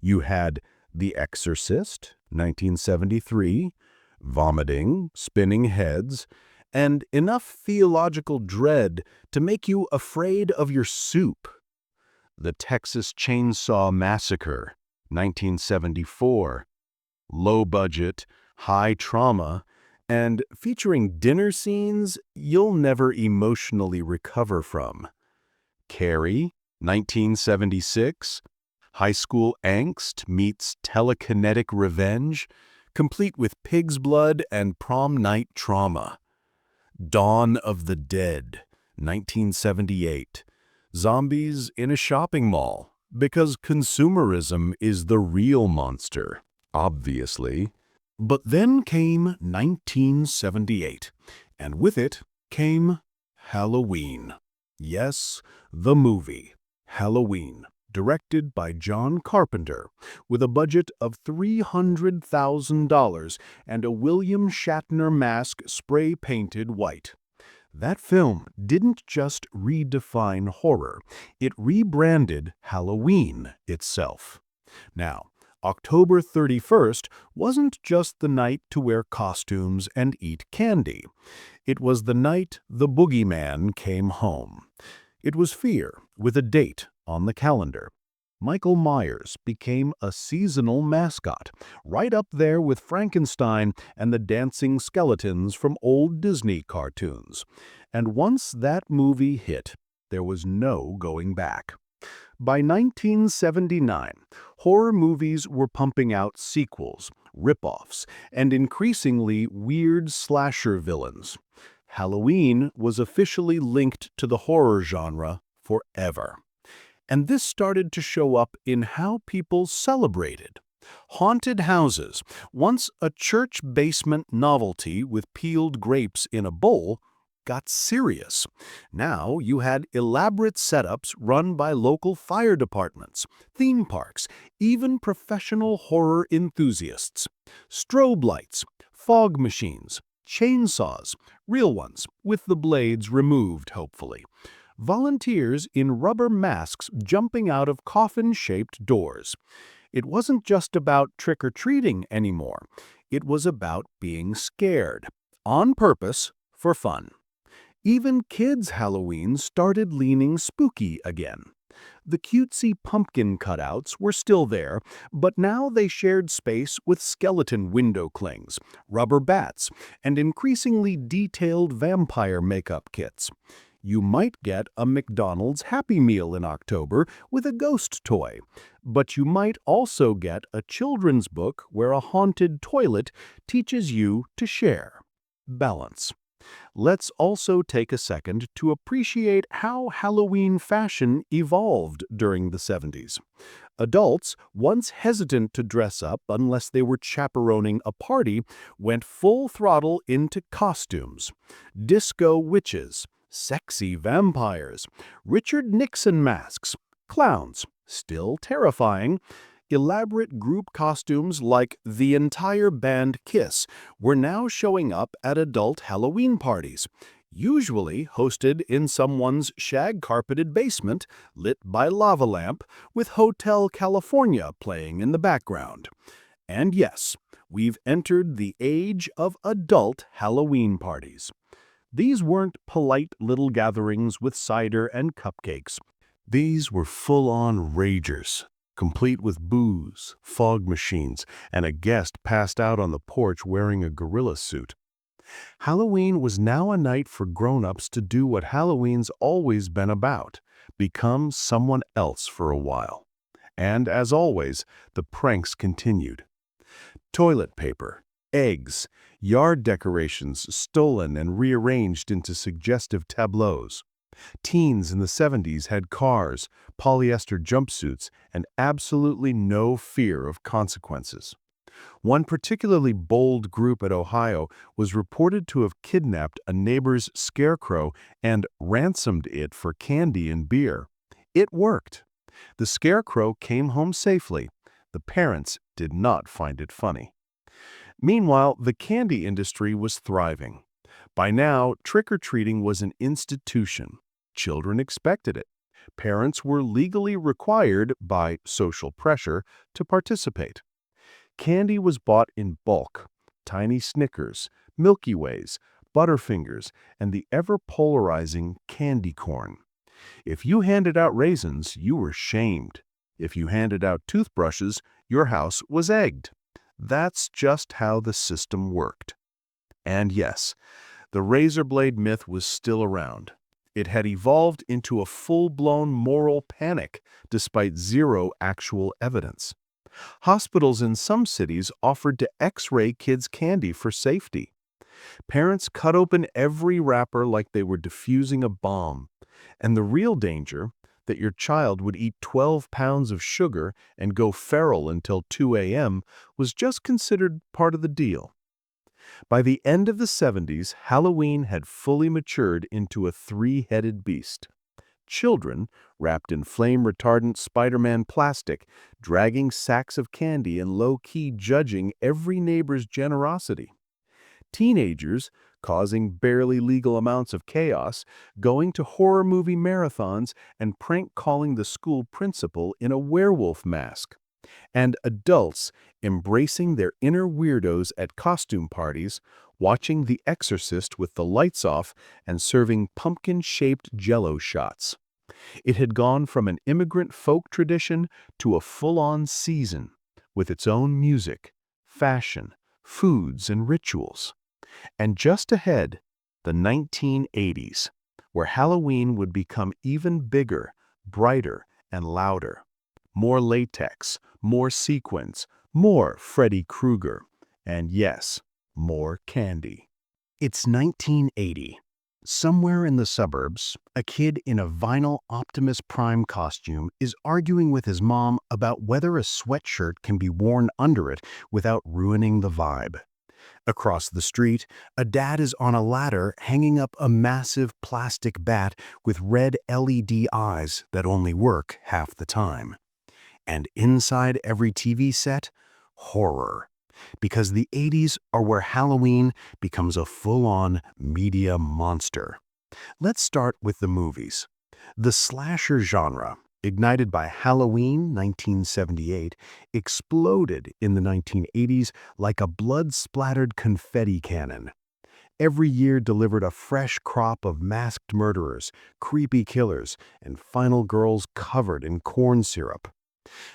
You had The Exorcist, 1973, vomiting, spinning heads, and enough theological dread to make you afraid of your soup. The Texas Chainsaw Massacre, 1974. Low budget, high trauma, and featuring dinner scenes you'll never emotionally recover from. Carrie, 1976. High school angst meets telekinetic revenge, complete with pig's blood and prom night trauma. Dawn of the Dead, 1978. Zombies in a shopping mall, because consumerism is the real monster, obviously. But then came 1978, and with it came Halloween. Yes, the movie, Halloween, directed by John Carpenter, with a budget of $300,000 and a William Shatner mask spray-painted white. That film didn't just redefine horror, it rebranded Halloween itself. Now, October 31st wasn't just the night to wear costumes and eat candy. It was the night the boogeyman came home. It was fear with a date on the calendar. Michael Myers became a seasonal mascot, right up there with Frankenstein and the dancing skeletons from old Disney cartoons. And once that movie hit, there was no going back. By 1979, horror movies were pumping out sequels, rip-offs, and increasingly weird slasher villains. Halloween was officially linked to the horror genre forever. And this started to show up in how people celebrated. Haunted houses, once a church basement novelty with peeled grapes in a bowl, got serious. Now you had elaborate setups run by local fire departments, theme parks, even professional horror enthusiasts. Strobe lights, fog machines, chainsaws, real ones, with the blades removed, hopefully. Volunteers in rubber masks jumping out of coffin-shaped doors. It wasn't just about trick-or-treating anymore. It was about being scared, on purpose, for fun. Even kids' Halloween started leaning spooky again. The cutesy pumpkin cutouts were still there, but now they shared space with skeleton window clings, rubber bats, and increasingly detailed vampire makeup kits. You might get a McDonald's Happy Meal in October with a ghost toy, but you might also get a children's book where a haunted toilet teaches you to share. balance. Let's also take a second to appreciate how Halloween fashion evolved during the 70s. Adults, once hesitant to dress up unless they were chaperoning a party, went full throttle into costumes. Disco witches, sexy vampires, Richard Nixon masks, clowns, still terrifying, elaborate group costumes like the entire band Kiss were now showing up at adult Halloween parties, usually hosted in someone's shag-carpeted basement lit by lava lamp with Hotel California playing in the background. And yes, we've entered the age of adult Halloween parties. These weren't polite little gatherings with cider and cupcakes. These were full-on ragers, complete with booze, fog machines, and a guest passed out on the porch wearing a gorilla suit. Halloween was now a night for grown-ups to do what Halloween's always been about, become someone else for a while. And as always, the pranks continued. Toilet paper, eggs, yard decorations stolen and rearranged into suggestive tableaus. Teens in the 70s had cars, polyester jumpsuits, and absolutely no fear of consequences. One particularly bold group at Ohio was reported to have kidnapped a neighbor's scarecrow and ransomed it for candy and beer. It worked. The scarecrow came home safely. The parents did not find it funny. Meanwhile, the candy industry was thriving. By now, trick-or-treating was an institution. Children expected it. Parents were legally required, by social pressure, to participate. Candy was bought in bulk: tiny Snickers, Milky Ways, Butterfingers, and the ever-polarizing candy corn. If you handed out raisins, you were shamed. If you handed out toothbrushes, your house was egged. That's just how the system worked. And yes, the razor blade myth was still around. It had evolved into a full-blown moral panic, despite zero actual evidence. Hospitals in some cities offered to X-ray kids' candy for safety. Parents cut open every wrapper like they were defusing a bomb. And the real danger, that your child would eat 12 pounds of sugar and go feral until 2 a.m., was just considered part of the deal. By the end of the 70s, Halloween had fully matured into a three-headed beast. Children, wrapped in flame-retardant Spider-Man plastic, dragging sacks of candy and low-key judging every neighbor's generosity. Teenagers, causing barely legal amounts of chaos, going to horror movie marathons and prank-calling the school principal in a werewolf mask. And adults embracing their inner weirdos at costume parties, watching The Exorcist with the lights off and serving pumpkin-shaped Jell-O shots. It had gone from an immigrant folk tradition to a full-on season, with its own music, fashion, foods, and rituals. And just ahead, the 1980s, where Halloween would become even bigger, brighter, and louder. More latex, more sequins, more Freddy Krueger, and yes, more candy. It's 1980. Somewhere in the suburbs, a kid in a vinyl Optimus Prime costume is arguing with his mom about whether a sweatshirt can be worn under it without ruining the vibe. Across the street, a dad is on a ladder hanging up a massive plastic bat with red LED eyes that only work half the time. And inside every TV set, horror. Because the 80s are where Halloween becomes a full-on media monster. Let's start with the movies. The slasher genre, ignited by Halloween 1978, exploded in the 1980s like a blood-splattered confetti cannon. Every year delivered a fresh crop of masked murderers, creepy killers, and final girls covered in corn syrup.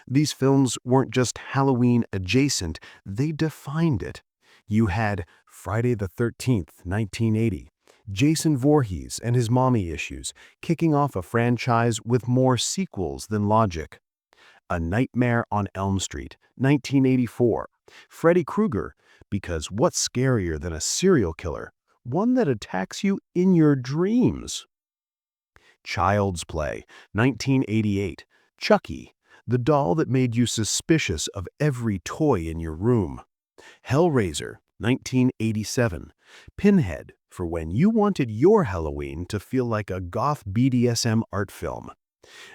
These films weren't just Halloween adjacent, they defined it. You had Friday the 13th, 1980, Jason Voorhees and his mommy issues, kicking off a franchise with more sequels than logic. A Nightmare on Elm Street, 1984, Freddy Krueger, because what's scarier than a serial killer, one that attacks you in your dreams. Child's Play, 1988. Chucky, the doll that made you suspicious of every toy in your room. Hellraiser, 1987. Pinhead, for when you wanted your Halloween to feel like a goth BDSM art film.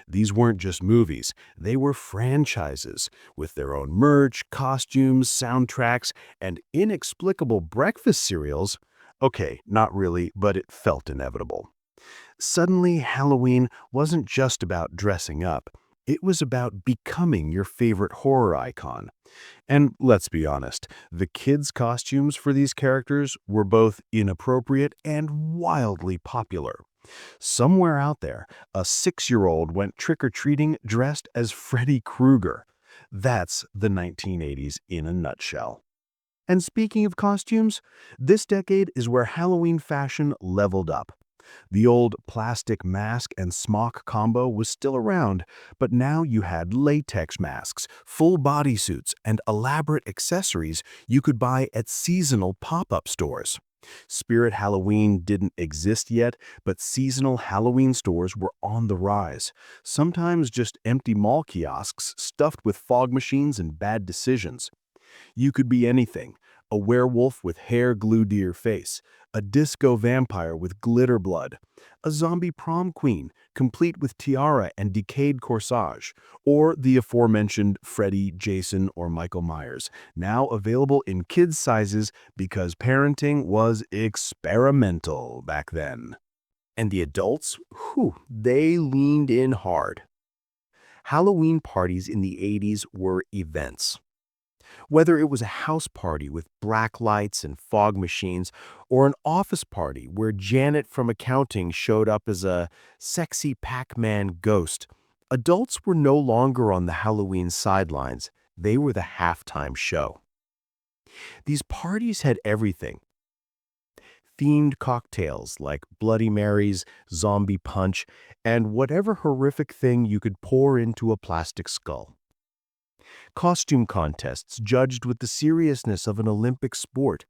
These weren't just movies, they were franchises, with their own merch, costumes, soundtracks, and inexplicable breakfast cereals. Okay, not really, but it felt inevitable. Suddenly, Halloween wasn't just about dressing up. It was about becoming your favorite horror icon. And let's be honest, the kids' costumes for these characters were both inappropriate and wildly popular. Somewhere out there, a 6-year-old went trick-or-treating dressed as Freddy Krueger. That's the 1980s in a nutshell. And speaking of costumes, this decade is where Halloween fashion leveled up. The old plastic mask and smock combo was still around, but now you had latex masks, full bodysuits, and elaborate accessories you could buy at seasonal pop-up stores. Spirit Halloween didn't exist yet, but seasonal Halloween stores were on the rise. Sometimes just empty mall kiosks stuffed with fog machines and bad decisions. You could be anything: a werewolf with hair glued to your face, a disco vampire with glitter blood, a zombie prom queen complete with tiara and decayed corsage, or the aforementioned Freddy, Jason, or Michael Myers, now available in kids' sizes because parenting was experimental back then. And the adults, whew, they leaned in hard. Halloween parties in the 80s were events. Whether it was a house party with black lights and fog machines, or an office party where Janet from accounting showed up as a sexy Pac-Man ghost, adults were no longer on the Halloween sidelines. They were the halftime show. These parties had everything: themed cocktails like Bloody Marys, zombie punch, and whatever horrific thing you could pour into a plastic skull. Costume contests judged with the seriousness of an Olympic sport.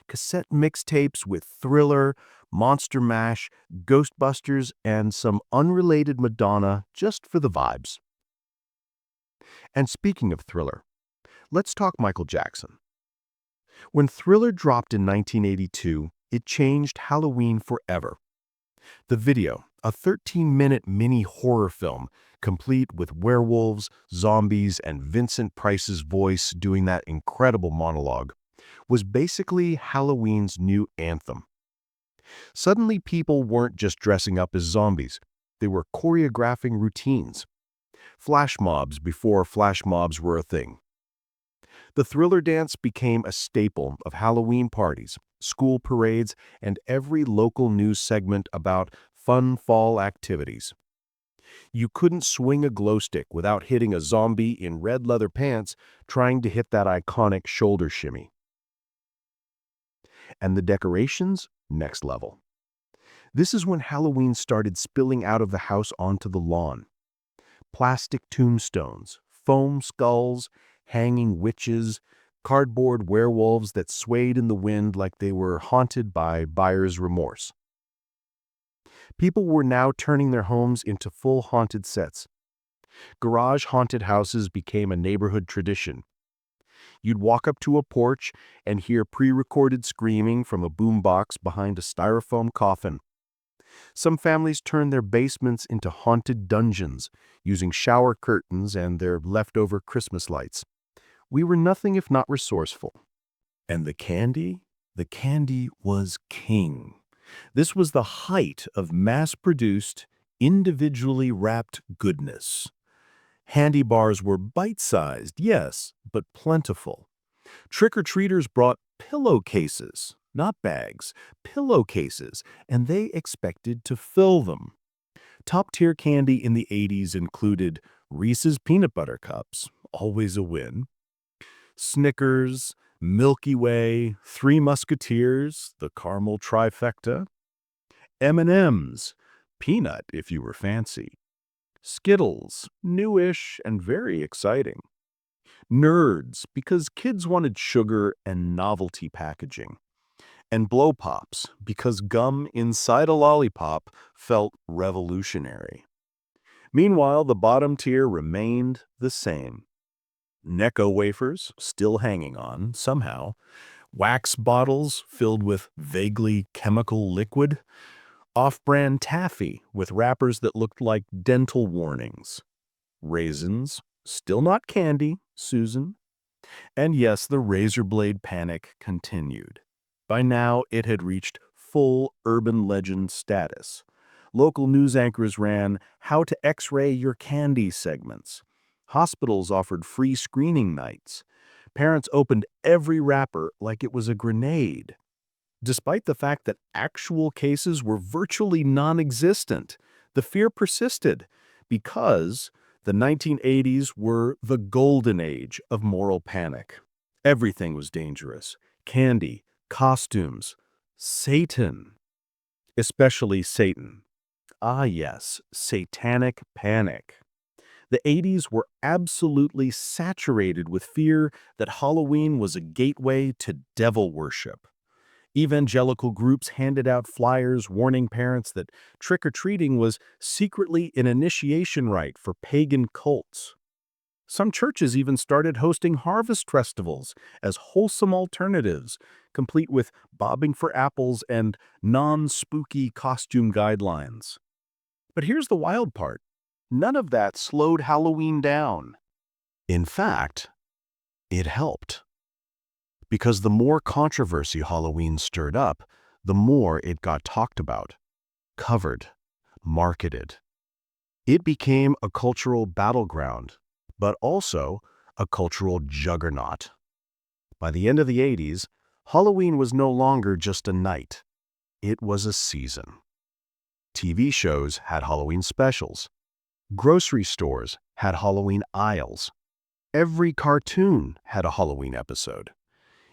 Cassette mixtapes with Thriller, Monster Mash, Ghostbusters, and some unrelated Madonna just for the vibes. And speaking of Thriller, let's talk Michael Jackson. When Thriller dropped in 1982, it changed Halloween forever. The video, a 13-minute mini horror film, complete with werewolves, zombies, and Vincent Price's voice doing that incredible monologue, was basically Halloween's new anthem. Suddenly, people weren't just dressing up as zombies. They were choreographing routines. Flash mobs before flash mobs were a thing. The Thriller dance became a staple of Halloween parties, school parades, and every local news segment about fun fall activities. You couldn't swing a glow stick without hitting a zombie in red leather pants trying to hit that iconic shoulder shimmy. And the decorations? Next level. This is when Halloween started spilling out of the house onto the lawn. Plastic tombstones, foam skulls, hanging witches, cardboard werewolves that swayed in the wind like they were haunted by buyer's remorse. People were now turning their homes into full haunted sets. Garage haunted houses became a neighborhood tradition. You'd walk up to a porch and hear pre-recorded screaming from a boombox behind a styrofoam coffin. Some families turned their basements into haunted dungeons, using shower curtains and their leftover Christmas lights. We were nothing if not resourceful. And the candy? The candy was king. This was the height of mass-produced, individually wrapped goodness. Handy bars were bite-sized, yes, but plentiful. Trick-or-treaters brought pillowcases, not bags, pillowcases, and they expected to fill them. Top-tier candy in the 80s included Reese's Peanut Butter Cups, always a win, Snickers, Milky Way, Three Musketeers, the caramel trifecta, M&M's, peanut if you were fancy, Skittles, newish and very exciting, Nerds, because kids wanted sugar and novelty packaging, and blow pops because gum inside a lollipop felt revolutionary. Meanwhile, the bottom tier remained the same. Necco wafers, still hanging on, somehow, wax bottles filled with vaguely chemical liquid, off-brand taffy with wrappers that looked like dental warnings, raisins, still not candy, Susan. And yes, the razor blade panic continued. By now, it had reached full urban legend status. Local news anchors ran how to X-ray your candy segments. Hospitals offered free screening nights. Parents opened every wrapper like it was a grenade. Despite the fact that actual cases were virtually non-existent, the fear persisted because the 1980s were the golden age of moral panic. Everything was dangerous. Candy, costumes, Satan. Especially Satan. Ah yes, satanic panic. The 80s were absolutely saturated with fear that Halloween was a gateway to devil worship. Evangelical groups handed out flyers warning parents that trick-or-treating was secretly an initiation rite for pagan cults. Some churches even started hosting harvest festivals as wholesome alternatives, complete with bobbing for apples and non-spooky costume guidelines. But here's the wild part. None of that slowed Halloween down. In fact, it helped. Because the more controversy Halloween stirred up, the more it got talked about, covered, marketed. It became a cultural battleground, but also a cultural juggernaut. By the end of the 80s, Halloween was no longer just a night. It was a season. TV shows had Halloween specials. Grocery stores had Halloween aisles. Every cartoon had a Halloween episode.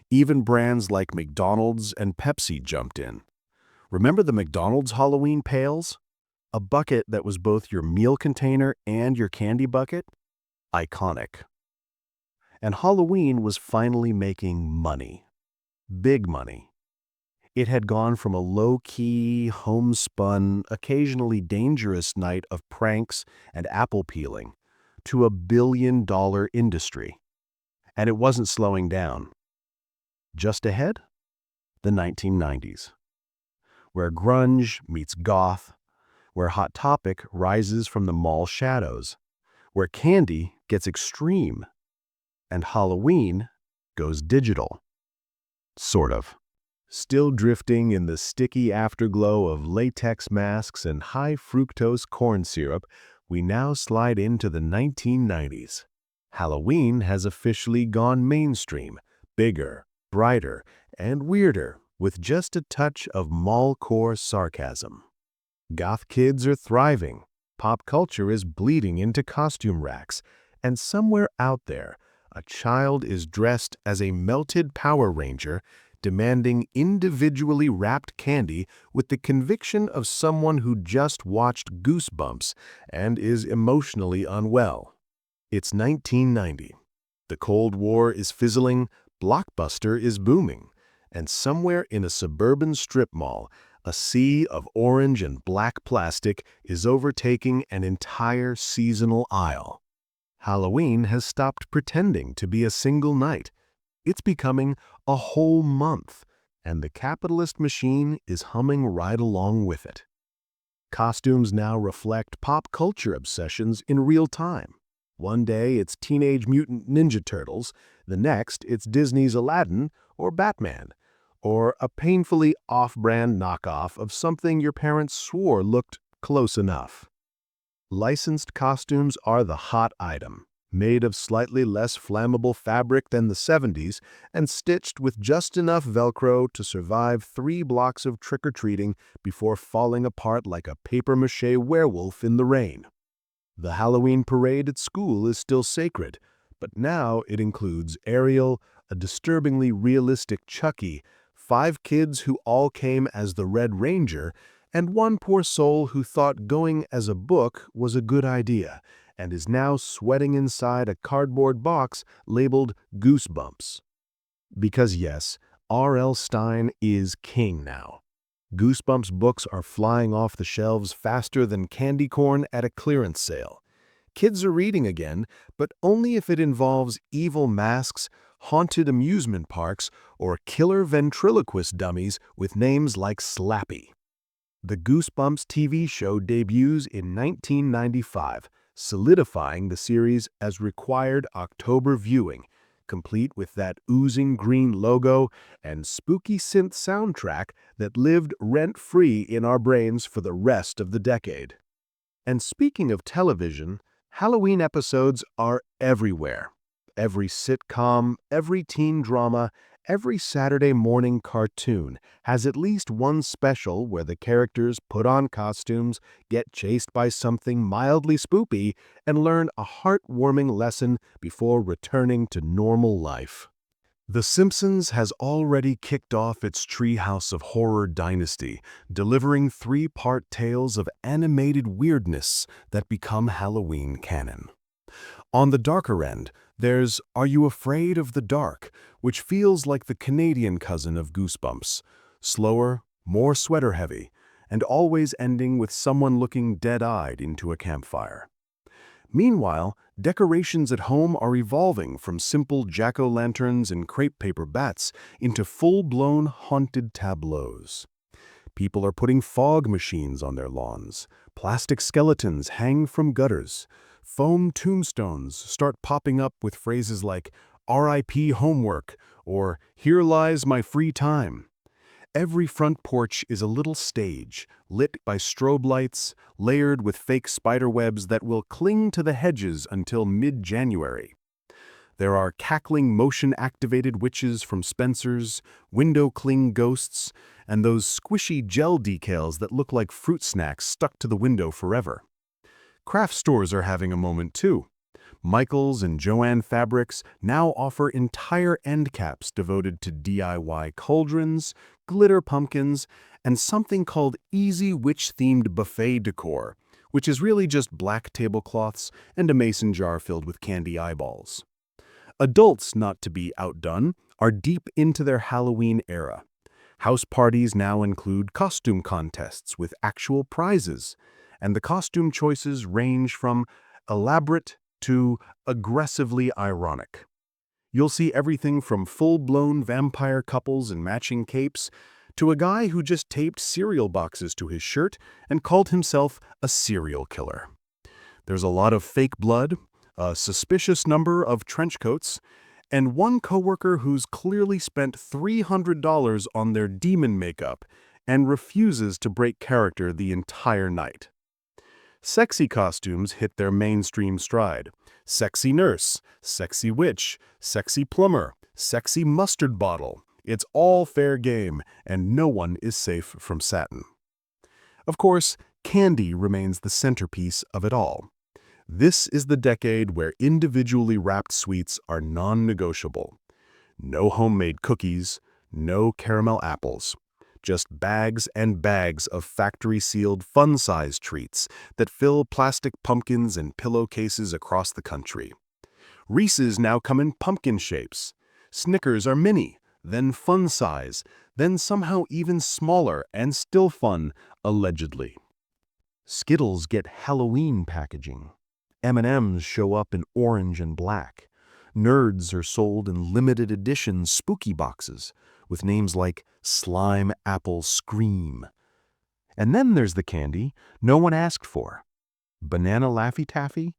Even brands like McDonald's and Pepsi jumped in. Remember the McDonald's Halloween pails? A bucket that was both your meal container and your candy bucket? Iconic. And Halloween was finally making money. Big money. It had gone from a low-key, homespun, occasionally dangerous night of pranks and apple peeling to a billion-dollar industry. And it wasn't slowing down. Just ahead, the 1990s, where grunge meets goth, where Hot Topic rises from the mall shadows, where candy gets extreme, and Halloween goes digital. Sort of. Still drifting in the sticky afterglow of latex masks and high-fructose corn syrup, we now slide into the 1990s. Halloween has officially gone mainstream, bigger, brighter, and weirder, with just a touch of mall-core sarcasm. Goth kids are thriving, pop culture is bleeding into costume racks, and somewhere out there, a child is dressed as a melted Power Ranger, demanding individually wrapped candy with the conviction of someone who just watched Goosebumps and is emotionally unwell. It's 1990. The Cold War is fizzling, Blockbuster is booming, and somewhere in a suburban strip mall, a sea of orange and black plastic is overtaking an entire seasonal aisle. Halloween has stopped pretending to be a single night. It's becoming a whole month, and the capitalist machine is humming right along with it. Costumes now reflect pop culture obsessions in real time. One day it's Teenage Mutant Ninja Turtles, the next it's Disney's Aladdin or Batman, or a painfully off-brand knockoff of something your parents swore looked close enough. Licensed costumes are the hot item, made of slightly less flammable fabric than the 70s and stitched with just enough Velcro to survive 3 blocks of trick-or-treating before falling apart like a papier-mâché werewolf in the rain. The Halloween parade at school is still sacred, but now it includes Ariel, a disturbingly realistic Chucky, 5 kids who all came as the Red Ranger, and one poor soul who thought going as a book was a good idea and is now sweating inside a cardboard box labeled Goosebumps. Because yes, R.L. Stine is king now. Goosebumps books are flying off the shelves faster than candy corn at a clearance sale. Kids are reading again, but only if it involves evil masks, haunted amusement parks, or killer ventriloquist dummies with names like Slappy. The Goosebumps TV show debuts in 1995, solidifying the series as required October viewing, complete with that oozing green logo and spooky synth soundtrack that lived rent-free in our brains for the rest of the decade. And speaking of television, Halloween episodes are everywhere. Every sitcom, every teen drama, every Saturday morning cartoon has at least one special where the characters put on costumes, get chased by something mildly spoopy, and learn a heartwarming lesson before returning to normal life. The Simpsons has already kicked off its Treehouse of Horror dynasty, delivering three-part tales of animated weirdness that become Halloween canon. On the darker end, there's Are You Afraid of the Dark, which feels like the Canadian cousin of Goosebumps, slower, more sweater-heavy, and always ending with someone looking dead-eyed into a campfire. Meanwhile, decorations at home are evolving from simple jack-o'-lanterns and crepe paper bats into full-blown haunted tableaus. People are putting fog machines on their lawns, plastic skeletons hang from gutters, foam tombstones start popping up with phrases like "R.I.P. homework" or "Here lies my free time." Every front porch is a little stage, lit by strobe lights, layered with fake spiderwebs that will cling to the hedges until mid-January. There are cackling motion-activated witches from Spencer's, window-cling ghosts, and those squishy gel decals that look like fruit snacks stuck to the window forever. Craft stores are having a moment too. Michaels and Joann Fabrics now offer entire end caps devoted to DIY cauldrons, glitter pumpkins, and something called Easy Witch-themed buffet decor, which is really just black tablecloths and a mason jar filled with candy eyeballs. Adults, not to be outdone, are deep into their Halloween era. House parties now include costume contests with actual prizes, and the costume choices range from elaborate to aggressively ironic. You'll see everything from full-blown vampire couples in matching capes to a guy who just taped cereal boxes to his shirt and called himself a serial killer. There's a lot of fake blood, a suspicious number of trench coats, and one coworker who's clearly spent $300 on their demon makeup and refuses to break character the entire night. Sexy costumes hit their mainstream stride. Sexy nurse, sexy witch, sexy plumber, sexy mustard bottle. It's all fair game, and no one is safe from satin. Of course, candy remains the centerpiece of it all. This is the decade where individually wrapped sweets are non-negotiable. No homemade cookies, no caramel apples. Just bags and bags of factory-sealed fun-size treats that fill plastic pumpkins and pillowcases across the country. Reese's now come in pumpkin shapes. Snickers are mini, then fun-size, then somehow even smaller and still fun, allegedly. Skittles get Halloween packaging. M&Ms show up in orange and black. Nerds are sold in limited edition spooky boxes with names like Slime Apple Scream. And then there's the candy no one asked for. Banana Laffy Taffy,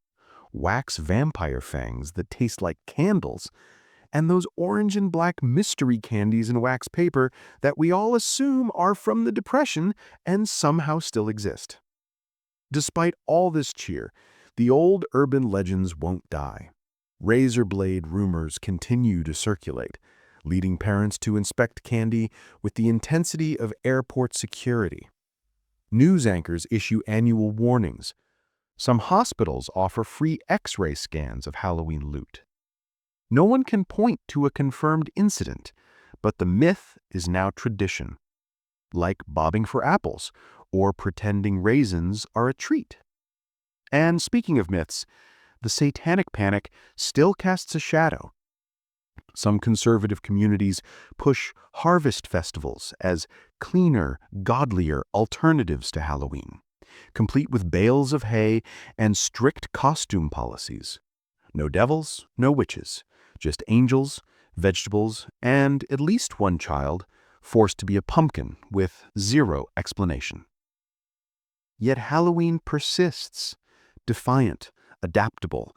wax vampire fangs that taste like candles, and those orange and black mystery candies in wax paper that we all assume are from the Depression and somehow still exist. Despite all this cheer, the old urban legends won't die. Razor blade rumors continue to circulate, leading parents to inspect candy with the intensity of airport security. News anchors issue annual warnings. Some hospitals offer free X-ray scans of Halloween loot. No one can point to a confirmed incident, but the myth is now tradition, like bobbing for apples or pretending raisins are a treat. And speaking of myths, the satanic panic still casts a shadow. Some conservative communities push harvest festivals as cleaner, godlier alternatives to Halloween, complete with bales of hay and strict costume policies. No devils, no witches, just angels, vegetables, and at least one child forced to be a pumpkin with zero explanation. Yet Halloween persists, defiant, adaptable,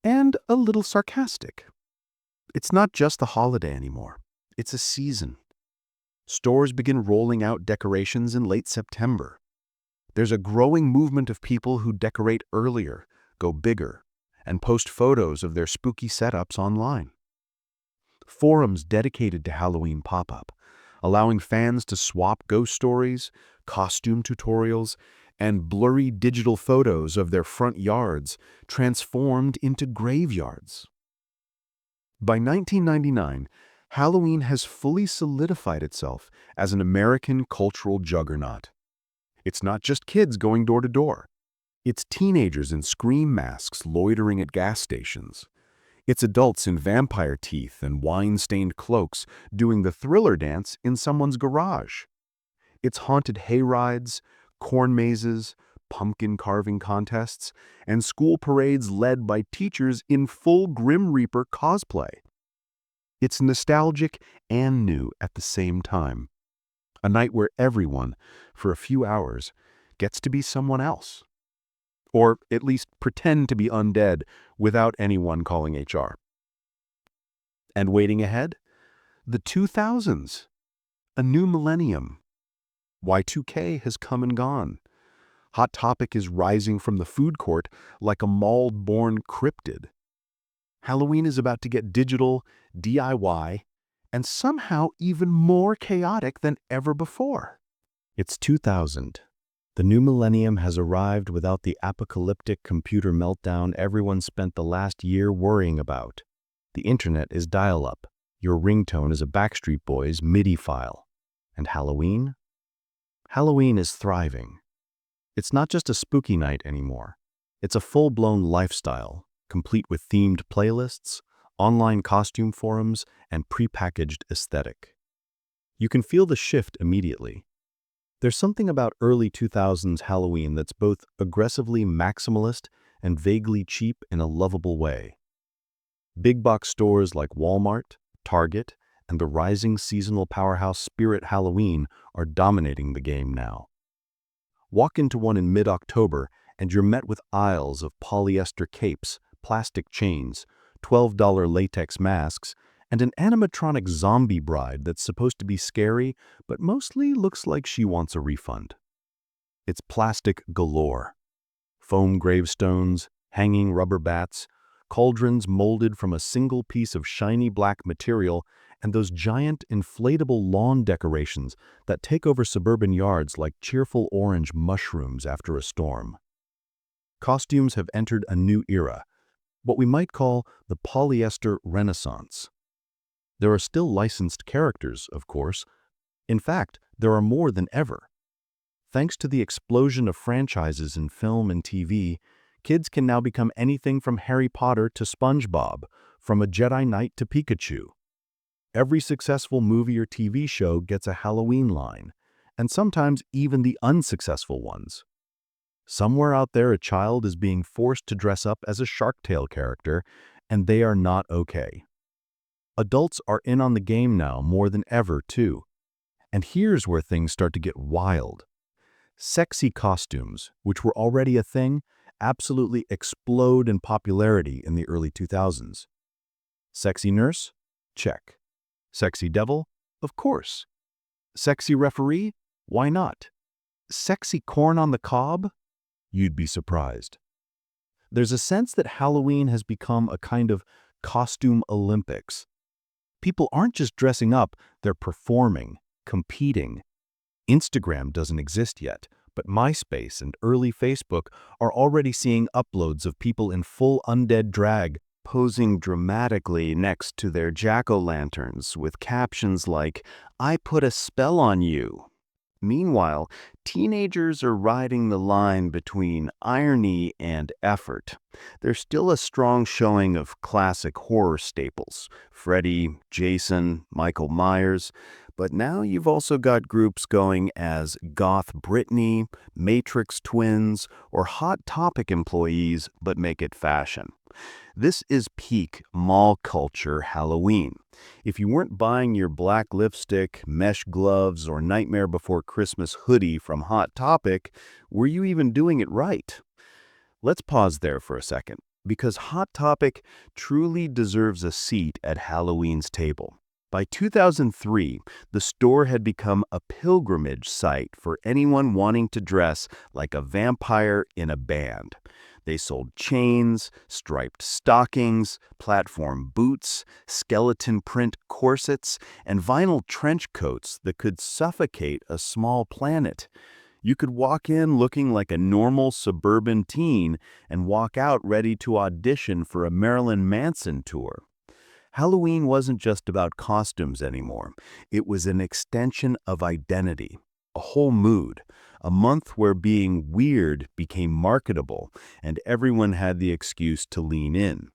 and a little sarcastic. It's not just a holiday anymore. It's a season. Stores begin rolling out decorations in late September. There's a growing movement of people who decorate earlier, go bigger, and post photos of their spooky setups online. Forums dedicated to Halloween pop up, allowing fans to swap ghost stories, costume tutorials, and blurry digital photos of their front yards transformed into graveyards. By 1999, Halloween has fully solidified itself as an American cultural juggernaut. It's not just kids going door to door. It's teenagers in scream masks loitering at gas stations. It's adults in vampire teeth and wine-stained cloaks doing the Thriller dance in someone's garage. It's haunted hayrides, corn mazes, pumpkin carving contests, and school parades led by teachers in full Grim Reaper cosplay. It's nostalgic and new at the same time. A night where everyone, for a few hours, gets to be someone else. Or at least pretend to be undead without anyone calling HR. And waiting ahead? The 2000s. A new millennium. Y2K has come and gone. Hot Topic is rising from the food court like a mold-born cryptid. Halloween is about to get digital, DIY, and somehow even more chaotic than ever before. It's 2000. The new millennium has arrived without the apocalyptic computer meltdown everyone spent the last year worrying about. The internet is dial-up. Your ringtone is a Backstreet Boys MIDI file. And Halloween? Halloween is thriving. It's not just a spooky night anymore. It's a full-blown lifestyle, complete with themed playlists, online costume forums, and prepackaged aesthetic. You can feel the shift immediately. There's something about early 2000s Halloween that's both aggressively maximalist and vaguely cheap in a lovable way. Big box stores like Walmart, Target, and the rising seasonal powerhouse Spirit Halloween are dominating the game now. Walk into one in mid-October and you're met with aisles of polyester capes, plastic chains, $12 latex masks, and an animatronic zombie bride that's supposed to be scary but mostly looks like she wants a refund. It's plastic galore. Foam gravestones, hanging rubber bats, cauldrons molded from a single piece of shiny black material, and those giant inflatable lawn decorations that take over suburban yards like cheerful orange mushrooms after a storm. Costumes have entered a new era, what we might call the polyester renaissance. There are still licensed characters, of course. In fact, there are more than ever. Thanks to the explosion of franchises in film and TV, kids can now become anything from Harry Potter to SpongeBob, from a Jedi Knight to Pikachu. Every successful movie or TV show gets a Halloween line, and sometimes even the unsuccessful ones. Somewhere out there, a child is being forced to dress up as a Shark Tale character, and they are not okay. Adults are in on the game now more than ever, too. And here's where things start to get wild. Sexy costumes, which were already a thing, absolutely explode in popularity in the early 2000s. Sexy nurse? Check. Sexy devil? Of course. Sexy referee? Why not? Sexy corn on the cob? You'd be surprised. There's a sense that Halloween has become a kind of costume Olympics. People aren't just dressing up, they're performing, competing. Instagram doesn't exist yet, but MySpace and early Facebook are already seeing uploads of people in full undead drag posing dramatically next to their jack-o'-lanterns with captions like, "I put a spell on you." Meanwhile, teenagers are riding the line between irony and effort. There's still a strong showing of classic horror staples, Freddy, Jason, Michael Myers, but now you've also got groups going as Goth Britney, Matrix Twins, or Hot Topic employees but make it fashion. This is peak mall culture Halloween. If you weren't buying your black lipstick, mesh gloves, or Nightmare Before Christmas hoodie from Hot Topic, were you even doing it right? Let's pause there for a second, because Hot Topic truly deserves a seat at Halloween's table. By 2003, the store had become a pilgrimage site for anyone wanting to dress like a vampire in a band. They sold chains, striped stockings, platform boots, skeleton print corsets, and vinyl trench coats that could suffocate a small planet. You could walk in looking like a normal suburban teen and walk out ready to audition for a Marilyn Manson tour. Halloween wasn't just about costumes anymore. It was an extension of identity, a whole mood, a month where being weird became marketable and everyone had the excuse to lean in.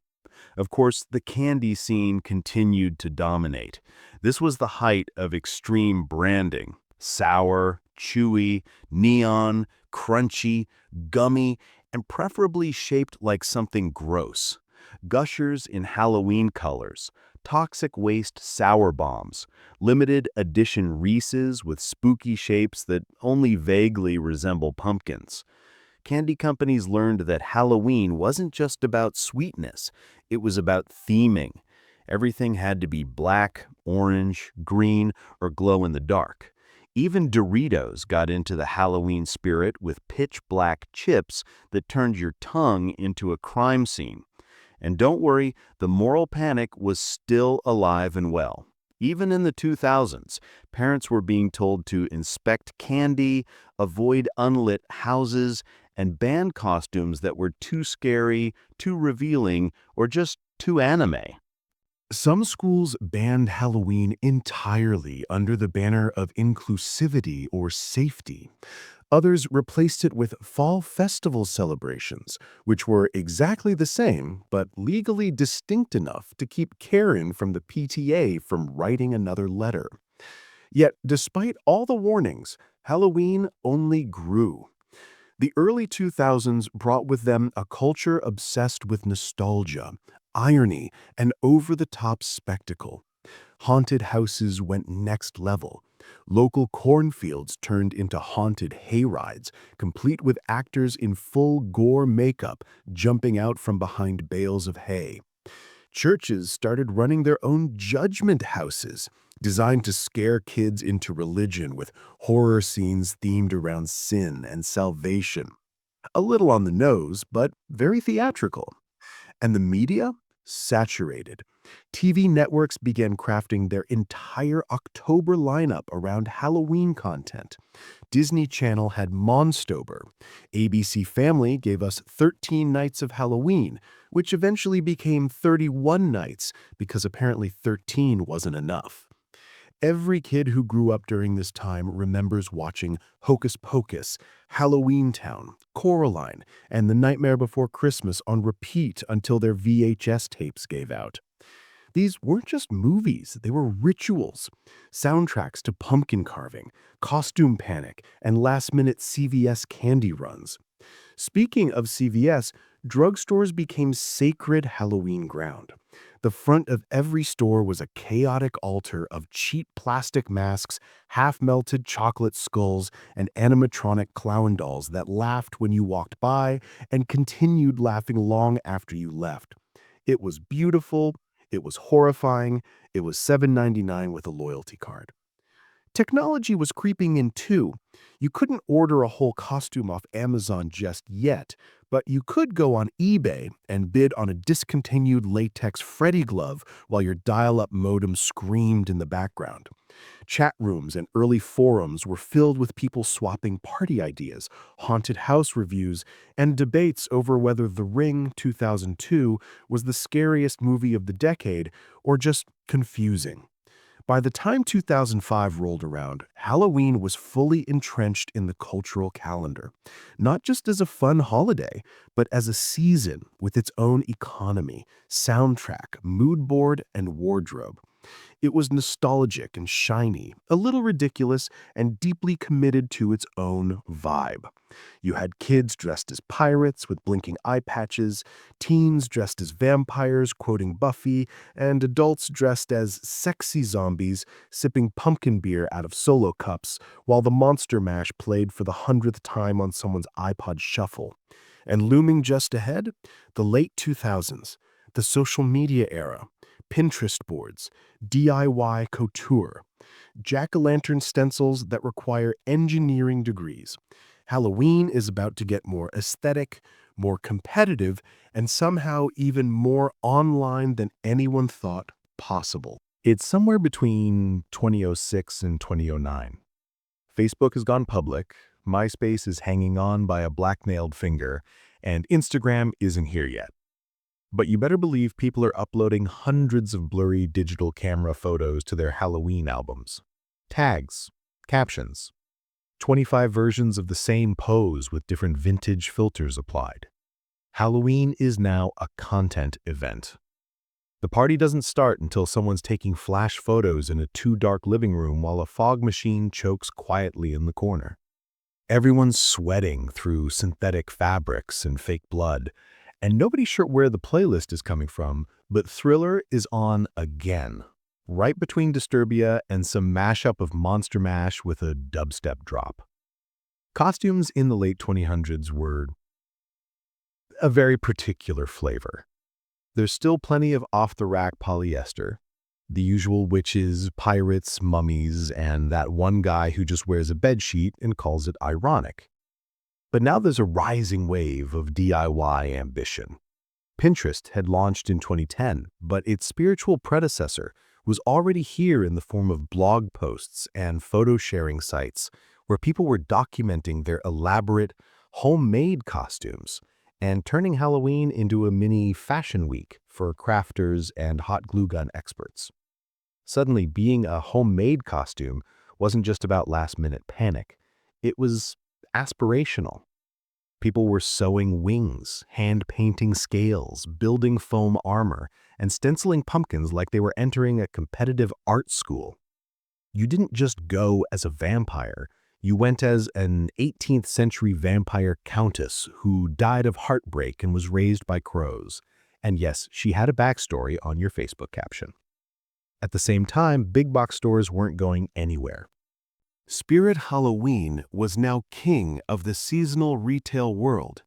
Of course, the candy scene continued to dominate. This was the height of extreme branding. Sour, chewy, neon, crunchy, gummy, and preferably shaped like something gross. Gushers in Halloween colors, toxic waste sour bombs, limited edition Reese's with spooky shapes that only vaguely resemble pumpkins. Candy companies learned that Halloween wasn't just about sweetness, it was about theming. Everything had to be black, orange, green, or glow in the dark. Even Doritos got into the Halloween spirit with pitch black chips that turned your tongue into a crime scene. And don't worry, the moral panic was still alive and well. Even in the 2000s, parents were being told to inspect candy, avoid unlit houses, and ban costumes that were too scary, too revealing, or just too anime. Some schools banned Halloween entirely under the banner of inclusivity or safety. Others replaced it with fall festival celebrations, which were exactly the same, but legally distinct enough to keep Karen from the PTA from writing another letter. Yet, despite all the warnings, Halloween only grew. The early 2000s brought with them a culture obsessed with nostalgia, irony, and over-the-top spectacle. Haunted houses went next level. Local cornfields turned into haunted hayrides, complete with actors in full gore makeup jumping out from behind bales of hay. Churches started running their own judgment houses, designed to scare kids into religion with horror scenes themed around sin and salvation. A little on the nose, but very theatrical. And the media? Saturated. TV networks began crafting their entire October lineup around Halloween content. Disney Channel had Monstober. ABC Family gave us 13 Nights of Halloween, which eventually became 31 nights because apparently 13 wasn't enough. Every kid who grew up during this time remembers watching Hocus Pocus, Halloween Town, Coraline, and The Nightmare Before Christmas on repeat until their VHS tapes gave out. These weren't just movies, they were rituals. Soundtracks to pumpkin carving, costume panic, and last-minute CVS candy runs. Speaking of CVS, drugstores became sacred Halloween ground. The front of every store was a chaotic altar of cheap plastic masks, half-melted chocolate skulls, and animatronic clown dolls that laughed when you walked by and continued laughing long after you left. It was beautiful, it was horrifying, it was $7.99 with a loyalty card. Technology was creeping in too. You couldn't order a whole costume off Amazon just yet, but you could go on eBay and bid on a discontinued latex Freddy glove while your dial-up modem screamed in the background. Chat rooms and early forums were filled with people swapping party ideas, haunted house reviews, and debates over whether The Ring 2002 was the scariest movie of the decade or just confusing. By the time 2005 rolled around, Halloween was fully entrenched in the cultural calendar, not just as a fun holiday, but as a season with its own economy, soundtrack, mood board, and wardrobe. It was nostalgic and shiny, a little ridiculous, and deeply committed to its own vibe. You had kids dressed as pirates with blinking eye patches, teens dressed as vampires quoting Buffy, and adults dressed as sexy zombies sipping pumpkin beer out of solo cups while the Monster Mash played for the 100th time on someone's iPod Shuffle. And looming just ahead, the late 2000s, the social media era, Pinterest boards, DIY couture, jack-o'-lantern stencils that require engineering degrees. Halloween is about to get more aesthetic, more competitive, and somehow even more online than anyone thought possible. It's somewhere between 2006 and 2009. Facebook has gone public, MySpace is hanging on by a black-nailed finger, and Instagram isn't here yet. But you better believe people are uploading hundreds of blurry digital camera photos to their Halloween albums. Tags, captions, 25 versions of the same pose with different vintage filters applied. Halloween is now a content event. The party doesn't start until someone's taking flash photos in a too-dark living room while a fog machine chokes quietly in the corner. Everyone's sweating through synthetic fabrics and fake blood, and nobody's sure where the playlist is coming from, but Thriller is on again, right between Disturbia and some mashup of Monster Mash with a dubstep drop. Costumes in the late 2000s were a very particular flavor. There's still plenty of off-the-rack polyester, the usual witches, pirates, mummies, and that one guy who just wears a bedsheet and calls it ironic. But now there's a rising wave of DIY ambition. Pinterest had launched in 2010, but its spiritual predecessor was already here in the form of blog posts and photo-sharing sites where people were documenting their elaborate, homemade costumes and turning Halloween into a mini fashion week for crafters and hot glue gun experts. Suddenly, being a homemade costume wasn't just about last-minute panic. It was aspirational. People were sewing wings, hand-painting scales, building foam armor, and stenciling pumpkins like they were entering a competitive art school. You didn't just go as a vampire. You went as an 18th century vampire countess who died of heartbreak and was raised by crows. And yes, she had a backstory on your Facebook caption. At the same time, big box stores weren't going anywhere. Spirit Halloween was now king of the seasonal retail world,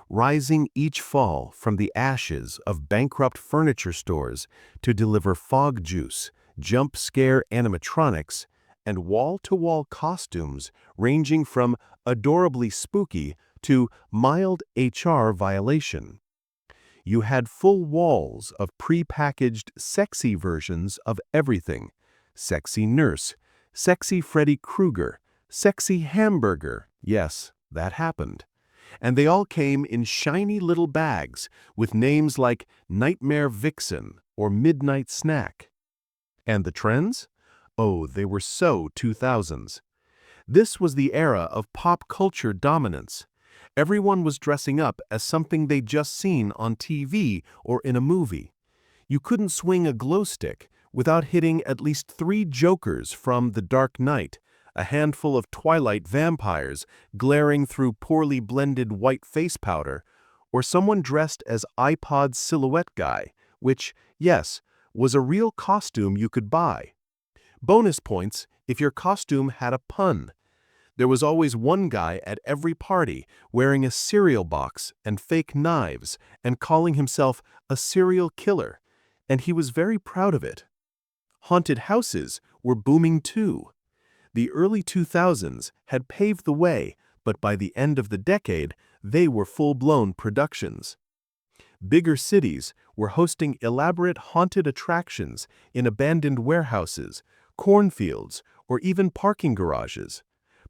rising each fall from the ashes of bankrupt furniture stores to deliver fog juice, jump scare animatronics, and wall-to-wall costumes ranging from adorably spooky to mild HR violation. You had full walls of pre-packaged sexy versions of everything: sexy nurse, sexy Freddy Krueger, sexy hamburger. Yes, that happened. And they all came in shiny little bags with names like Nightmare Vixen or Midnight Snack. And the trends? Oh, they were so 2000s. This was the era of pop culture dominance. Everyone was dressing up as something they'd just seen on TV or in a movie. You couldn't swing a glow stick without hitting at least 3 Jokers from The Dark Knight, a handful of Twilight vampires glaring through poorly blended white face powder, or someone dressed as iPod Silhouette Guy, which, yes, was a real costume you could buy. Bonus points if your costume had a pun. There was always one guy at every party wearing a cereal box and fake knives and calling himself a serial killer, and he was very proud of it. Haunted houses were booming too. The early 2000s had paved the way, but by the end of the decade, they were full-blown productions. Bigger cities were hosting elaborate haunted attractions in abandoned warehouses, cornfields, or even parking garages.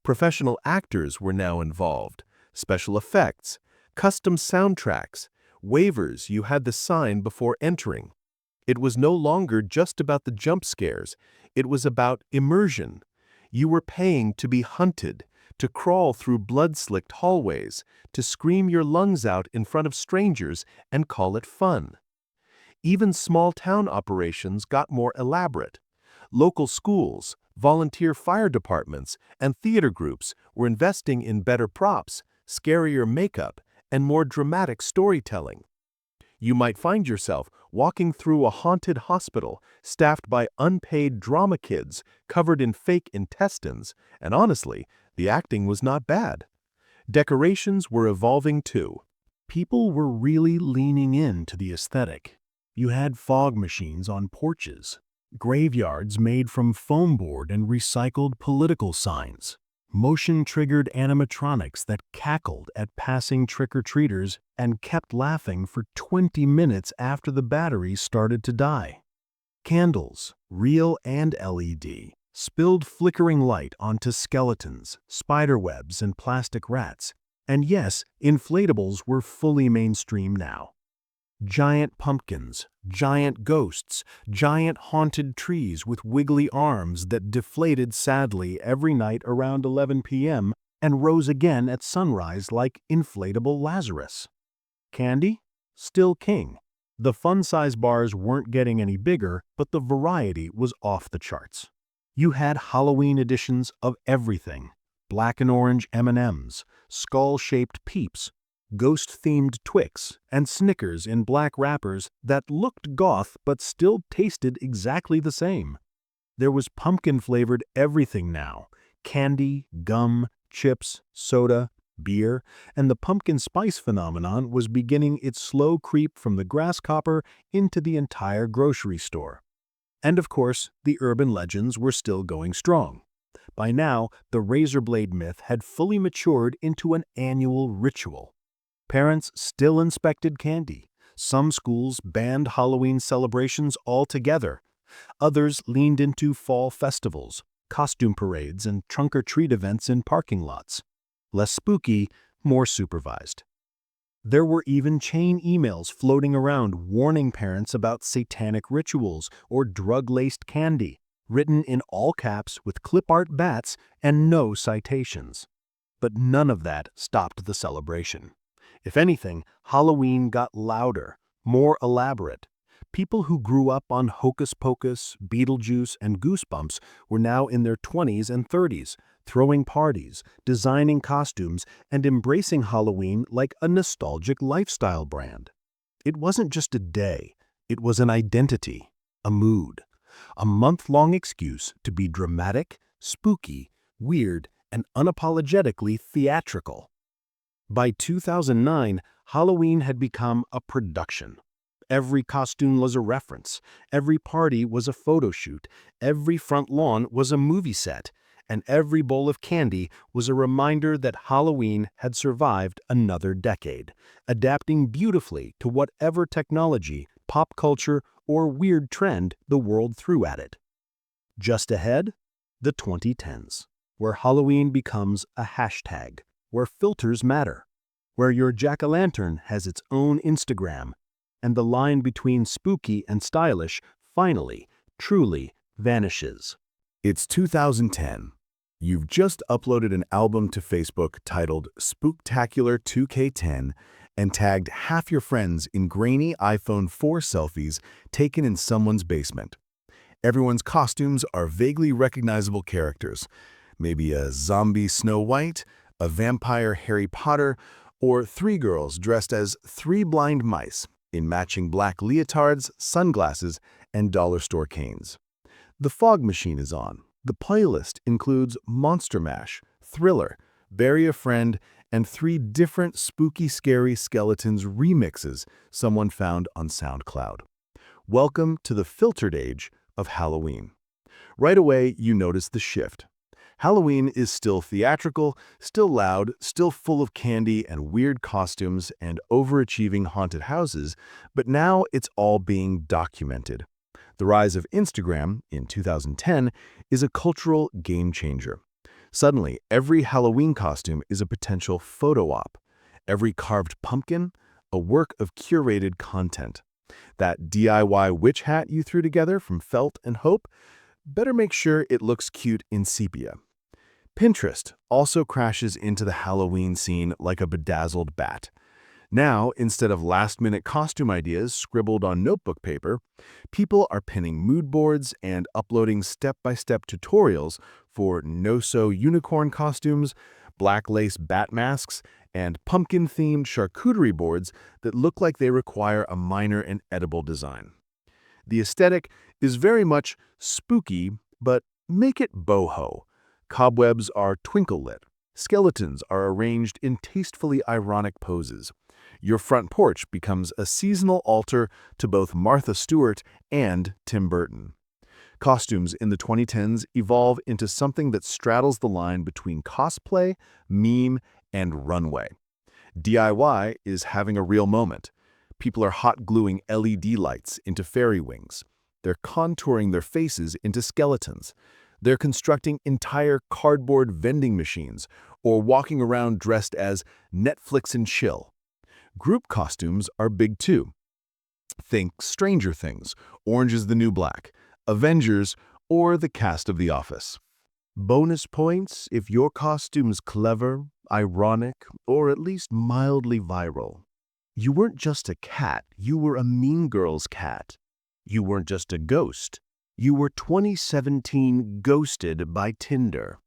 Professional actors were now involved, special effects, custom soundtracks, waivers you had to sign before entering. It was no longer just about the jump scares. It was about immersion. You were paying to be hunted, to crawl through blood-slicked hallways, to scream your lungs out in front of strangers and call it fun. Even small-town operations got more elaborate. Local schools, volunteer fire departments, and theater groups were investing in better props, scarier makeup, and more dramatic storytelling. You might find yourself walking through a haunted hospital staffed by unpaid drama kids covered in fake intestines, and honestly, the acting was not bad. Decorations were evolving too. People were really leaning into the aesthetic. You had fog machines on porches, graveyards made from foam board and recycled political signs, motion-triggered animatronics that cackled at passing trick-or-treaters and kept laughing for 20 minutes after the batteries started to die. Candles, real and LED, spilled flickering light onto skeletons, spiderwebs, and plastic rats. And yes, inflatables were fully mainstream now. Giant pumpkins, giant ghosts, giant haunted trees with wiggly arms that deflated sadly every night around 11 p.m. and rose again at sunrise like inflatable Lazarus. Candy? Still king. The fun-size bars weren't getting any bigger, but the variety was off the charts. You had Halloween editions of everything. Black and orange M&Ms, skull-shaped Peeps, ghost-themed Twix, and Snickers in black wrappers that looked goth but still tasted exactly the same. There was pumpkin-flavored everything now: candy, gum, chips, soda, beer, and the pumpkin spice phenomenon was beginning its slow creep from the grasshopper into the entire grocery store. And of course, the urban legends were still going strong. By now, the razor blade myth had fully matured into an annual ritual. Parents still inspected candy. Some schools banned Halloween celebrations altogether. Others leaned into fall festivals, costume parades, and trunk-or-treat events in parking lots. Less spooky, more supervised. There were even chain emails floating around warning parents about satanic rituals or drug-laced candy, written in all caps with clip art bats and no citations. But none of that stopped the celebration. If anything, Halloween got louder, more elaborate. People who grew up on Hocus Pocus, Beetlejuice, and Goosebumps were now in their 20s and 30s, throwing parties, designing costumes, and embracing Halloween like a nostalgic lifestyle brand. It wasn't just a day, it was an identity, a mood, a month-long excuse to be dramatic, spooky, weird, and unapologetically theatrical. By 2009, Halloween had become a production. Every costume was a reference, every party was a photo shoot, every front lawn was a movie set, and every bowl of candy was a reminder that Halloween had survived another decade, adapting beautifully to whatever technology, pop culture, or weird trend the world threw at it. Just ahead, the 2010s, where Halloween becomes a hashtag, where filters matter, where your jack-o'-lantern has its own Instagram, and the line between spooky and stylish finally, truly vanishes. It's 2010. You've just uploaded an album to Facebook titled Spooktacular 2K10 and tagged half your friends in grainy iPhone 4 selfies taken in someone's basement. Everyone's costumes are vaguely recognizable characters, maybe a zombie Snow White, a vampire Harry Potter, or three girls dressed as three blind mice in matching black leotards, sunglasses, and dollar store canes. The fog machine is on. The playlist includes Monster Mash, Thriller, Bury a Friend, and 3 different spooky scary skeletons remixes someone found on SoundCloud. Welcome to the filtered age of Halloween. Right away, you notice the shift. Halloween is still theatrical, still loud, still full of candy and weird costumes and overachieving haunted houses, but now it's all being documented. The rise of Instagram in 2010 is a cultural game changer. Suddenly, every Halloween costume is a potential photo op. Every carved pumpkin, a work of curated content. That DIY witch hat you threw together from felt and hope, better make sure it looks cute in sepia. Pinterest also crashes into the Halloween scene like a bedazzled bat. Now, instead of last-minute costume ideas scribbled on notebook paper, people are pinning mood boards and uploading step-by-step tutorials for no-so unicorn costumes, black lace bat masks, and pumpkin-themed charcuterie boards that look like they require a minor and edible design. The aesthetic is very much spooky, but make it boho. Cobwebs are twinkle-lit. Skeletons are arranged in tastefully ironic poses. Your front porch becomes a seasonal altar to both Martha Stewart and Tim Burton. Costumes in the 2010s evolve into something that straddles the line between cosplay, meme, and runway. DIY is having a real moment. People are hot gluing LED lights into fairy wings. They're contouring their faces into skeletons. They're constructing entire cardboard vending machines or walking around dressed as Netflix and chill. Group costumes are big too. Think Stranger Things, Orange is the New Black, Avengers, or the cast of The Office. Bonus points if your costume's clever, ironic, or at least mildly viral. You weren't just a cat, you were a Mean Girls cat. You weren't just a ghost, you were 2017 ghosted by Tinder.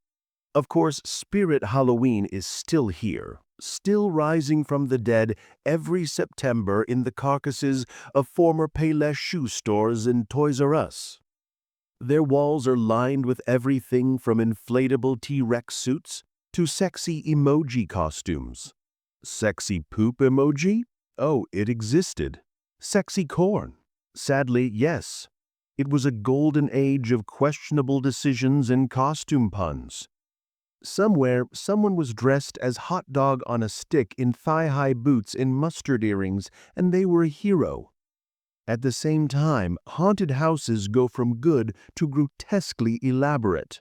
Of course, Spirit Halloween is still here, still rising from the dead every September in the carcasses of former Payless shoe stores and Toys R Us. Their walls are lined with everything from inflatable T-Rex suits to sexy emoji costumes. Sexy poop emoji? Oh, it existed. Sexy corn? Sadly, yes. It was a golden age of questionable decisions and costume puns. Somewhere, someone was dressed as hot dog on a stick in thigh-high boots and mustard earrings, and they were a hero. At the same time, haunted houses go from good to grotesquely elaborate.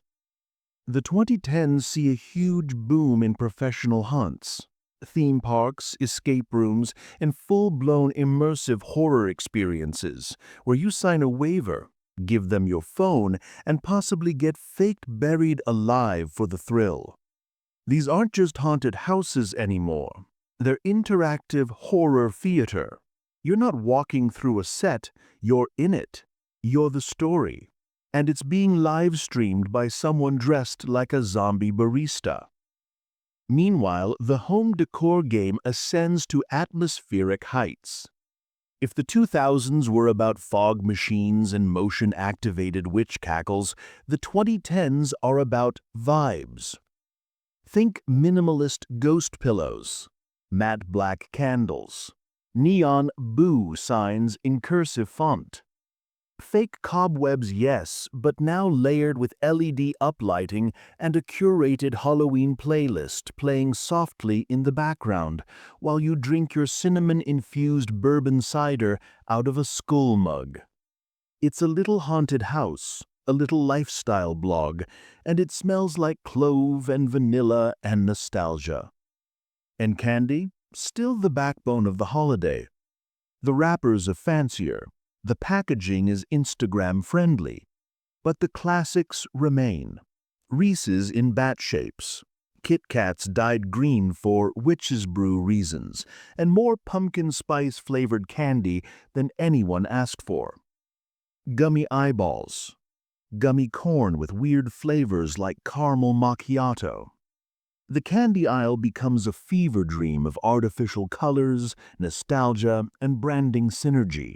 The 2010s see a huge boom in professional haunts. Theme parks, escape rooms, and full-blown immersive horror experiences where you sign a waiver, give them your phone, and possibly get faked buried alive for the thrill. These aren't just haunted houses anymore. They're interactive horror theater. You're not walking through a set, you're in it. You're the story. And it's being live-streamed by someone dressed like a zombie barista. Meanwhile, the home decor game ascends to atmospheric heights. If the 2000s were about fog machines and motion-activated witch cackles, the 2010s are about vibes. Think minimalist ghost pillows, matte black candles, neon boo signs in cursive font. Fake cobwebs, yes, but now layered with LED uplighting and a curated Halloween playlist playing softly in the background while you drink your cinnamon-infused bourbon cider out of a skull mug. It's a little haunted house, a little lifestyle blog, and it smells like clove and vanilla and nostalgia. And candy? Still the backbone of the holiday. The wrappers are fancier. The packaging is Instagram-friendly, but the classics remain. Reese's in bat shapes, Kit Kats dyed green for witch's brew reasons, and more pumpkin spice-flavored candy than anyone asked for. Gummy eyeballs, gummy corn with weird flavors like caramel macchiato. The candy aisle becomes a fever dream of artificial colors, nostalgia, and branding synergy.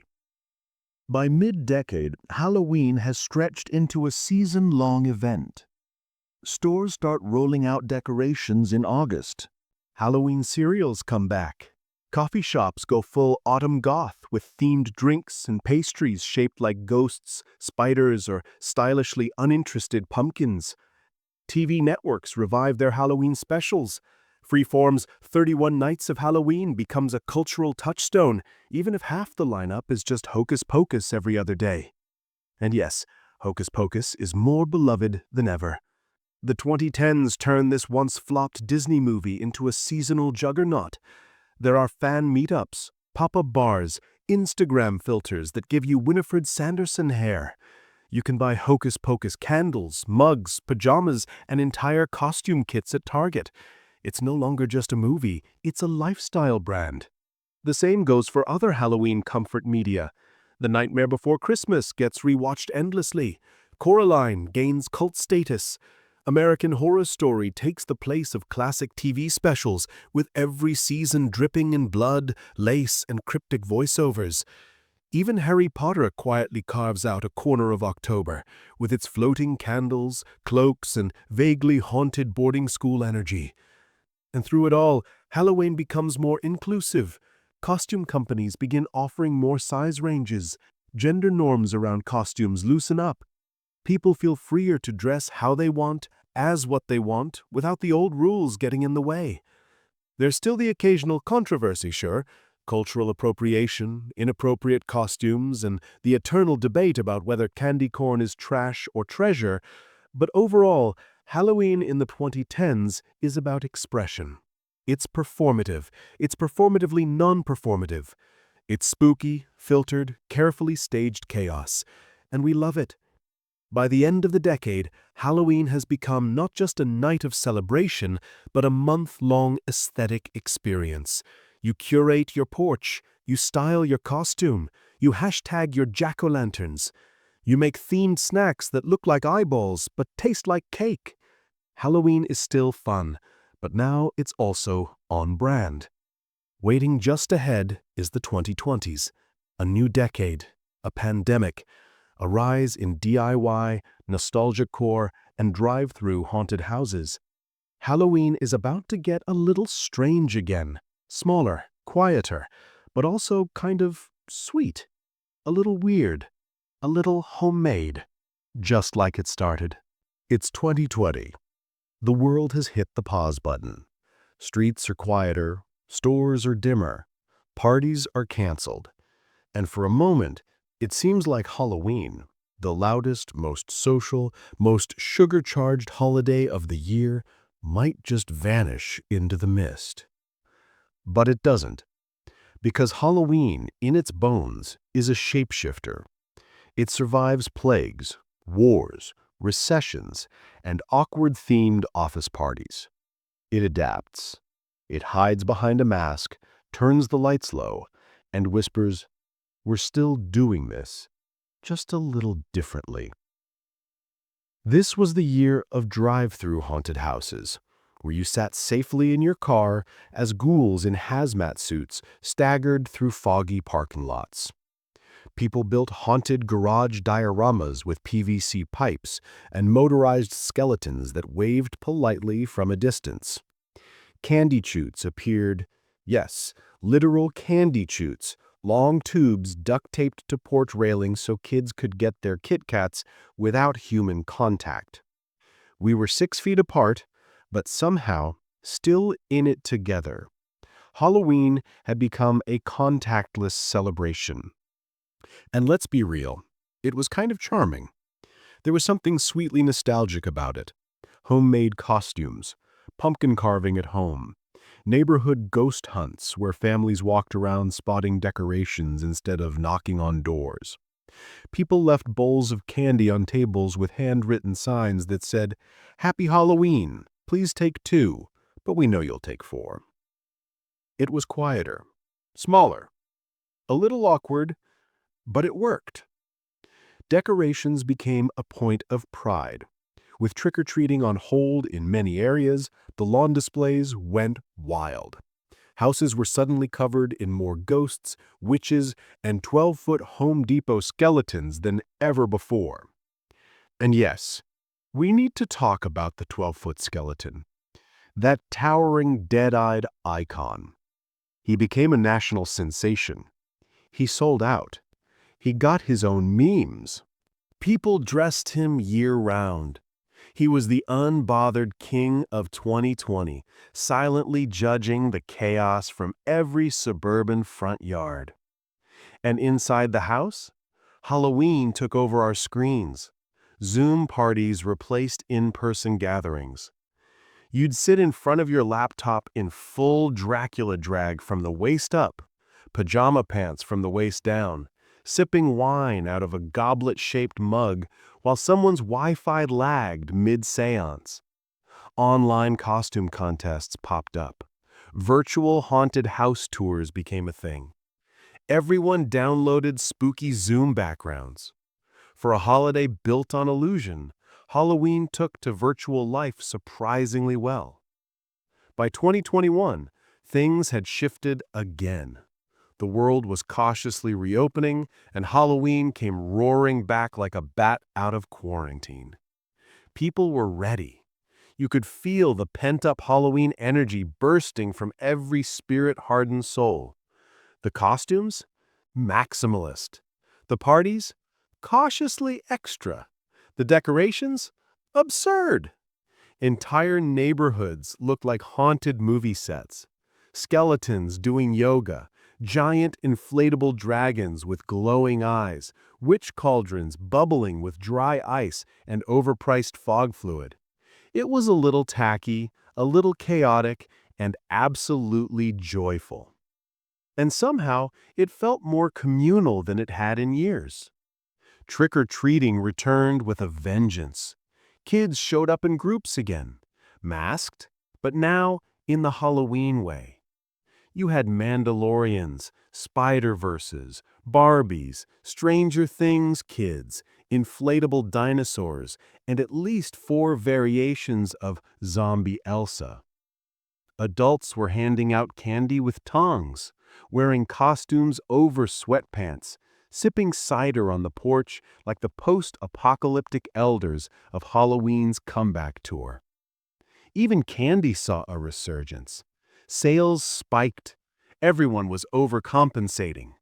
By mid-decade, Halloween has stretched into a season-long event. Stores start rolling out decorations in August. Halloween cereals come back. Coffee shops go full autumn goth with themed drinks and pastries shaped like ghosts, spiders, or stylishly uninterested pumpkins. TV networks revive their Halloween specials. Freeform's 31 Nights of Halloween becomes a cultural touchstone, even if half the lineup is just Hocus Pocus every other day. And yes, Hocus Pocus is more beloved than ever. The 2010s turn this once-flopped Disney movie into a seasonal juggernaut. There are fan meetups, pop-up bars, Instagram filters that give you Winifred Sanderson hair. You can buy hocus-pocus candles, mugs, pajamas, and entire costume kits at Target. It's no longer just a movie, it's a lifestyle brand. The same goes for other Halloween comfort media. The Nightmare Before Christmas gets rewatched endlessly. Coraline gains cult status. American Horror Story takes the place of classic TV specials, with every season dripping in blood, lace, and cryptic voiceovers. Even Harry Potter quietly carves out a corner of October, with its floating candles, cloaks, and vaguely haunted boarding school energy. And through it all, Halloween becomes more inclusive. Costume companies begin offering more size ranges. Gender norms around costumes loosen up. People feel freer to dress how they want, as what they want, without the old rules getting in the way. There's still the occasional controversy, sure, cultural appropriation, inappropriate costumes, and the eternal debate about whether candy corn is trash or treasure, but overall, Halloween in the 2010s is about expression. It's performative. It's performatively non-performative. It's spooky, filtered, carefully staged chaos, and we love it. By the end of the decade, Halloween has become not just a night of celebration, but a month-long aesthetic experience. You curate your porch, you style your costume, you hashtag your jack-o'-lanterns. You make themed snacks that look like eyeballs but taste like cake. Halloween is still fun, but now it's also on brand. Waiting just ahead is the 2020s, a new decade, a pandemic, a rise in DIY, nostalgia core, and drive-through haunted houses. Halloween is about to get a little strange again, smaller, quieter, but also kind of sweet, a little weird, a little homemade, just like it started. It's 2020. The world has hit the pause button. Streets are quieter, stores are dimmer, parties are canceled. And for a moment, it seems like Halloween, the loudest, most social, most sugar-charged holiday of the year, might just vanish into the mist. But it doesn't, because Halloween, in its bones, is a shapeshifter. It survives plagues, wars, recessions, and awkward-themed office parties. It adapts. It hides behind a mask, turns the lights low, and whispers, "We're still doing this, just a little differently." This was the year of drive-through haunted houses, where you sat safely in your car as ghouls in hazmat suits staggered through foggy parking lots. People built haunted garage dioramas with PVC pipes and motorized skeletons that waved politely from a distance. Candy chutes appeared, yes, literal candy chutes, long tubes duct-taped to porch railings so kids could get their Kit Kats without human contact. We were 6 feet apart, but somehow still in it together. Halloween had become a contactless celebration. And let's be real, it was kind of charming. There was something sweetly nostalgic about it. Homemade costumes, pumpkin carving at home, neighborhood ghost hunts where families walked around spotting decorations instead of knocking on doors. People left bowls of candy on tables with handwritten signs that said, "Happy Halloween, please take 2, but we know you'll take 4. It was quieter, smaller, a little awkward, but it worked. Decorations became a point of pride. With trick-or-treating on hold in many areas, the lawn displays went wild. Houses were suddenly covered in more ghosts, witches, and 12-foot Home Depot skeletons than ever before. And yes, we need to talk about the 12-foot skeleton, that towering, dead-eyed icon. He became a national sensation. He sold out. He got his own memes. People dressed him year-round. He was the unbothered king of 2020, silently judging the chaos from every suburban front yard. And inside the house, Halloween took over our screens. Zoom parties replaced in-person gatherings. You'd sit in front of your laptop in full Dracula drag from the waist up, pajama pants from the waist down, sipping wine out of a goblet-shaped mug while someone's Wi-Fi lagged mid-seance. Online costume contests popped up. Virtual haunted house tours became a thing. Everyone downloaded spooky Zoom backgrounds. For a holiday built on illusion, Halloween took to virtual life surprisingly well. By 2021, things had shifted again. The world was cautiously reopening, and Halloween came roaring back like a bat out of quarantine. People were ready. You could feel the pent-up Halloween energy bursting from every spirit-hardened soul. The costumes? Maximalist. The parties? Cautiously extra. The decorations? Absurd. Entire neighborhoods looked like haunted movie sets. Skeletons doing yoga, giant inflatable dragons with glowing eyes, witch cauldrons bubbling with dry ice and overpriced fog fluid. It was a little tacky, a little chaotic, and absolutely joyful. And somehow, it felt more communal than it had in years. Trick-or-treating returned with a vengeance. Kids showed up in groups again, masked, but now in the Halloween way. You had Mandalorians, Spider-Verses, Barbies, Stranger Things kids, inflatable dinosaurs, and at least 4 variations of Zombie Elsa. Adults were handing out candy with tongs, wearing costumes over sweatpants, sipping cider on the porch like the post-apocalyptic elders of Halloween's comeback tour. Even candy saw a resurgence. Sales spiked. Everyone was overcompensating.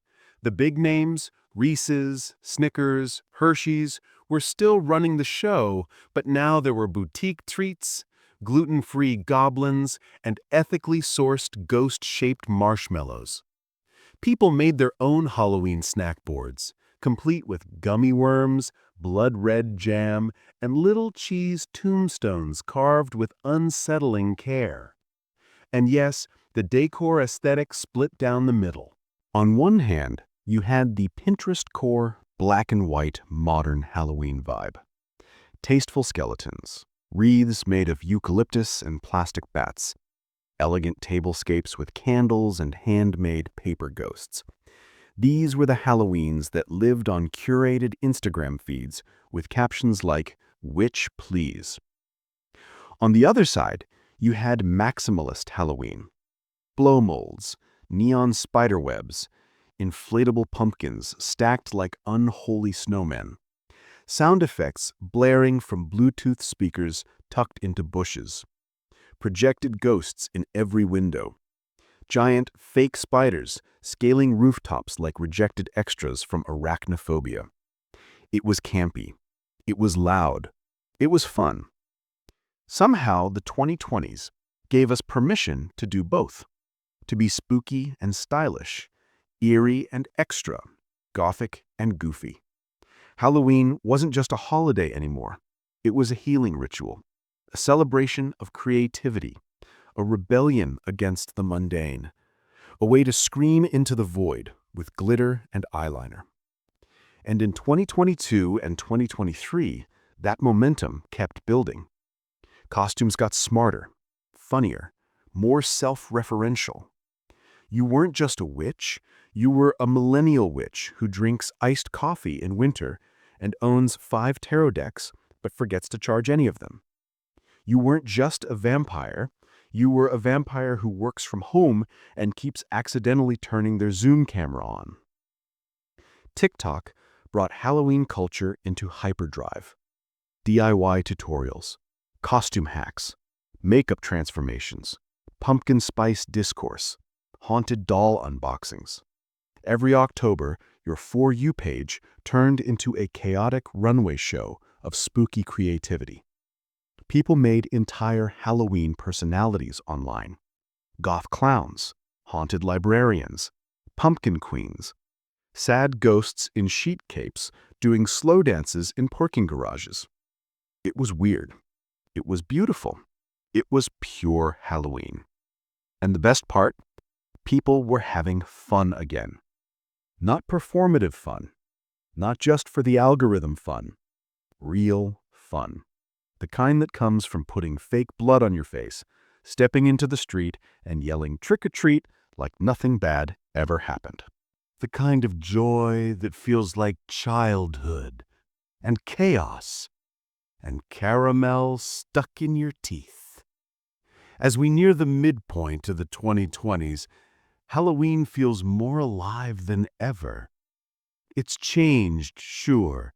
The big names, Reese's, Snickers, Hershey's, were still running the show, but now there were boutique treats, gluten-free goblins, and ethically sourced ghost-shaped marshmallows. People made their own Halloween snack boards, complete with gummy worms, blood-red jam, and little cheese tombstones carved with unsettling care. And yes, the decor aesthetic split down the middle. On one hand, you had the Pinterest-core, black and white, modern Halloween vibe. Tasteful skeletons, wreaths made of eucalyptus and plastic bats, elegant tablescapes with candles and handmade paper ghosts. These were the Halloweens that lived on curated Instagram feeds with captions like, "Witch please." On the other side, you had maximalist Halloween. Blow molds, neon spiderwebs, inflatable pumpkins stacked like unholy snowmen. Sound effects blaring from Bluetooth speakers tucked into bushes. Projected ghosts in every window. Giant fake spiders scaling rooftops like rejected extras from arachnophobia. It was campy. It was loud. It was fun. Somehow, the 2020s gave us permission to do both. To be spooky and stylish, eerie and extra, gothic and goofy. Halloween wasn't just a holiday anymore. It was a healing ritual, a celebration of creativity, a rebellion against the mundane, a way to scream into the void with glitter and eyeliner. And in 2022 and 2023, that momentum kept building. Costumes got smarter, funnier, more self-referential. You weren't just a witch, you were a millennial witch who drinks iced coffee in winter and owns 5 tarot decks but forgets to charge any of them. You weren't just a vampire, you were a vampire who works from home and keeps accidentally turning their Zoom camera on. TikTok brought Halloween culture into hyperdrive. DIY tutorials, costume hacks, makeup transformations, pumpkin spice discourse, haunted doll unboxings. Every October, your For You page turned into a chaotic runway show of spooky creativity. People made entire Halloween personalities online. Goth clowns, haunted librarians, pumpkin queens, sad ghosts in sheet capes doing slow dances in parking garages. It was weird. It was beautiful. It was pure Halloween. And the best part? People were having fun again. Not performative fun, not just for the algorithm fun, real fun. The kind that comes from putting fake blood on your face, stepping into the street, and yelling trick-or-treat like nothing bad ever happened. The kind of joy that feels like childhood and chaos and caramel stuck in your teeth. As we near the midpoint of the 2020s, Halloween feels more alive than ever. It's changed, sure.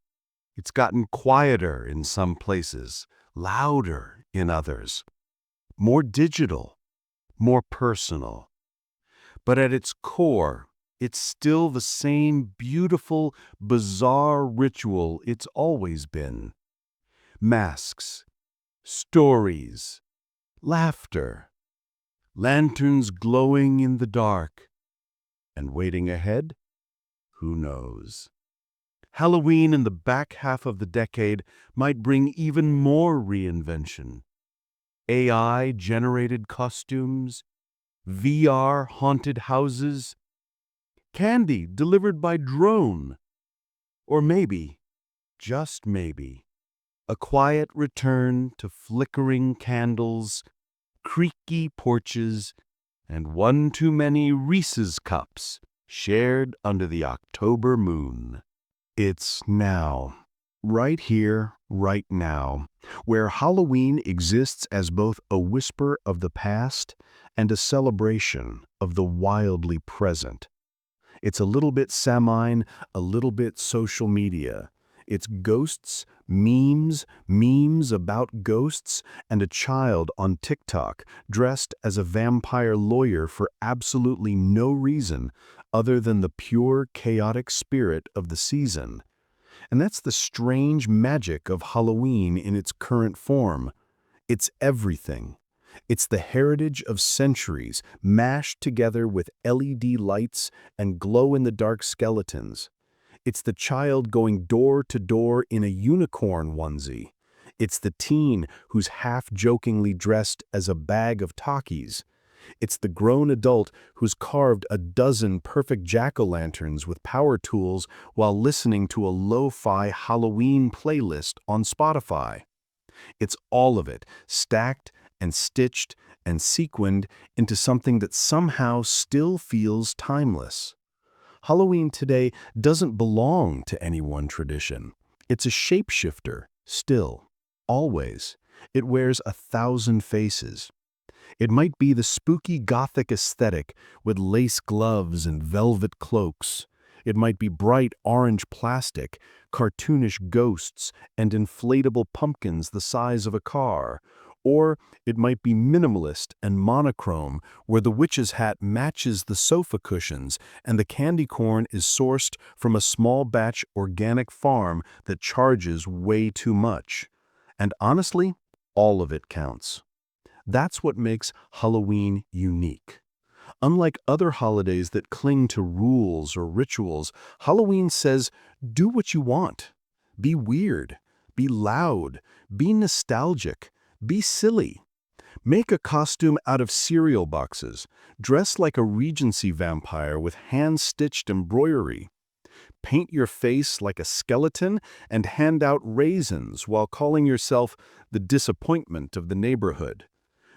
It's gotten quieter in some places, louder in others, more digital, more personal. But at its core, it's still the same beautiful, bizarre ritual it's always been. Masks, stories, laughter, lanterns glowing in the dark. And waiting ahead? Who knows? Halloween in the back half of the decade might bring even more reinvention. AI-generated costumes, VR haunted houses, candy delivered by drone, or maybe, just maybe, a quiet return to flickering candles, creaky porches, and one too many Reese's cups shared under the October moon. It's now, right here, right now, where Halloween exists as both a whisper of the past and a celebration of the wildly present. It's a little bit Samhain, a little bit social media. It's ghosts, memes about ghosts, and a child on TikTok dressed as a vampire lawyer for absolutely no reason other than the pure chaotic spirit of the season. And that's the strange magic of Halloween in its current form. It's everything. It's the heritage of centuries mashed together with LED lights and glow-in-the-dark skeletons. It's the child going door to door in a unicorn onesie. It's the teen who's half-jokingly dressed as a bag of Takis. It's the grown adult who's carved a dozen perfect jack-o'-lanterns with power tools while listening to a lo-fi Halloween playlist on Spotify. It's all of it, stacked and stitched and sequined into something that somehow still feels timeless. Halloween today doesn't belong to any one tradition. It's a shapeshifter, still, always. It wears 1,000 faces. It might be the spooky Gothic aesthetic with lace gloves and velvet cloaks. It might be bright orange plastic, cartoonish ghosts, and inflatable pumpkins the size of a car. Or it might be minimalist and monochrome, where the witch's hat matches the sofa cushions and the candy corn is sourced from a small batch organic farm that charges way too much. And honestly, all of it counts. That's what makes Halloween unique. Unlike other holidays that cling to rules or rituals, Halloween says, do what you want. Be weird. Be loud. Be nostalgic. Be silly. Make a costume out of cereal boxes. Dress like a Regency vampire with hand-stitched embroidery. Paint your face like a skeleton and hand out raisins while calling yourself the disappointment of the neighborhood.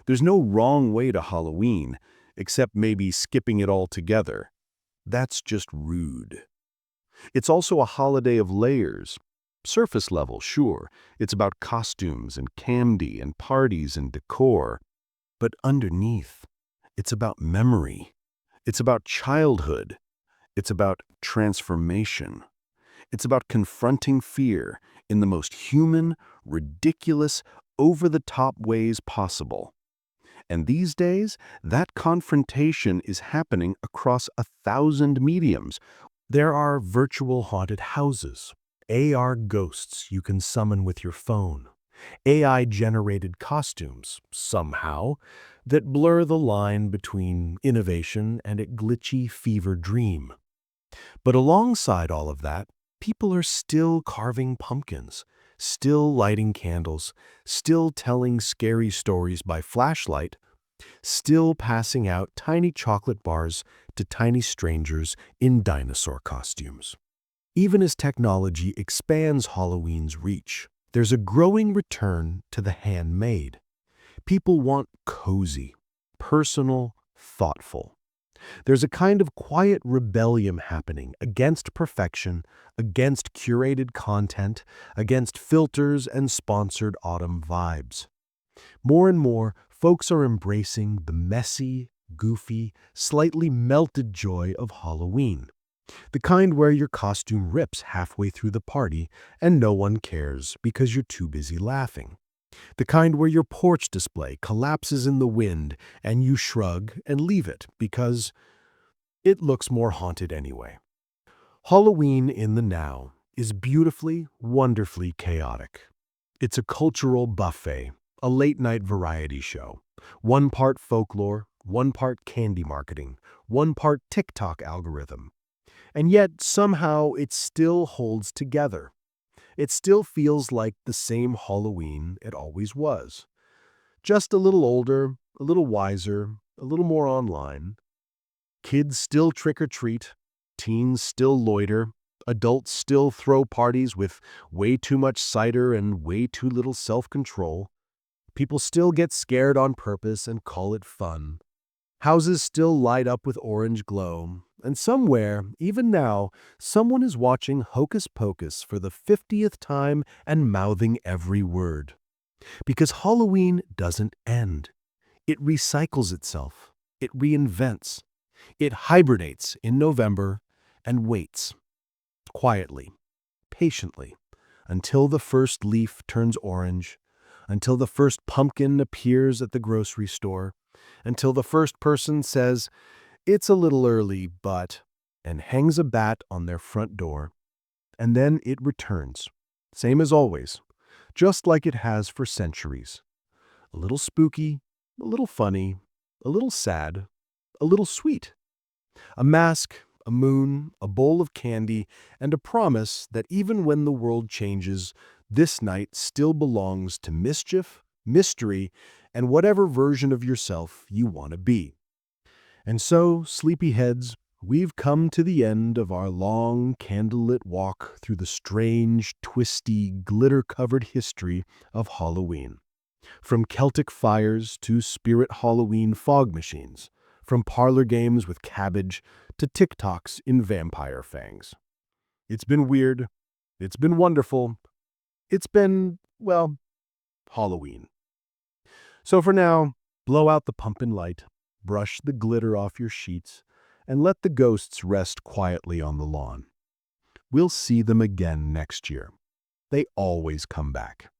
There's no wrong way to Halloween, except maybe skipping it all together. That's just rude. It's also a holiday of layers. Surface level, sure. It's about costumes and candy and parties and decor. But underneath, it's about memory. It's about childhood. It's about transformation. It's about confronting fear in the most human, ridiculous, over-the-top ways possible. And these days, that confrontation is happening across 1,000 mediums. There are virtual haunted houses, AR ghosts you can summon with your phone, AI-generated costumes, somehow, that blur the line between innovation and a glitchy fever dream. But alongside all of that, people are still carving pumpkins, still lighting candles, still telling scary stories by flashlight, still passing out tiny chocolate bars to tiny strangers in dinosaur costumes. Even as technology expands Halloween's reach, there's a growing return to the handmade. People want cozy, personal, thoughtful. There's a kind of quiet rebellion happening against perfection, against curated content, against filters and sponsored autumn vibes. More and more, folks are embracing the messy, goofy, slightly melted joy of Halloween. The kind where your costume rips halfway through the party and no one cares because you're too busy laughing. The kind where your porch display collapses in the wind and you shrug and leave it because it looks more haunted anyway. Halloween in the now is beautifully, wonderfully chaotic. It's a cultural buffet, a late-night variety show. One part folklore, one part candy marketing, one part TikTok algorithm. And yet, somehow, it still holds together. It still feels like the same Halloween it always was. Just a little older, a little wiser, a little more online. Kids still trick-or-treat, teens still loiter, adults still throw parties with way too much cider and way too little self-control. People still get scared on purpose and call it fun. Houses still light up with orange glow, and somewhere, even now, someone is watching Hocus Pocus for the 50th time and mouthing every word. Because Halloween doesn't end. It recycles itself. It reinvents. It hibernates in November and waits, quietly, patiently, until the first leaf turns orange, until the first pumpkin appears at the grocery store, until the first person says, "It's a little early, but," and hangs a bat on their front door. And then it returns, same as always, just like it has for centuries. A little spooky, a little funny, a little sad, a little sweet. A mask, a moon, a bowl of candy, and a promise that even when the world changes, this night still belongs to mischief, mystery, and whatever version of yourself you want to be. And so, sleepyheads, we've come to the end of our long, candlelit walk through the strange, twisty, glitter-covered history of Halloween. From Celtic fires to spirit Halloween fog machines, from parlor games with cabbage to TikToks in vampire fangs. It's been weird. It's been wonderful. It's been, well, Halloween. So for now, blow out the pumpkin light, brush the glitter off your sheets, and let the ghosts rest quietly on the lawn. We'll see them again next year. They always come back.